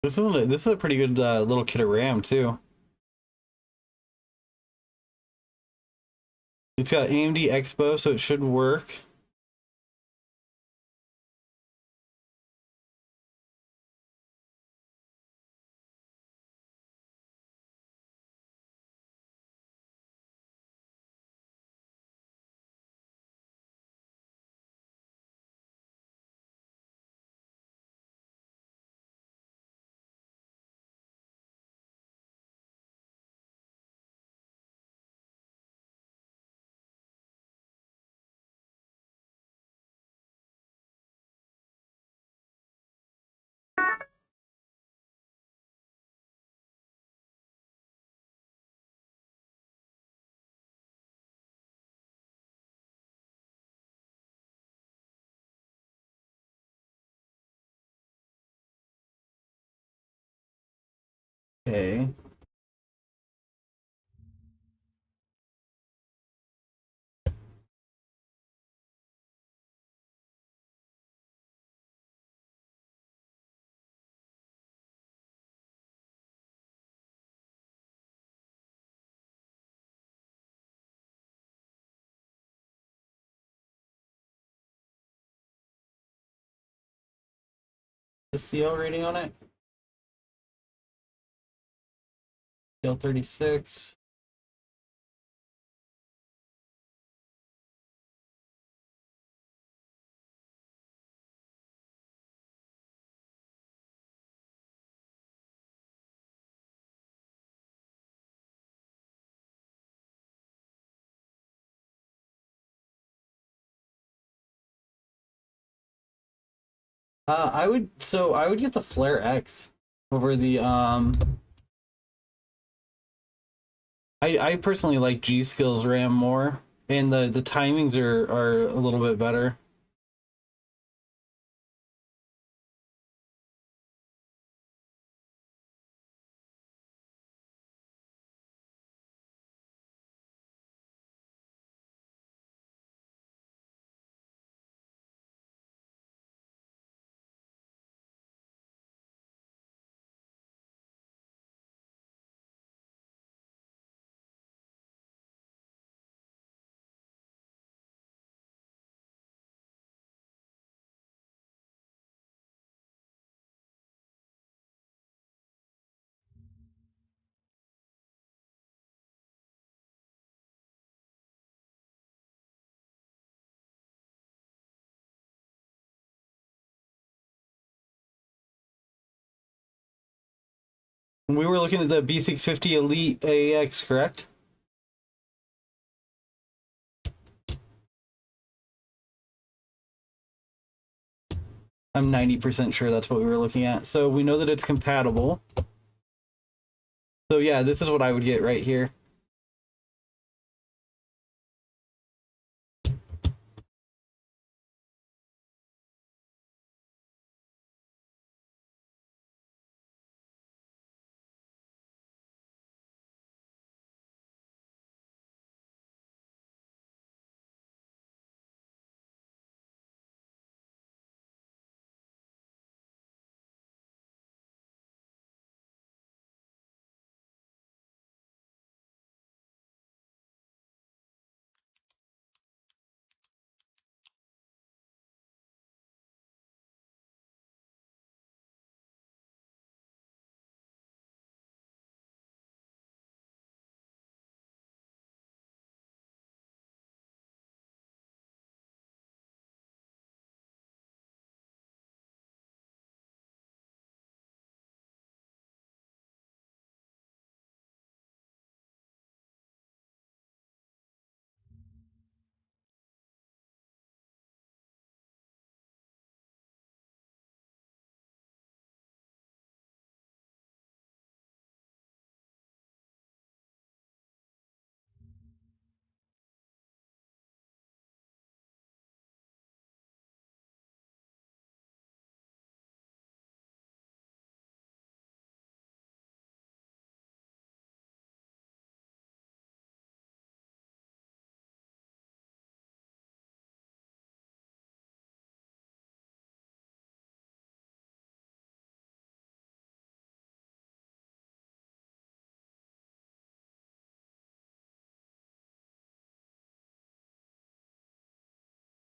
This is a pretty good little kit of RAM too. It's got AMD Expo, so it should work. Okay. The CL rating on it? CL 36. I would get the Flare X over the I personally like G Skills RAM more, and the timings are a little bit better. We were looking at the B650 Elite AX, correct? I'm 90% sure that's what we were looking at. So we know that it's compatible. So yeah, this is what I would get right here.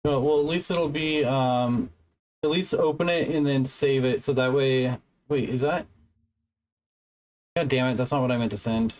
Well, at least it'll be at least open it and then save it so that way. Wait, is that? God damn it, that's not what I meant to send.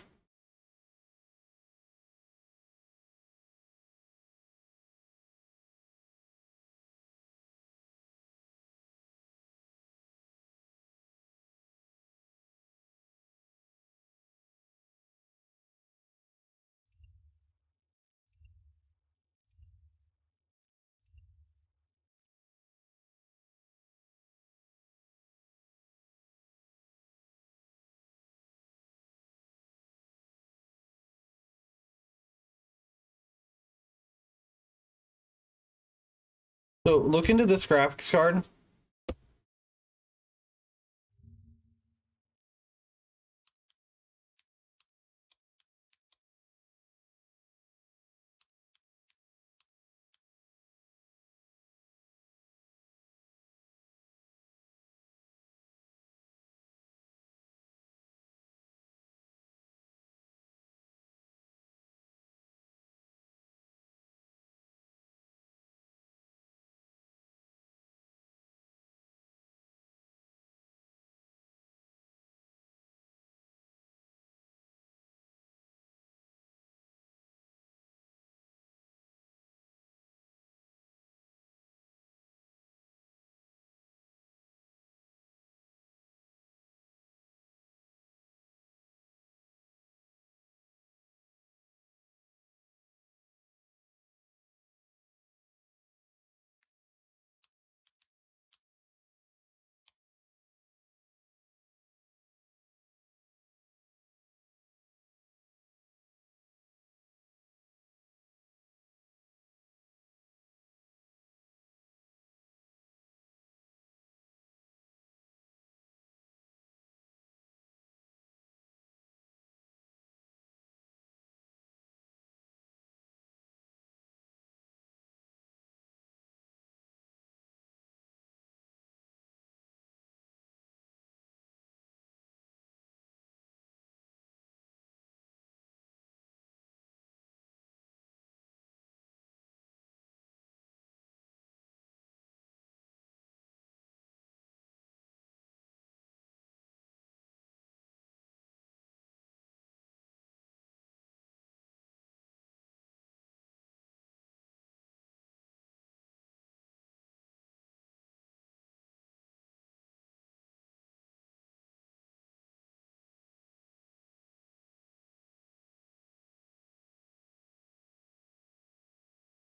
So look into this graphics card.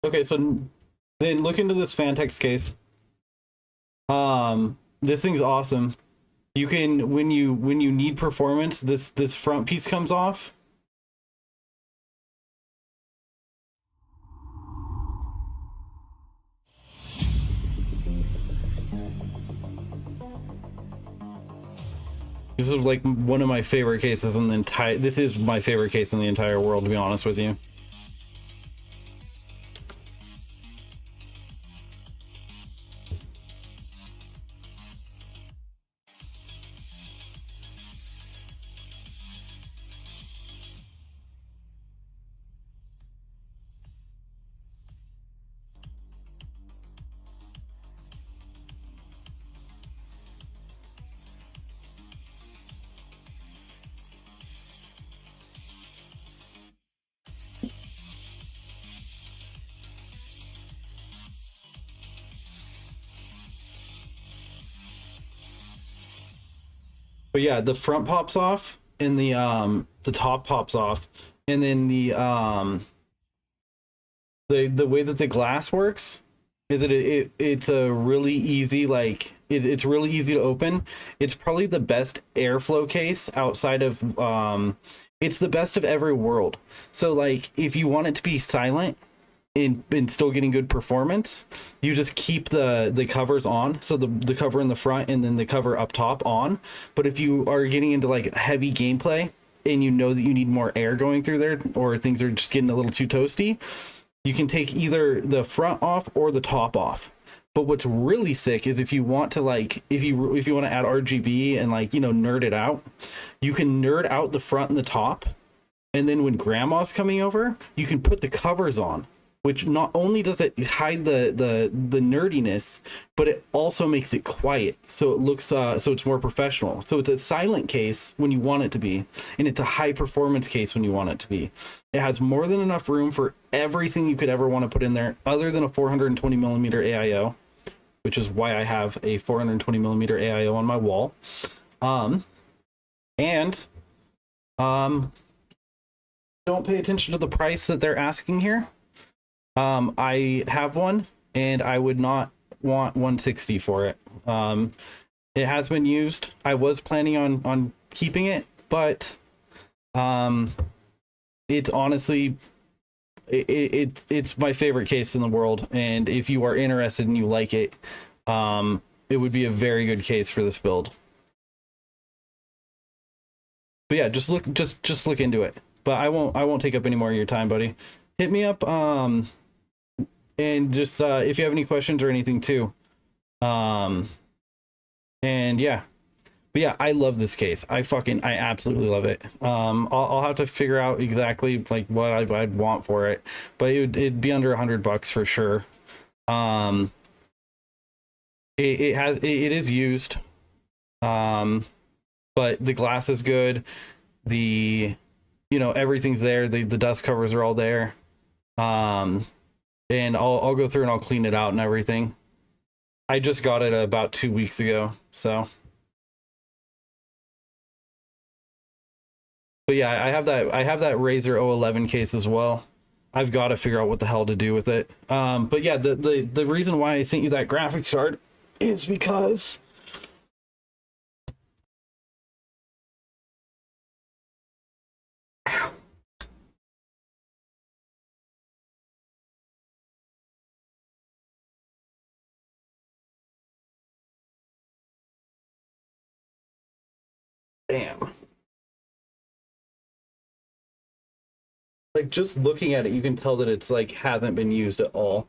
Okay, so then look into this Fantex case. This thing's awesome. You can, when you need performance, this front piece comes off. This is like one of my favorite cases in the entire, this is my favorite case in the entire world, to be honest with you. But yeah, the front pops off and the top pops off, and then the way that the glass works is that it's a really easy, like it's really easy to open. It's probably the best airflow case outside of it's the best of every world. So like if you want it to be silent and still getting good performance, you just keep the covers on, so the cover in the front and then the cover up top on. But if you are getting into like heavy gameplay and you know that you need more air going through there, or things are just getting a little too toasty, you can take either the front off or the top off. But what's really sick is if you want to, like, if you want to add RGB and, like, you know, nerd it out, you can nerd out the front and the top, and then when grandma's coming over, you can put the covers on, which not only does it hide the nerdiness, but it also makes it quiet, so it looks so it's more professional. So it's a silent case when you want it to be, and it's a high performance case when you want it to be. It has more than enough room for everything you could ever want to put in there, other than a 420 millimeter AIO, which is why I have a 420 millimeter AIO on my wall. Don't pay attention to the price that they're asking here. I have one, and I would not want 160 for it. It has been used. I was planning on keeping it, but it's honestly, it's my favorite case in the world, and if you are interested and you like it, it would be a very good case for this build. But yeah, just look into it. But I won't take up any more of your time, buddy. Hit me up, and just if you have any questions or anything too. And yeah. But yeah, I love this case. I absolutely love it. I'll have to figure out exactly like what I'd want for it, but it'd be under $100 for sure. It is used, but the glass is good. Everything's there. The dust covers are all there. And I'll go through and I'll clean it out and everything. I just got it about 2 weeks ago, so. But yeah, I have that Razer O11 case as well. I've got to figure out what the hell to do with it. But yeah, the reason why I sent you that graphics card is because damn. Like, just looking at it, you can tell that it's like hasn't been used at all,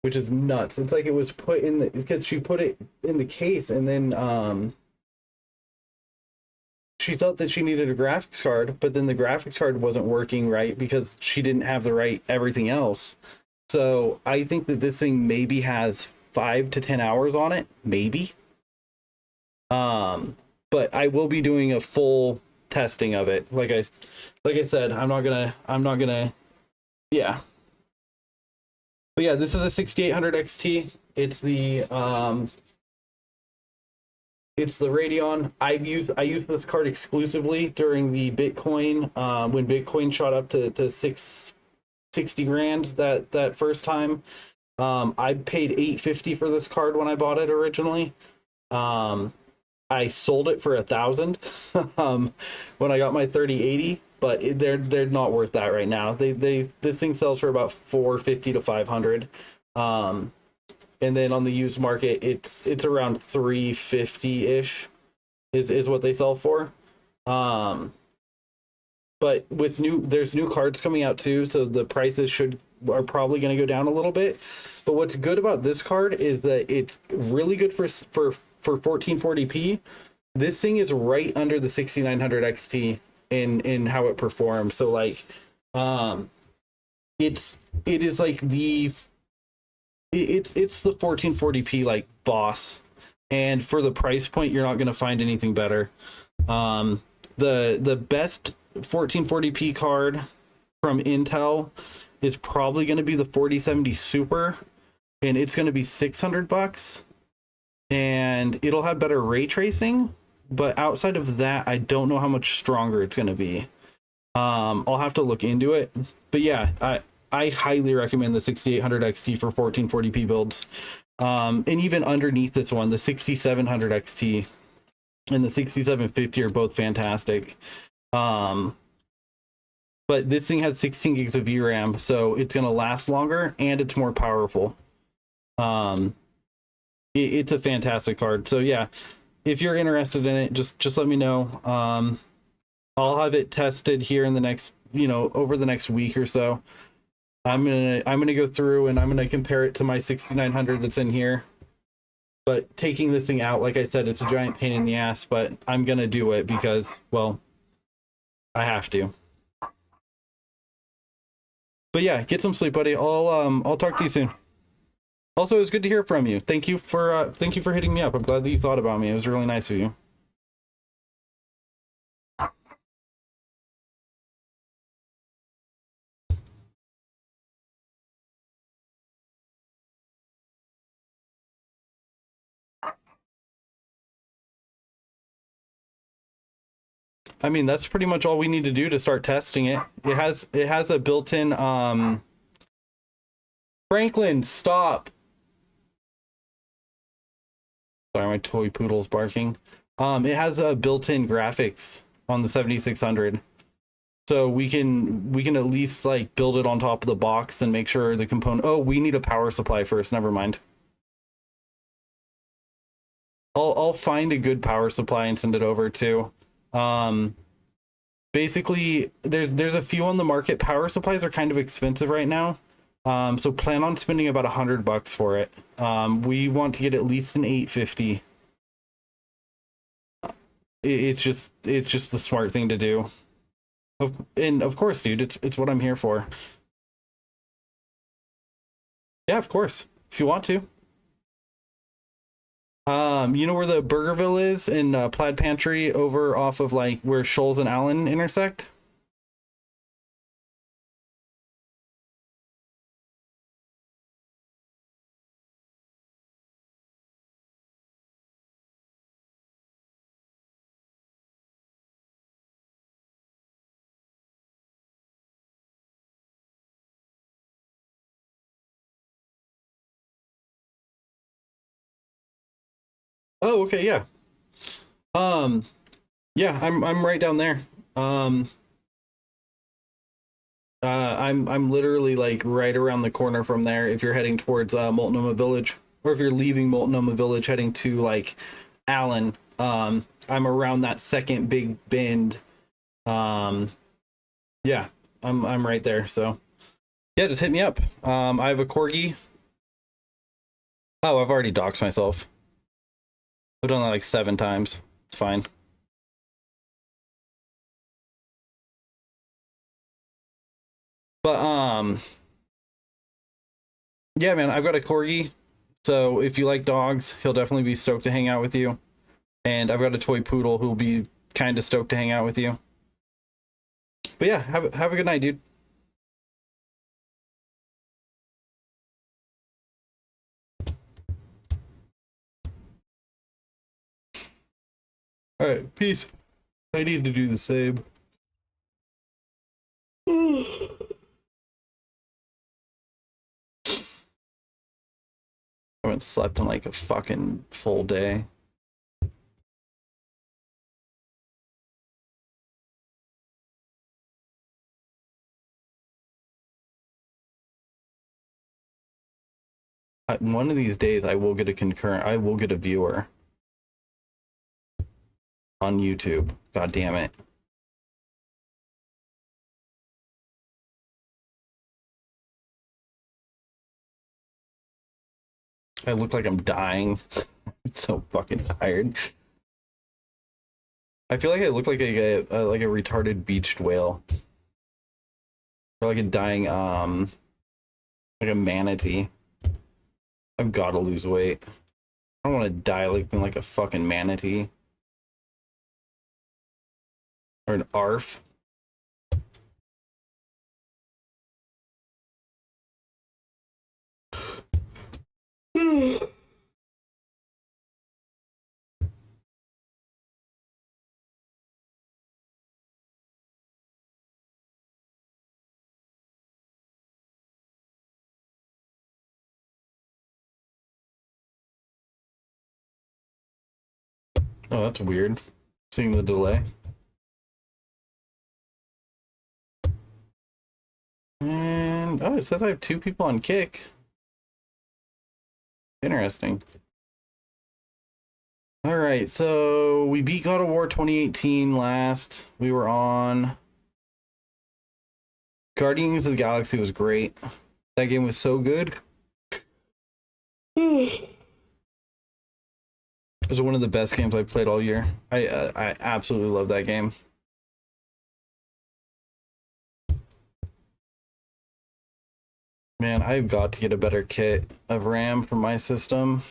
which is nuts. It's like it was put in because she put it in the case, and then she thought that she needed a graphics card, but then the graphics card wasn't working right because she didn't have the right everything else. So I think that this thing maybe has 5 to 10 hours on it, maybe. But I will be doing a full testing of it. Like I said, I'm not gonna, yeah. But yeah, this is a 6800 XT. It's the Radeon. I used this card exclusively during the Bitcoin, when Bitcoin shot up to 60 grand that first time. I paid 850 for this card when I bought it originally. I sold it for 1,000 when I got my 3080, but they're not worth that right now. This thing sells for about 450 to 500. And then on the used market, it's around 350 ish is what they sell for. But with there's new cards coming out too, so the prices are probably going to go down a little bit. But what's good about this card is that it's really good for 1440p. This thing is right under the 6900 XT in how it performs. So like, it is like it's the 1440p like boss, and for the price point, you're not going to find anything better. The best 1440p card from Intel is probably going to be the 4070 Super, and it's going to be $600, and it'll have better ray tracing. But outside of that, I don't know how much stronger it's going to be. I'll have to look into it. But yeah, I highly recommend the 6800 XT for 1440p builds. And even underneath this one, the 6700 XT and the 6750 are both fantastic. But this thing has 16 gigs of VRAM, so it's going to last longer and it's more powerful. It's a fantastic card. So yeah, if you're interested in it, just let me know. I'll have it tested here in the next, over the next week or so. I'm gonna go through and I'm gonna compare it to my 6900 that's in here. But taking this thing out, like I said, it's a giant pain in the ass, but I'm gonna do it because, well, I have to. But yeah, get some sleep, buddy. I'll talk to you soon. Also, it was good to hear from you. Thank you for hitting me up. I'm glad that you thought about me. It was really nice of you. I mean, that's pretty much all we need to do to start testing it. It has a built-in Franklin, stop. Sorry, my toy poodle's barking. It has a built-in graphics on the 7600. So we can at least like build it on top of the box and make sure the component. Oh, we need a power supply first. Never mind. I'll find a good power supply and send it over too. Basically, there's a few on the market. Power supplies are kind of expensive right now. So plan on spending about $100 for it. We want to get at least an 850. It's just the smart thing to do. And of course, dude, it's what I'm here for. Yeah, of course. If you want to. You know where the Burgerville is in Plaid Pantry, over off of like where Shoals and Allen intersect? Oh, okay, yeah. Yeah, I'm right down there. I'm literally like right around the corner from there if you're heading towards Multnomah Village, or if you're leaving Multnomah Village heading to like Allen. I'm around that second big bend. Yeah, I'm right there. So yeah, just hit me up. I have a corgi. Oh, I've already doxed myself. I've done that like 7 times. It's fine. But yeah, man, I've got a corgi. So if you like dogs, he'll definitely be stoked to hang out with you. And I've got a toy poodle who'll be kind of stoked to hang out with you. But yeah, have a good night, dude. All right, peace. I need to do the same. haven't slept in like a fucking full day. One of these days I will get a viewer on YouTube. God damn it. I look like I'm dying. I'm so fucking tired. I feel like I look like a retarded beached whale. Or like a dying like a manatee. I've got to lose weight. I don't want to die looking like a fucking manatee. Or an ARF. Oh, that's weird. Seeing the delay. And oh, it says I have 2 people on Kick. Interesting. All right, so we beat God of War 2018 last. We were on Guardians of the Galaxy was great. That game was so good. It was one of the best games I've played all year. I absolutely love that game. Man, I've got to get a better kit of RAM for my system.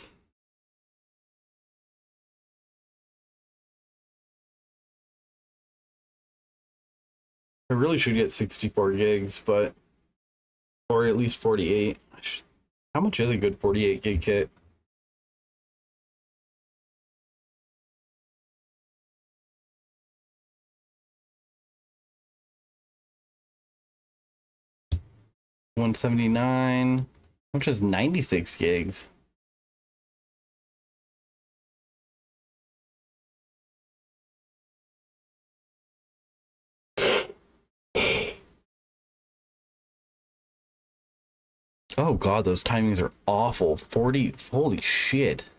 I really should get 64 gigs, but or at least 48. How much is a good 48 gig kit? $179, which is 96 gigs. Oh god, those timings are awful. 40, holy shit.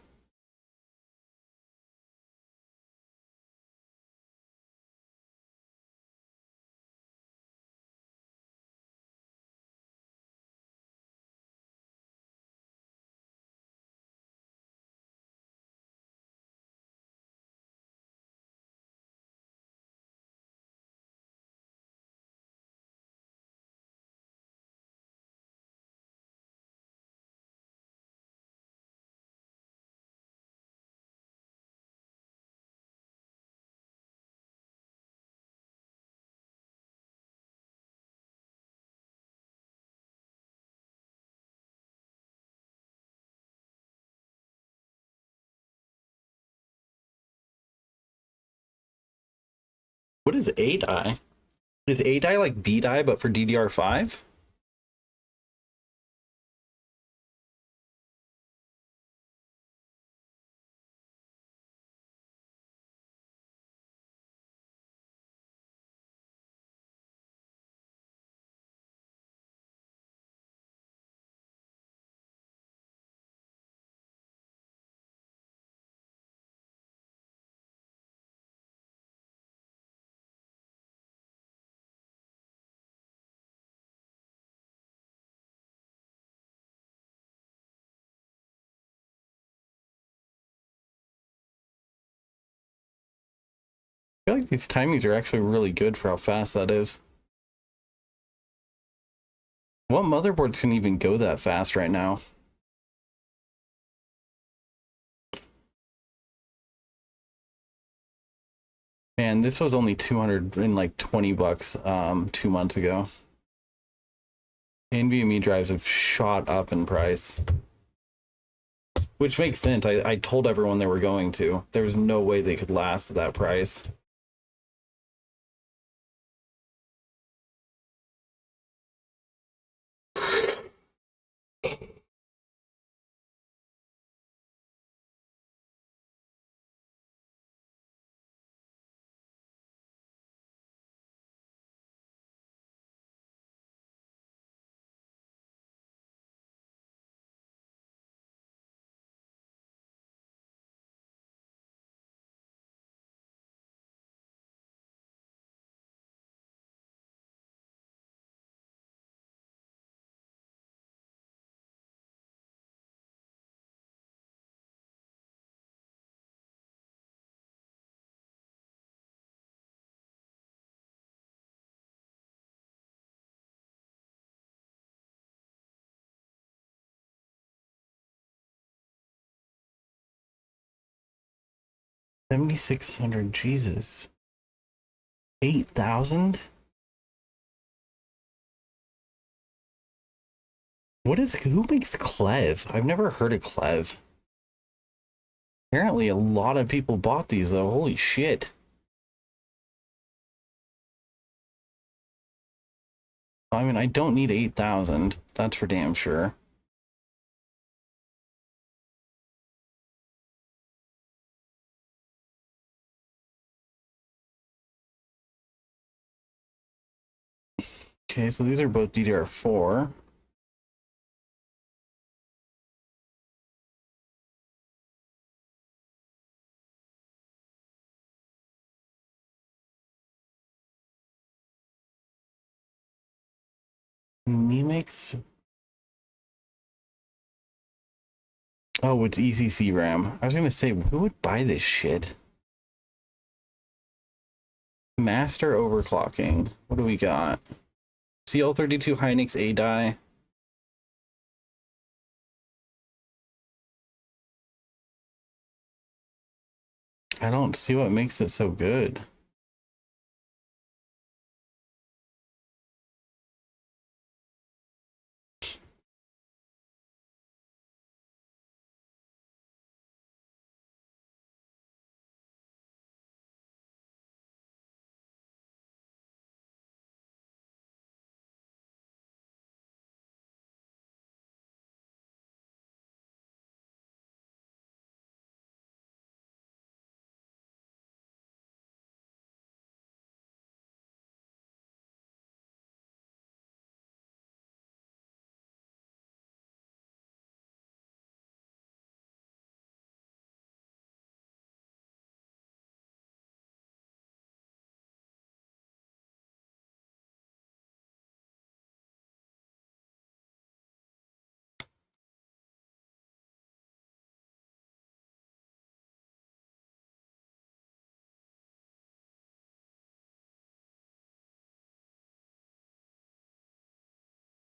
What is A-die? Is A-die like B-die but for DDR5? I feel like these timings are actually really good for how fast that is. What motherboards can even go that fast right now? Man, this was only 220 bucks 2 months ago. NVMe drives have shot up in price. Which makes sense. I told everyone they were going to. There was no way they could last at that price. 7,600. Jesus. 8,000. Who makes Clev? I've never heard of Clev. Apparently a lot of people bought these though. Holy shit. I mean, I don't need 8,000. That's for damn sure. Okay, so these are both DDR4. Nemix. Oh, it's ECC RAM. I was gonna say, who would buy this shit? Master overclocking. What do we got? CL32 Hynix A die. I don't see what makes it so good.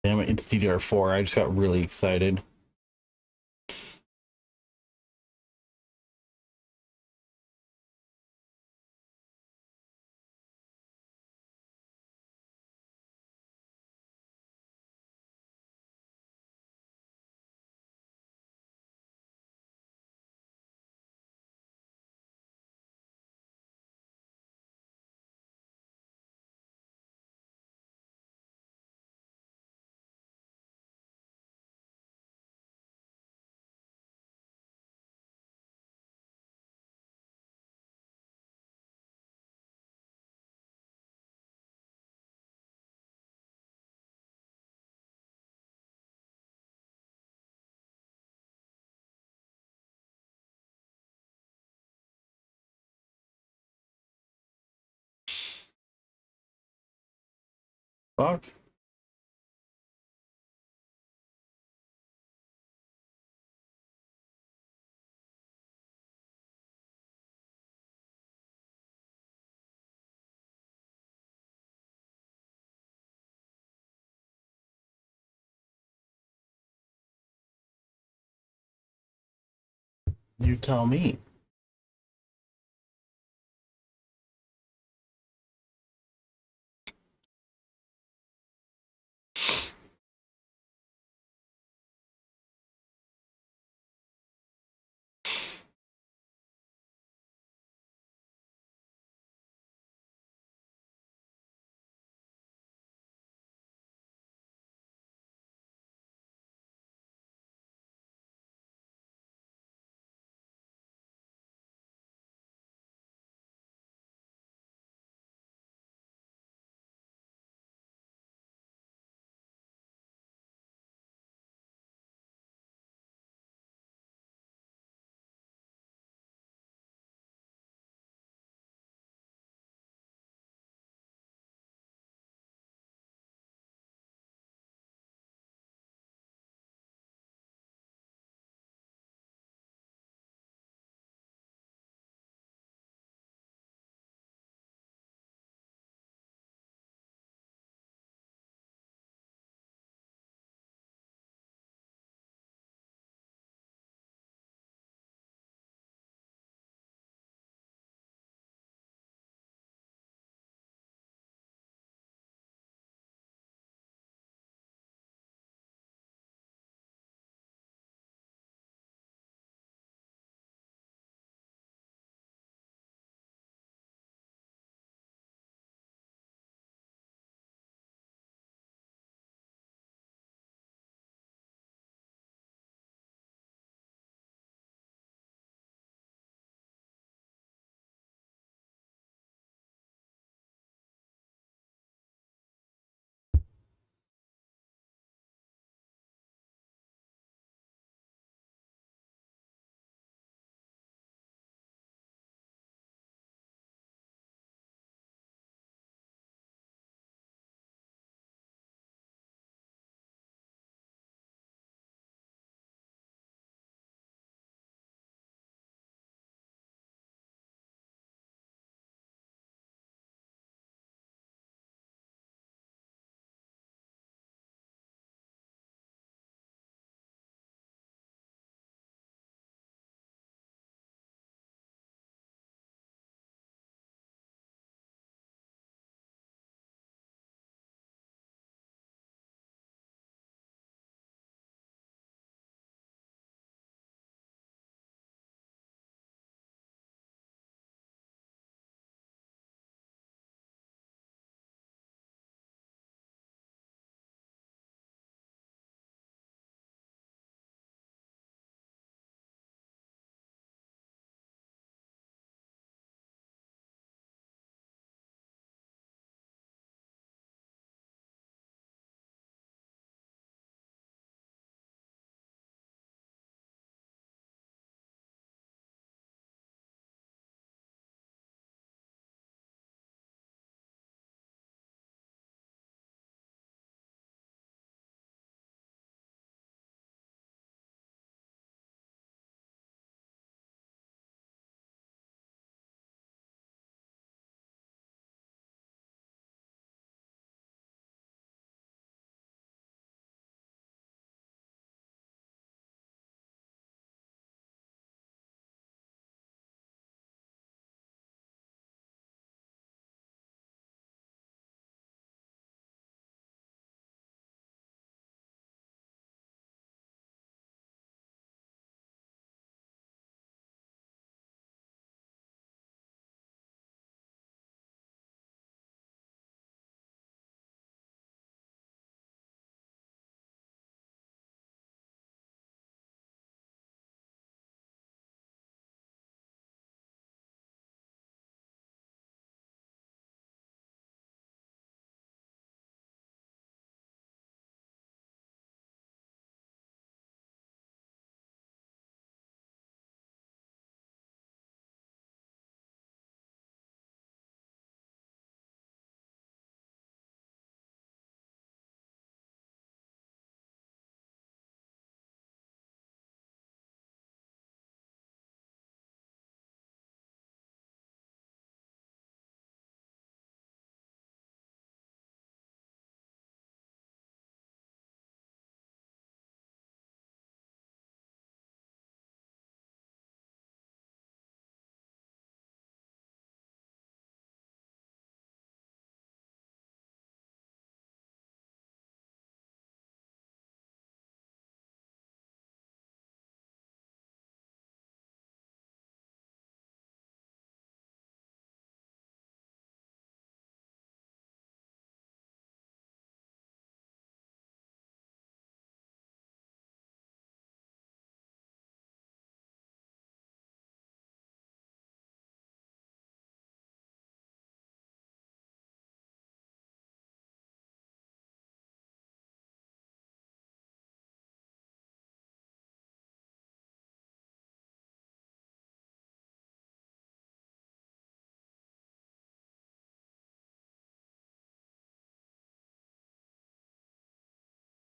Damn it, it's DDR4. I just got really excited. Fuck. You tell me.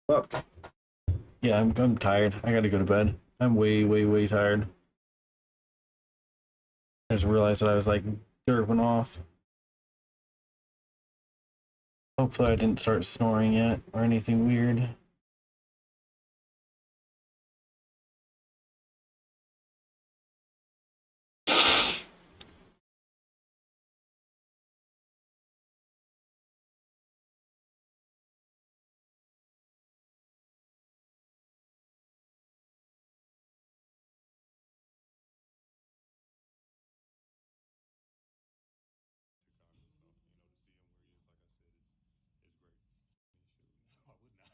Fuck. Yeah, I'm tired. I gotta go to bed. I'm way tired. I just realized that I was like derping off. Hopefully I didn't start snoring yet or anything weird. Why wouldn't I?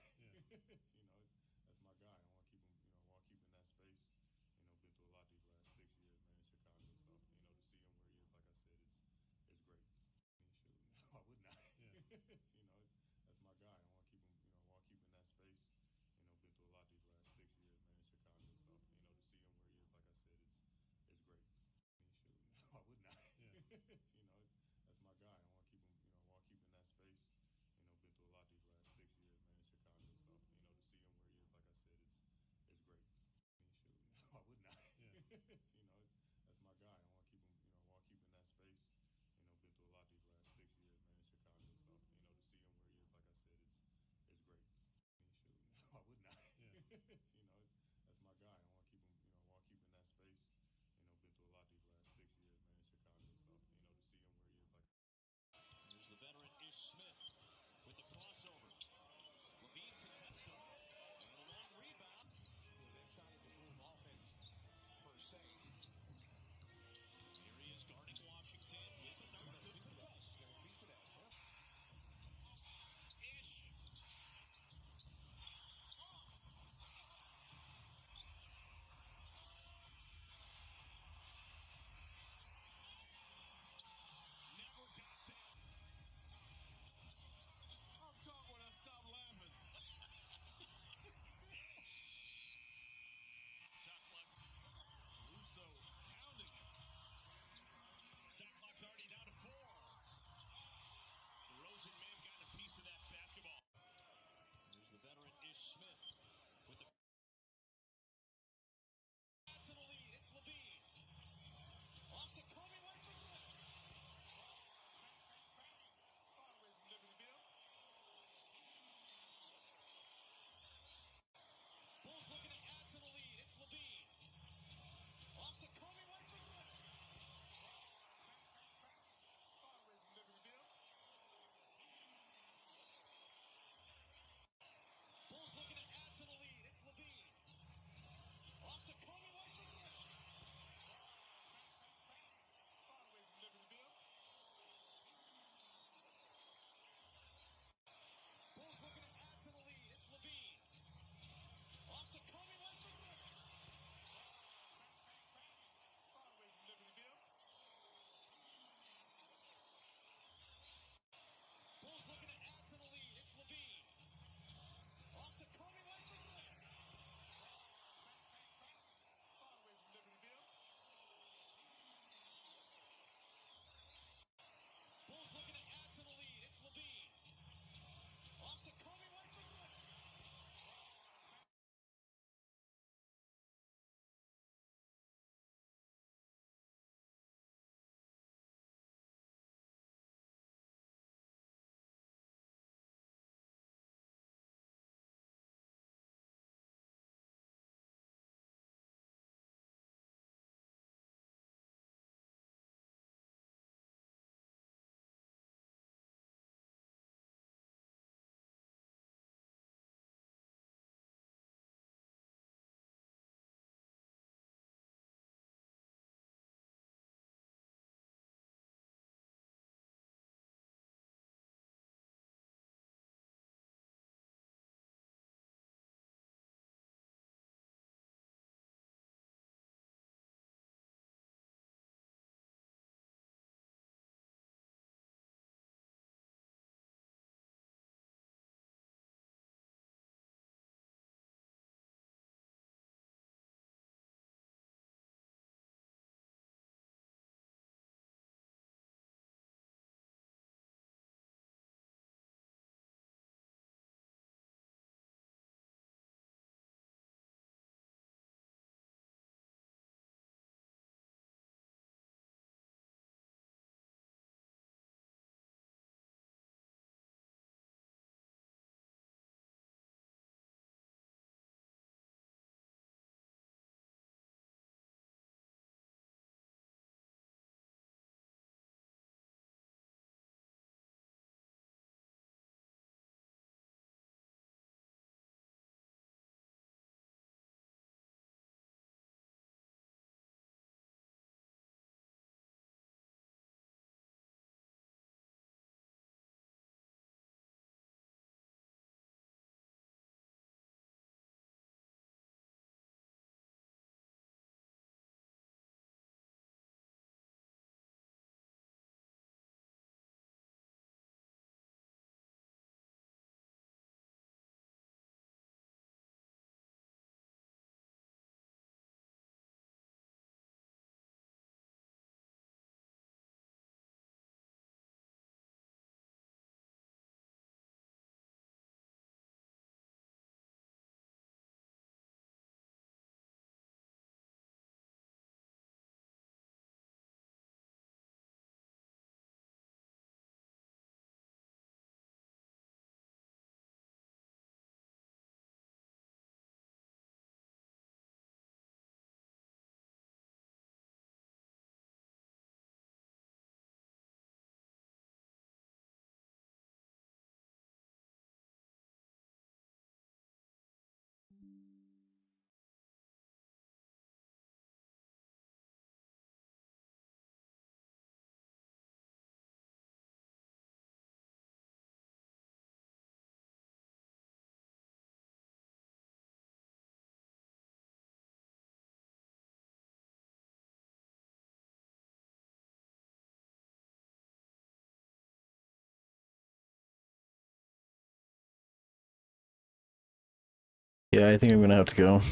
Yeah, I think I'm gonna have to go.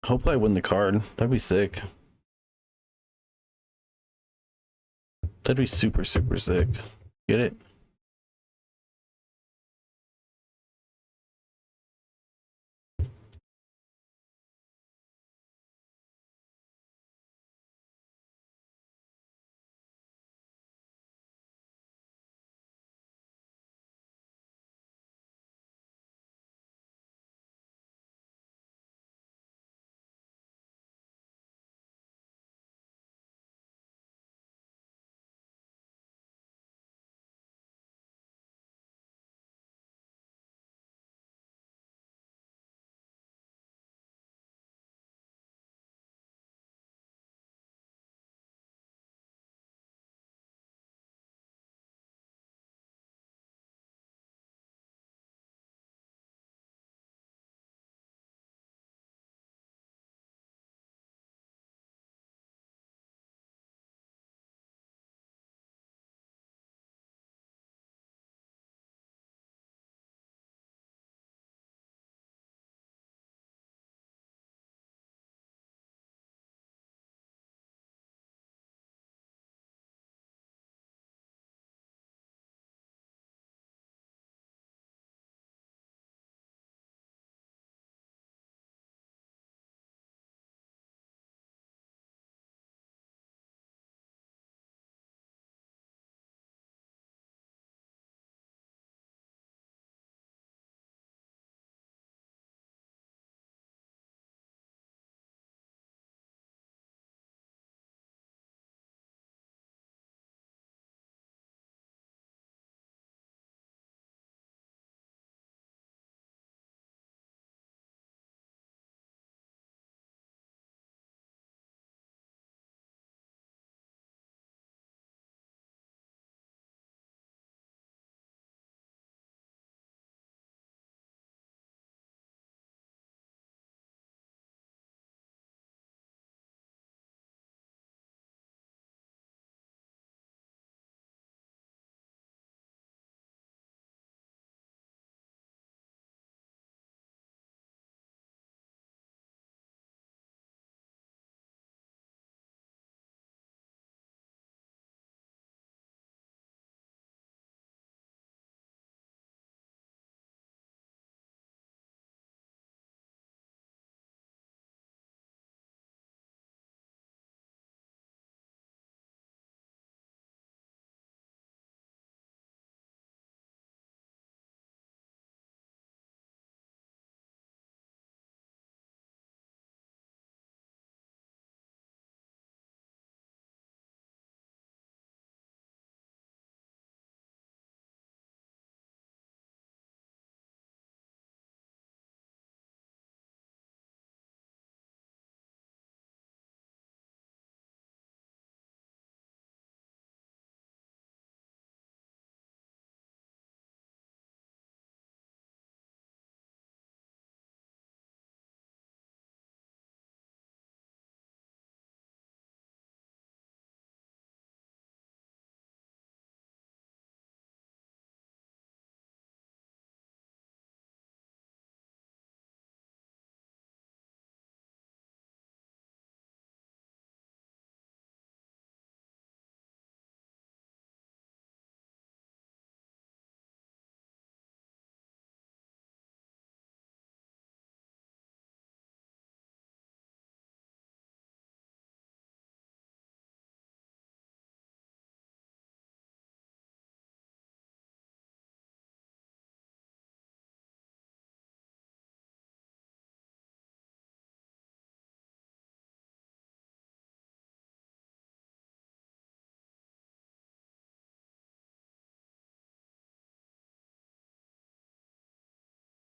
Hopefully I win the card. That'd be sick. That'd be super, super sick. Get it?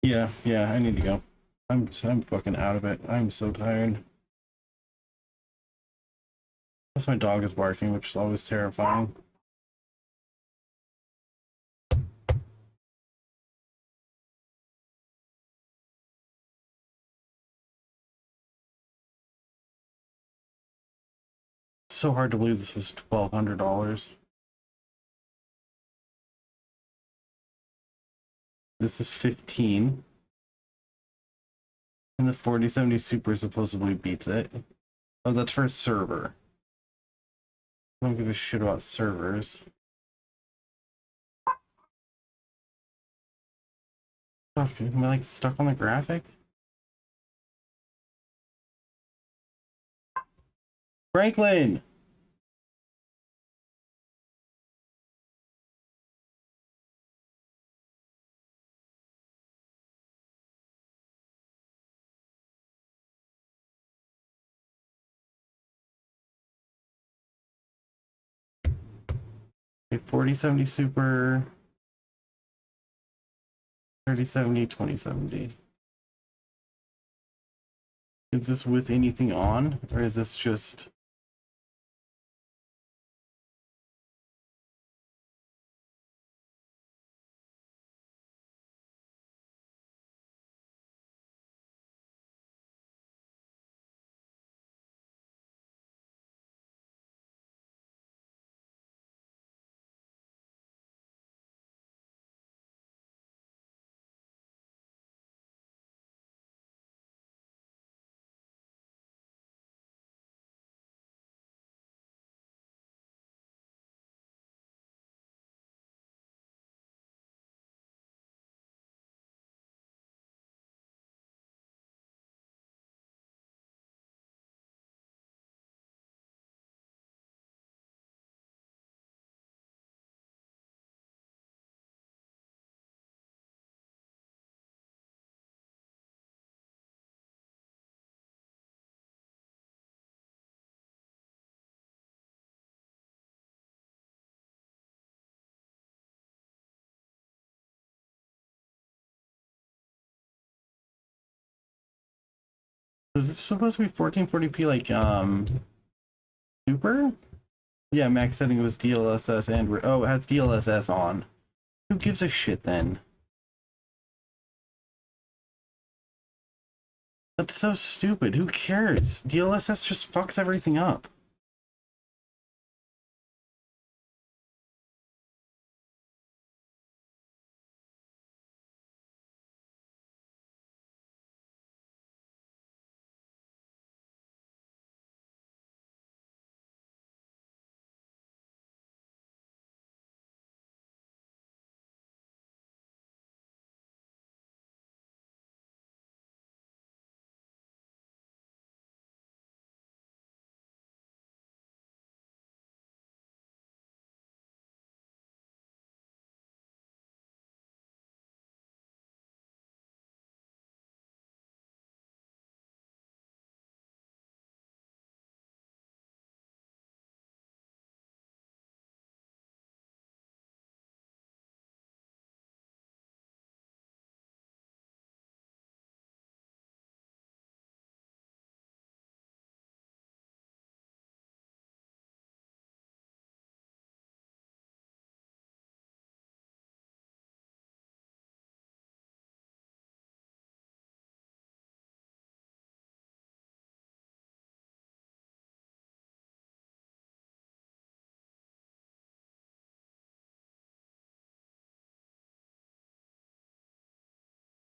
Yeah, I need to go. I'm fucking out of it. I'm so tired. Plus my dog is barking, which is always terrifying. It's so hard to believe this was $1,200. This is 15. And the 4070 Super supposedly beats it. Oh, that's for a server. I don't give a shit about servers. Fuck, am I like stuck on the graphic? Franklin! Okay, 4070 Super, 3070, 2070. Is this with anything on, or is this just... Is this supposed to be 1440p like, Super? Yeah, max setting was DLSS and... Oh, it has DLSS on. Who gives a shit then? That's so stupid. Who cares? DLSS just fucks everything up.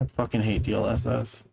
I fucking hate DLSS.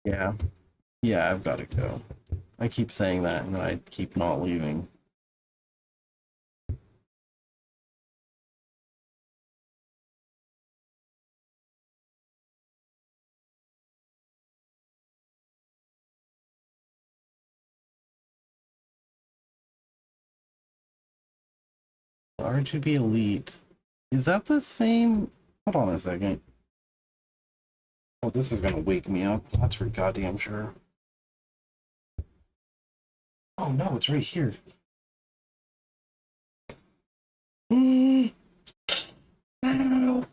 Yeah. Yeah, I've got to go. I keep saying that and then I keep not leaving. RGB Elite. Is that the same? Hold on a second. Oh, this is gonna wake me up. That's for goddamn sure. Oh no, it's right here. Mm. Ow.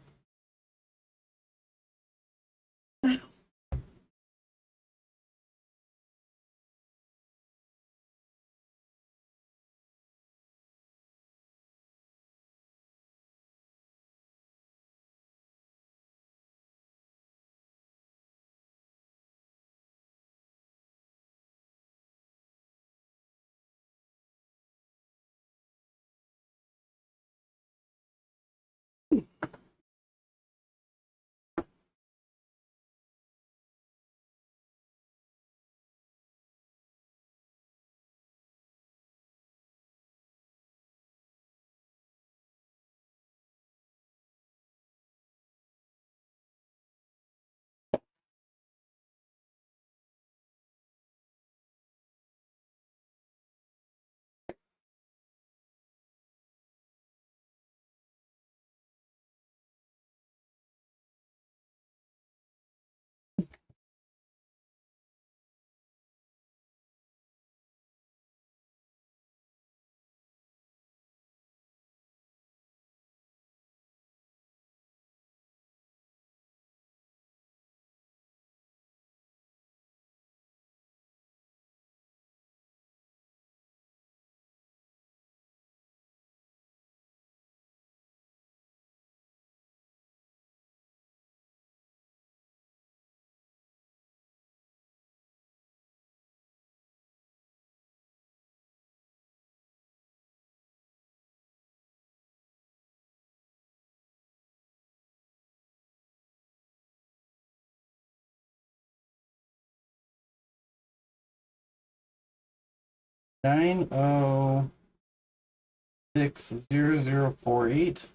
9060048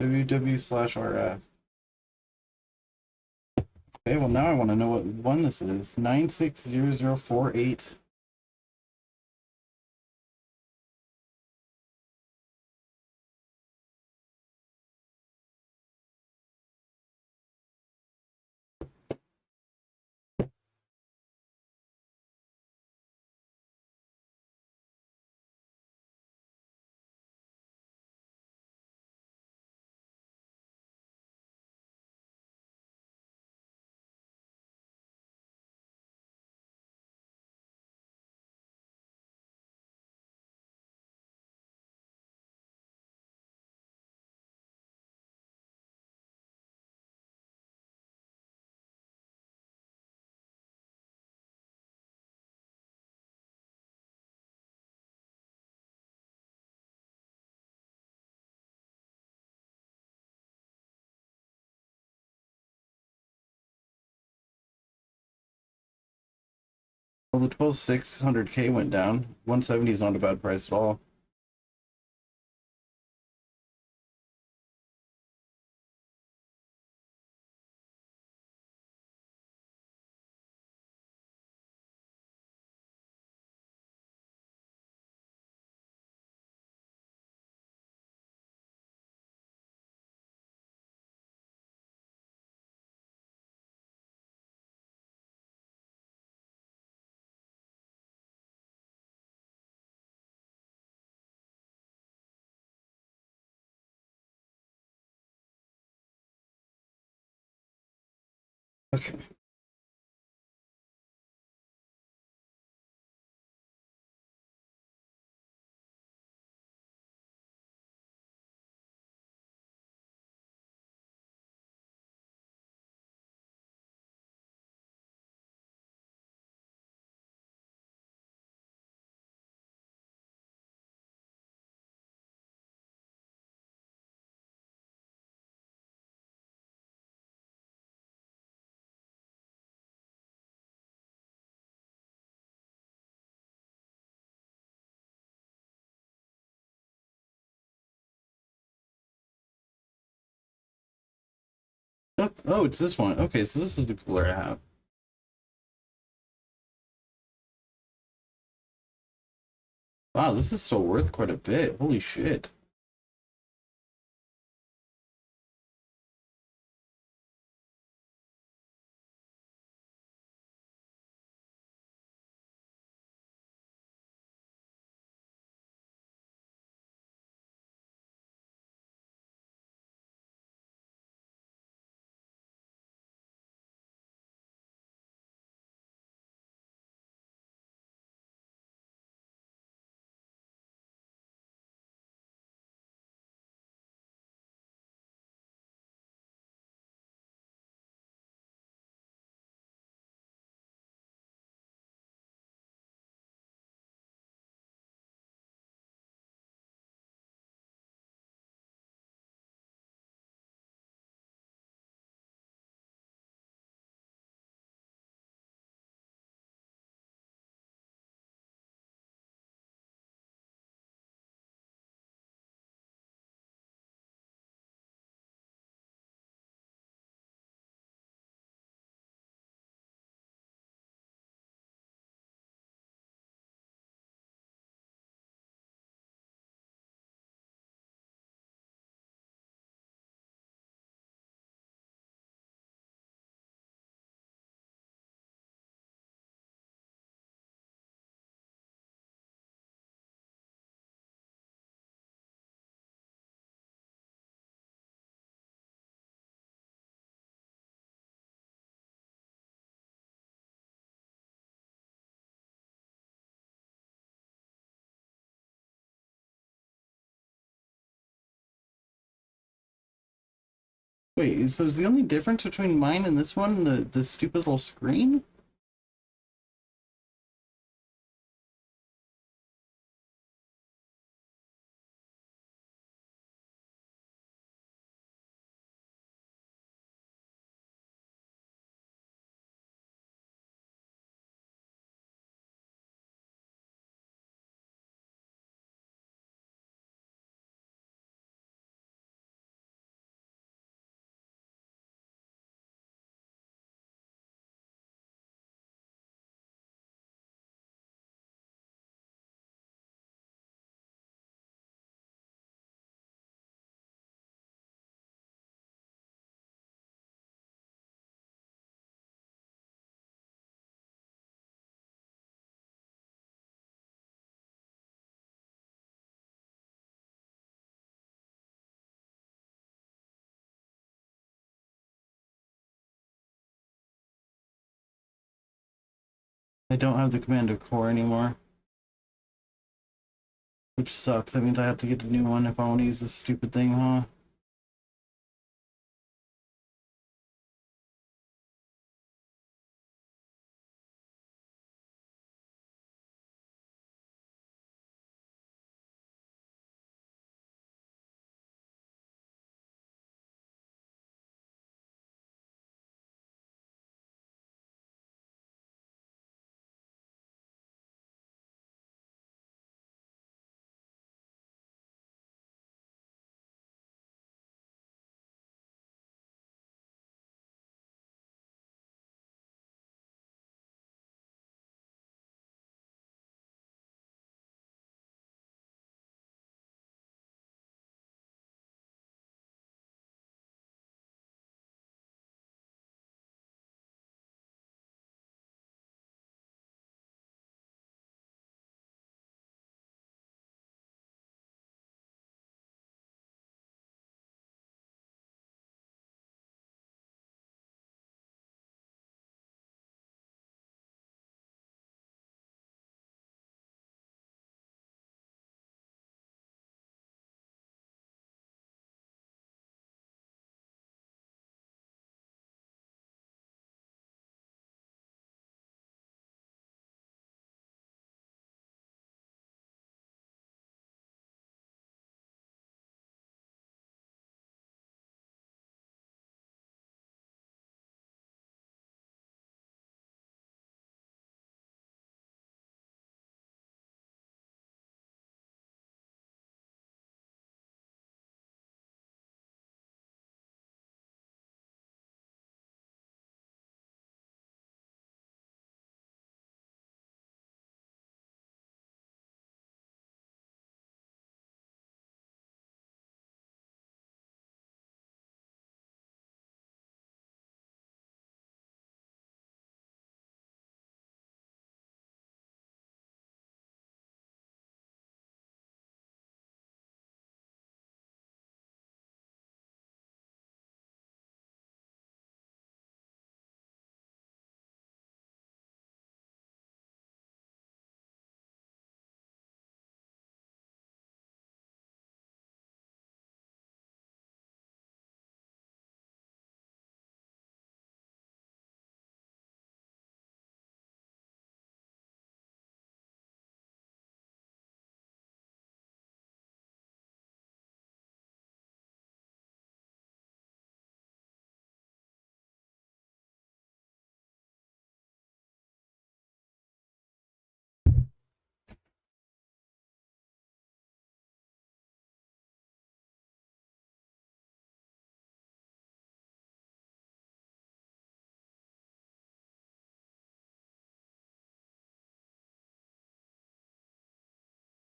WW/RF. Okay, well now I want to know what one this is. 960048. Well, the 12600K went down. 170 is not a bad price at all. Okay. fuck? Oh, it's this one. Okay, so this is the cooler I have. Wow, this is still worth quite a bit. Holy shit. Wait, so is the only difference between mine and this one the stupid little screen? I don't have the Commando Core anymore. Which sucks. That means I have to get a new one if I want to use this stupid thing, huh?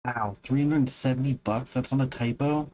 Wow, $370? That's not a typo?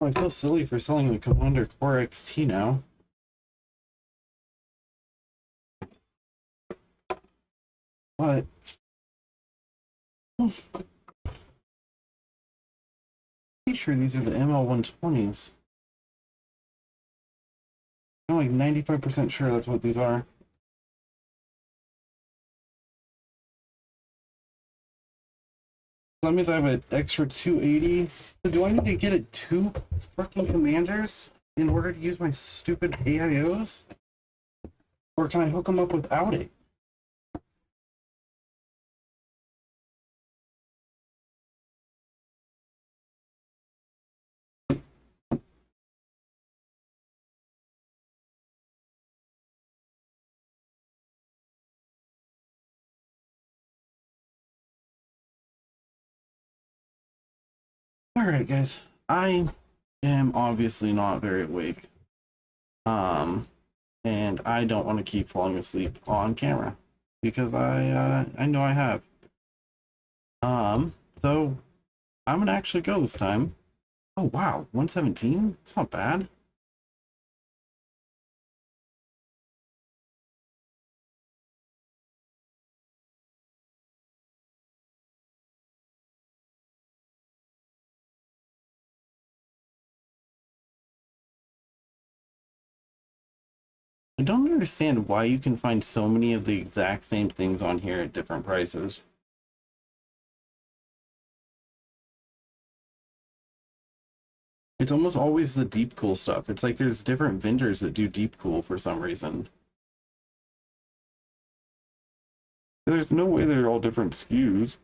Oh, I feel silly for selling the Commander Core XT now. But pretty sure these are the ML120s. I'm like 95% sure that's what these are. That means I have an extra 280. So do I need to get it 2 fucking commanders in order to use my stupid AIOs? Or can I hook them up without it? Alright, guys. I am obviously not very awake. And I don't want to keep falling asleep on camera. Because I know I have. So I'm gonna actually go this time. Oh wow, 117? It's not bad. I don't understand why you can find so many of the exact same things on here at different prices. It's almost always the deep cool stuff. It's like there's different vendors that do deep cool for some reason. There's no way they're all different SKUs.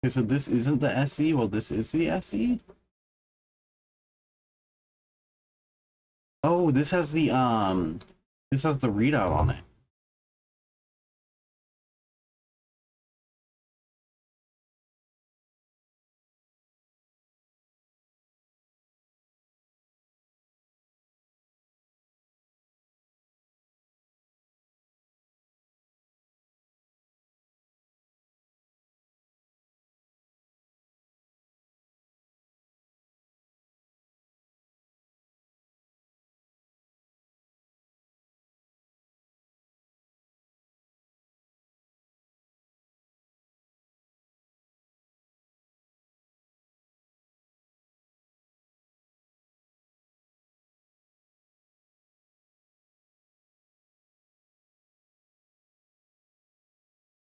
Okay, so this isn't the SE? Well, this is the SE? Oh, this has the readout on it.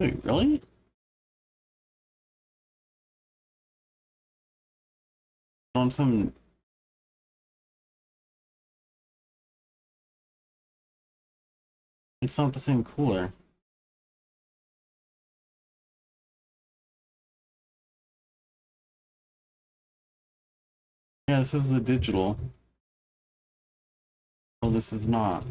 Wait, really? On some... It's not the same cooler. Yeah, this is the digital. Well, this is not.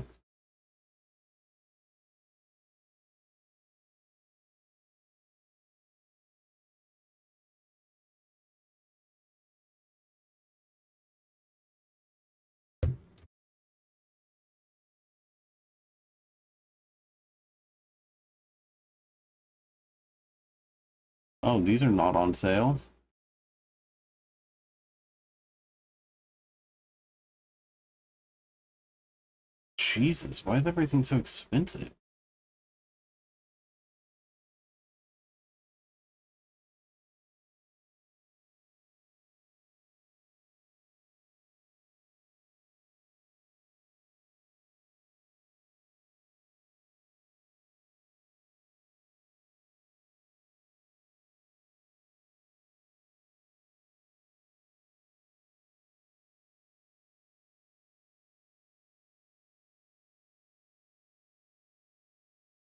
Oh, these are not on sale? Jesus, why is everything so expensive?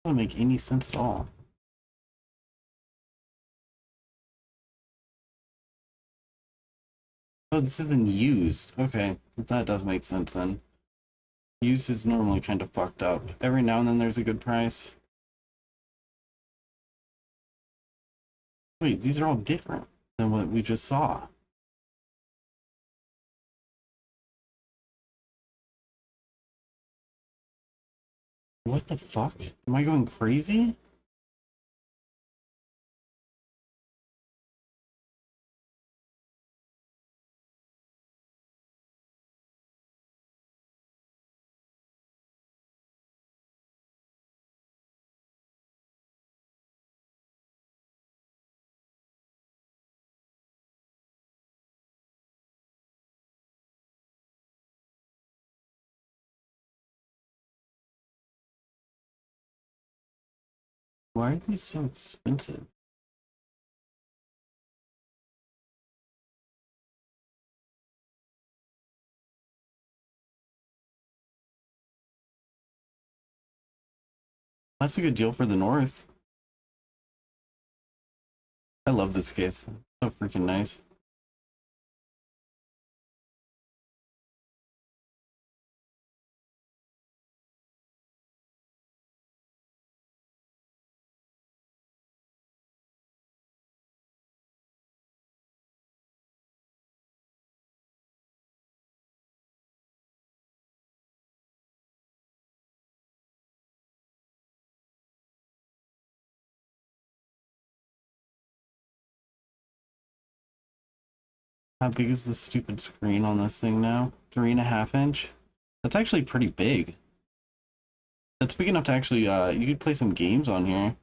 Doesn't make any sense at all. Oh, this isn't used. Okay, that does make sense then. Used is normally kind of fucked up. Every now and then there's a good price. Wait, these are all different than what we just saw. What the fuck? Am I going crazy? Why are these so expensive? That's a good deal for the North. I love this case. So freaking nice. How big is the stupid screen on this thing now? 3.5 inch? That's actually pretty big. That's big enough to actually, you could play some games on here.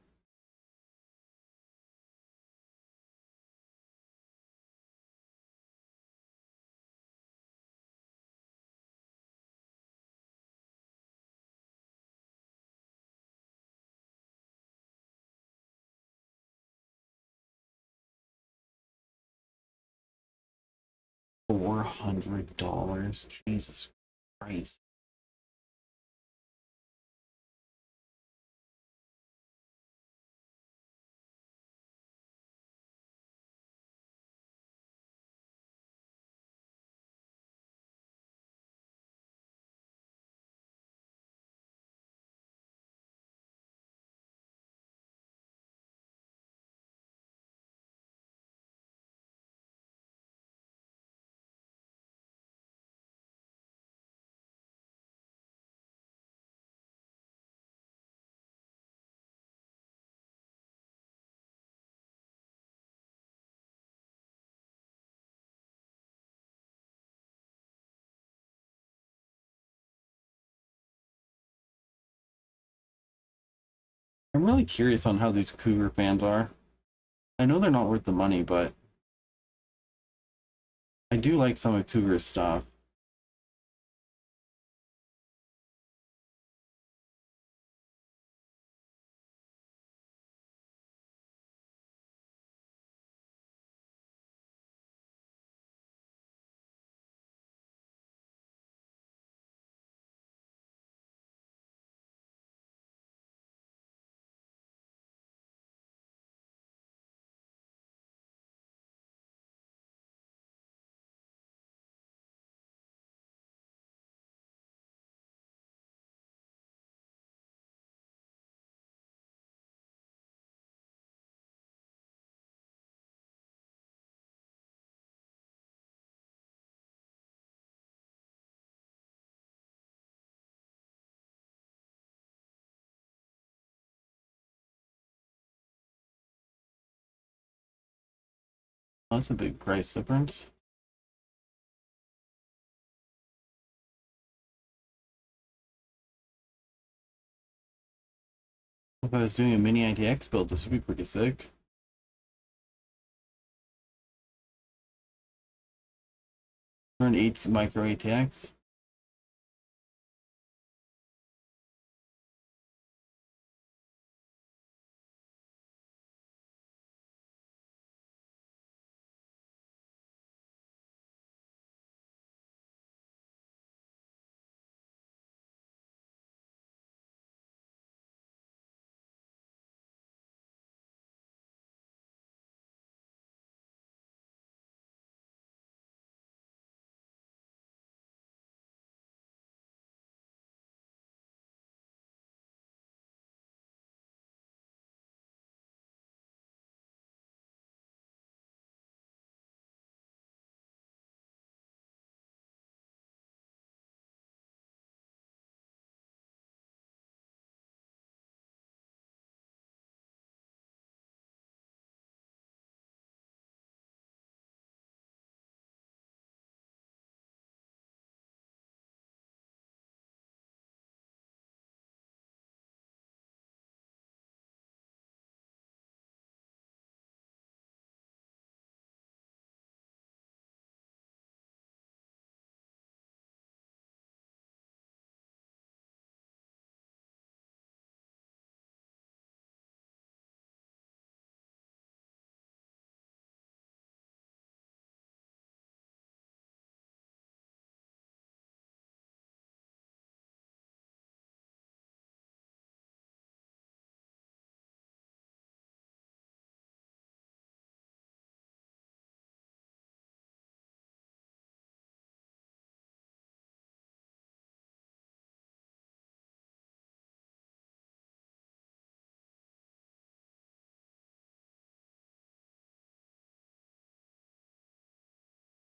$400. Jesus Christ. I'm really curious on how these Cougar fans are. I know they're not worth the money, but I do like some of Cougar's stuff. Oh, that's a big price difference. If I was doing a mini ITX build, this would be pretty sick. For an 8 micro ATX.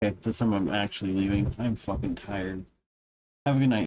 Okay, this time I'm actually leaving. I'm fucking tired. Have a good night.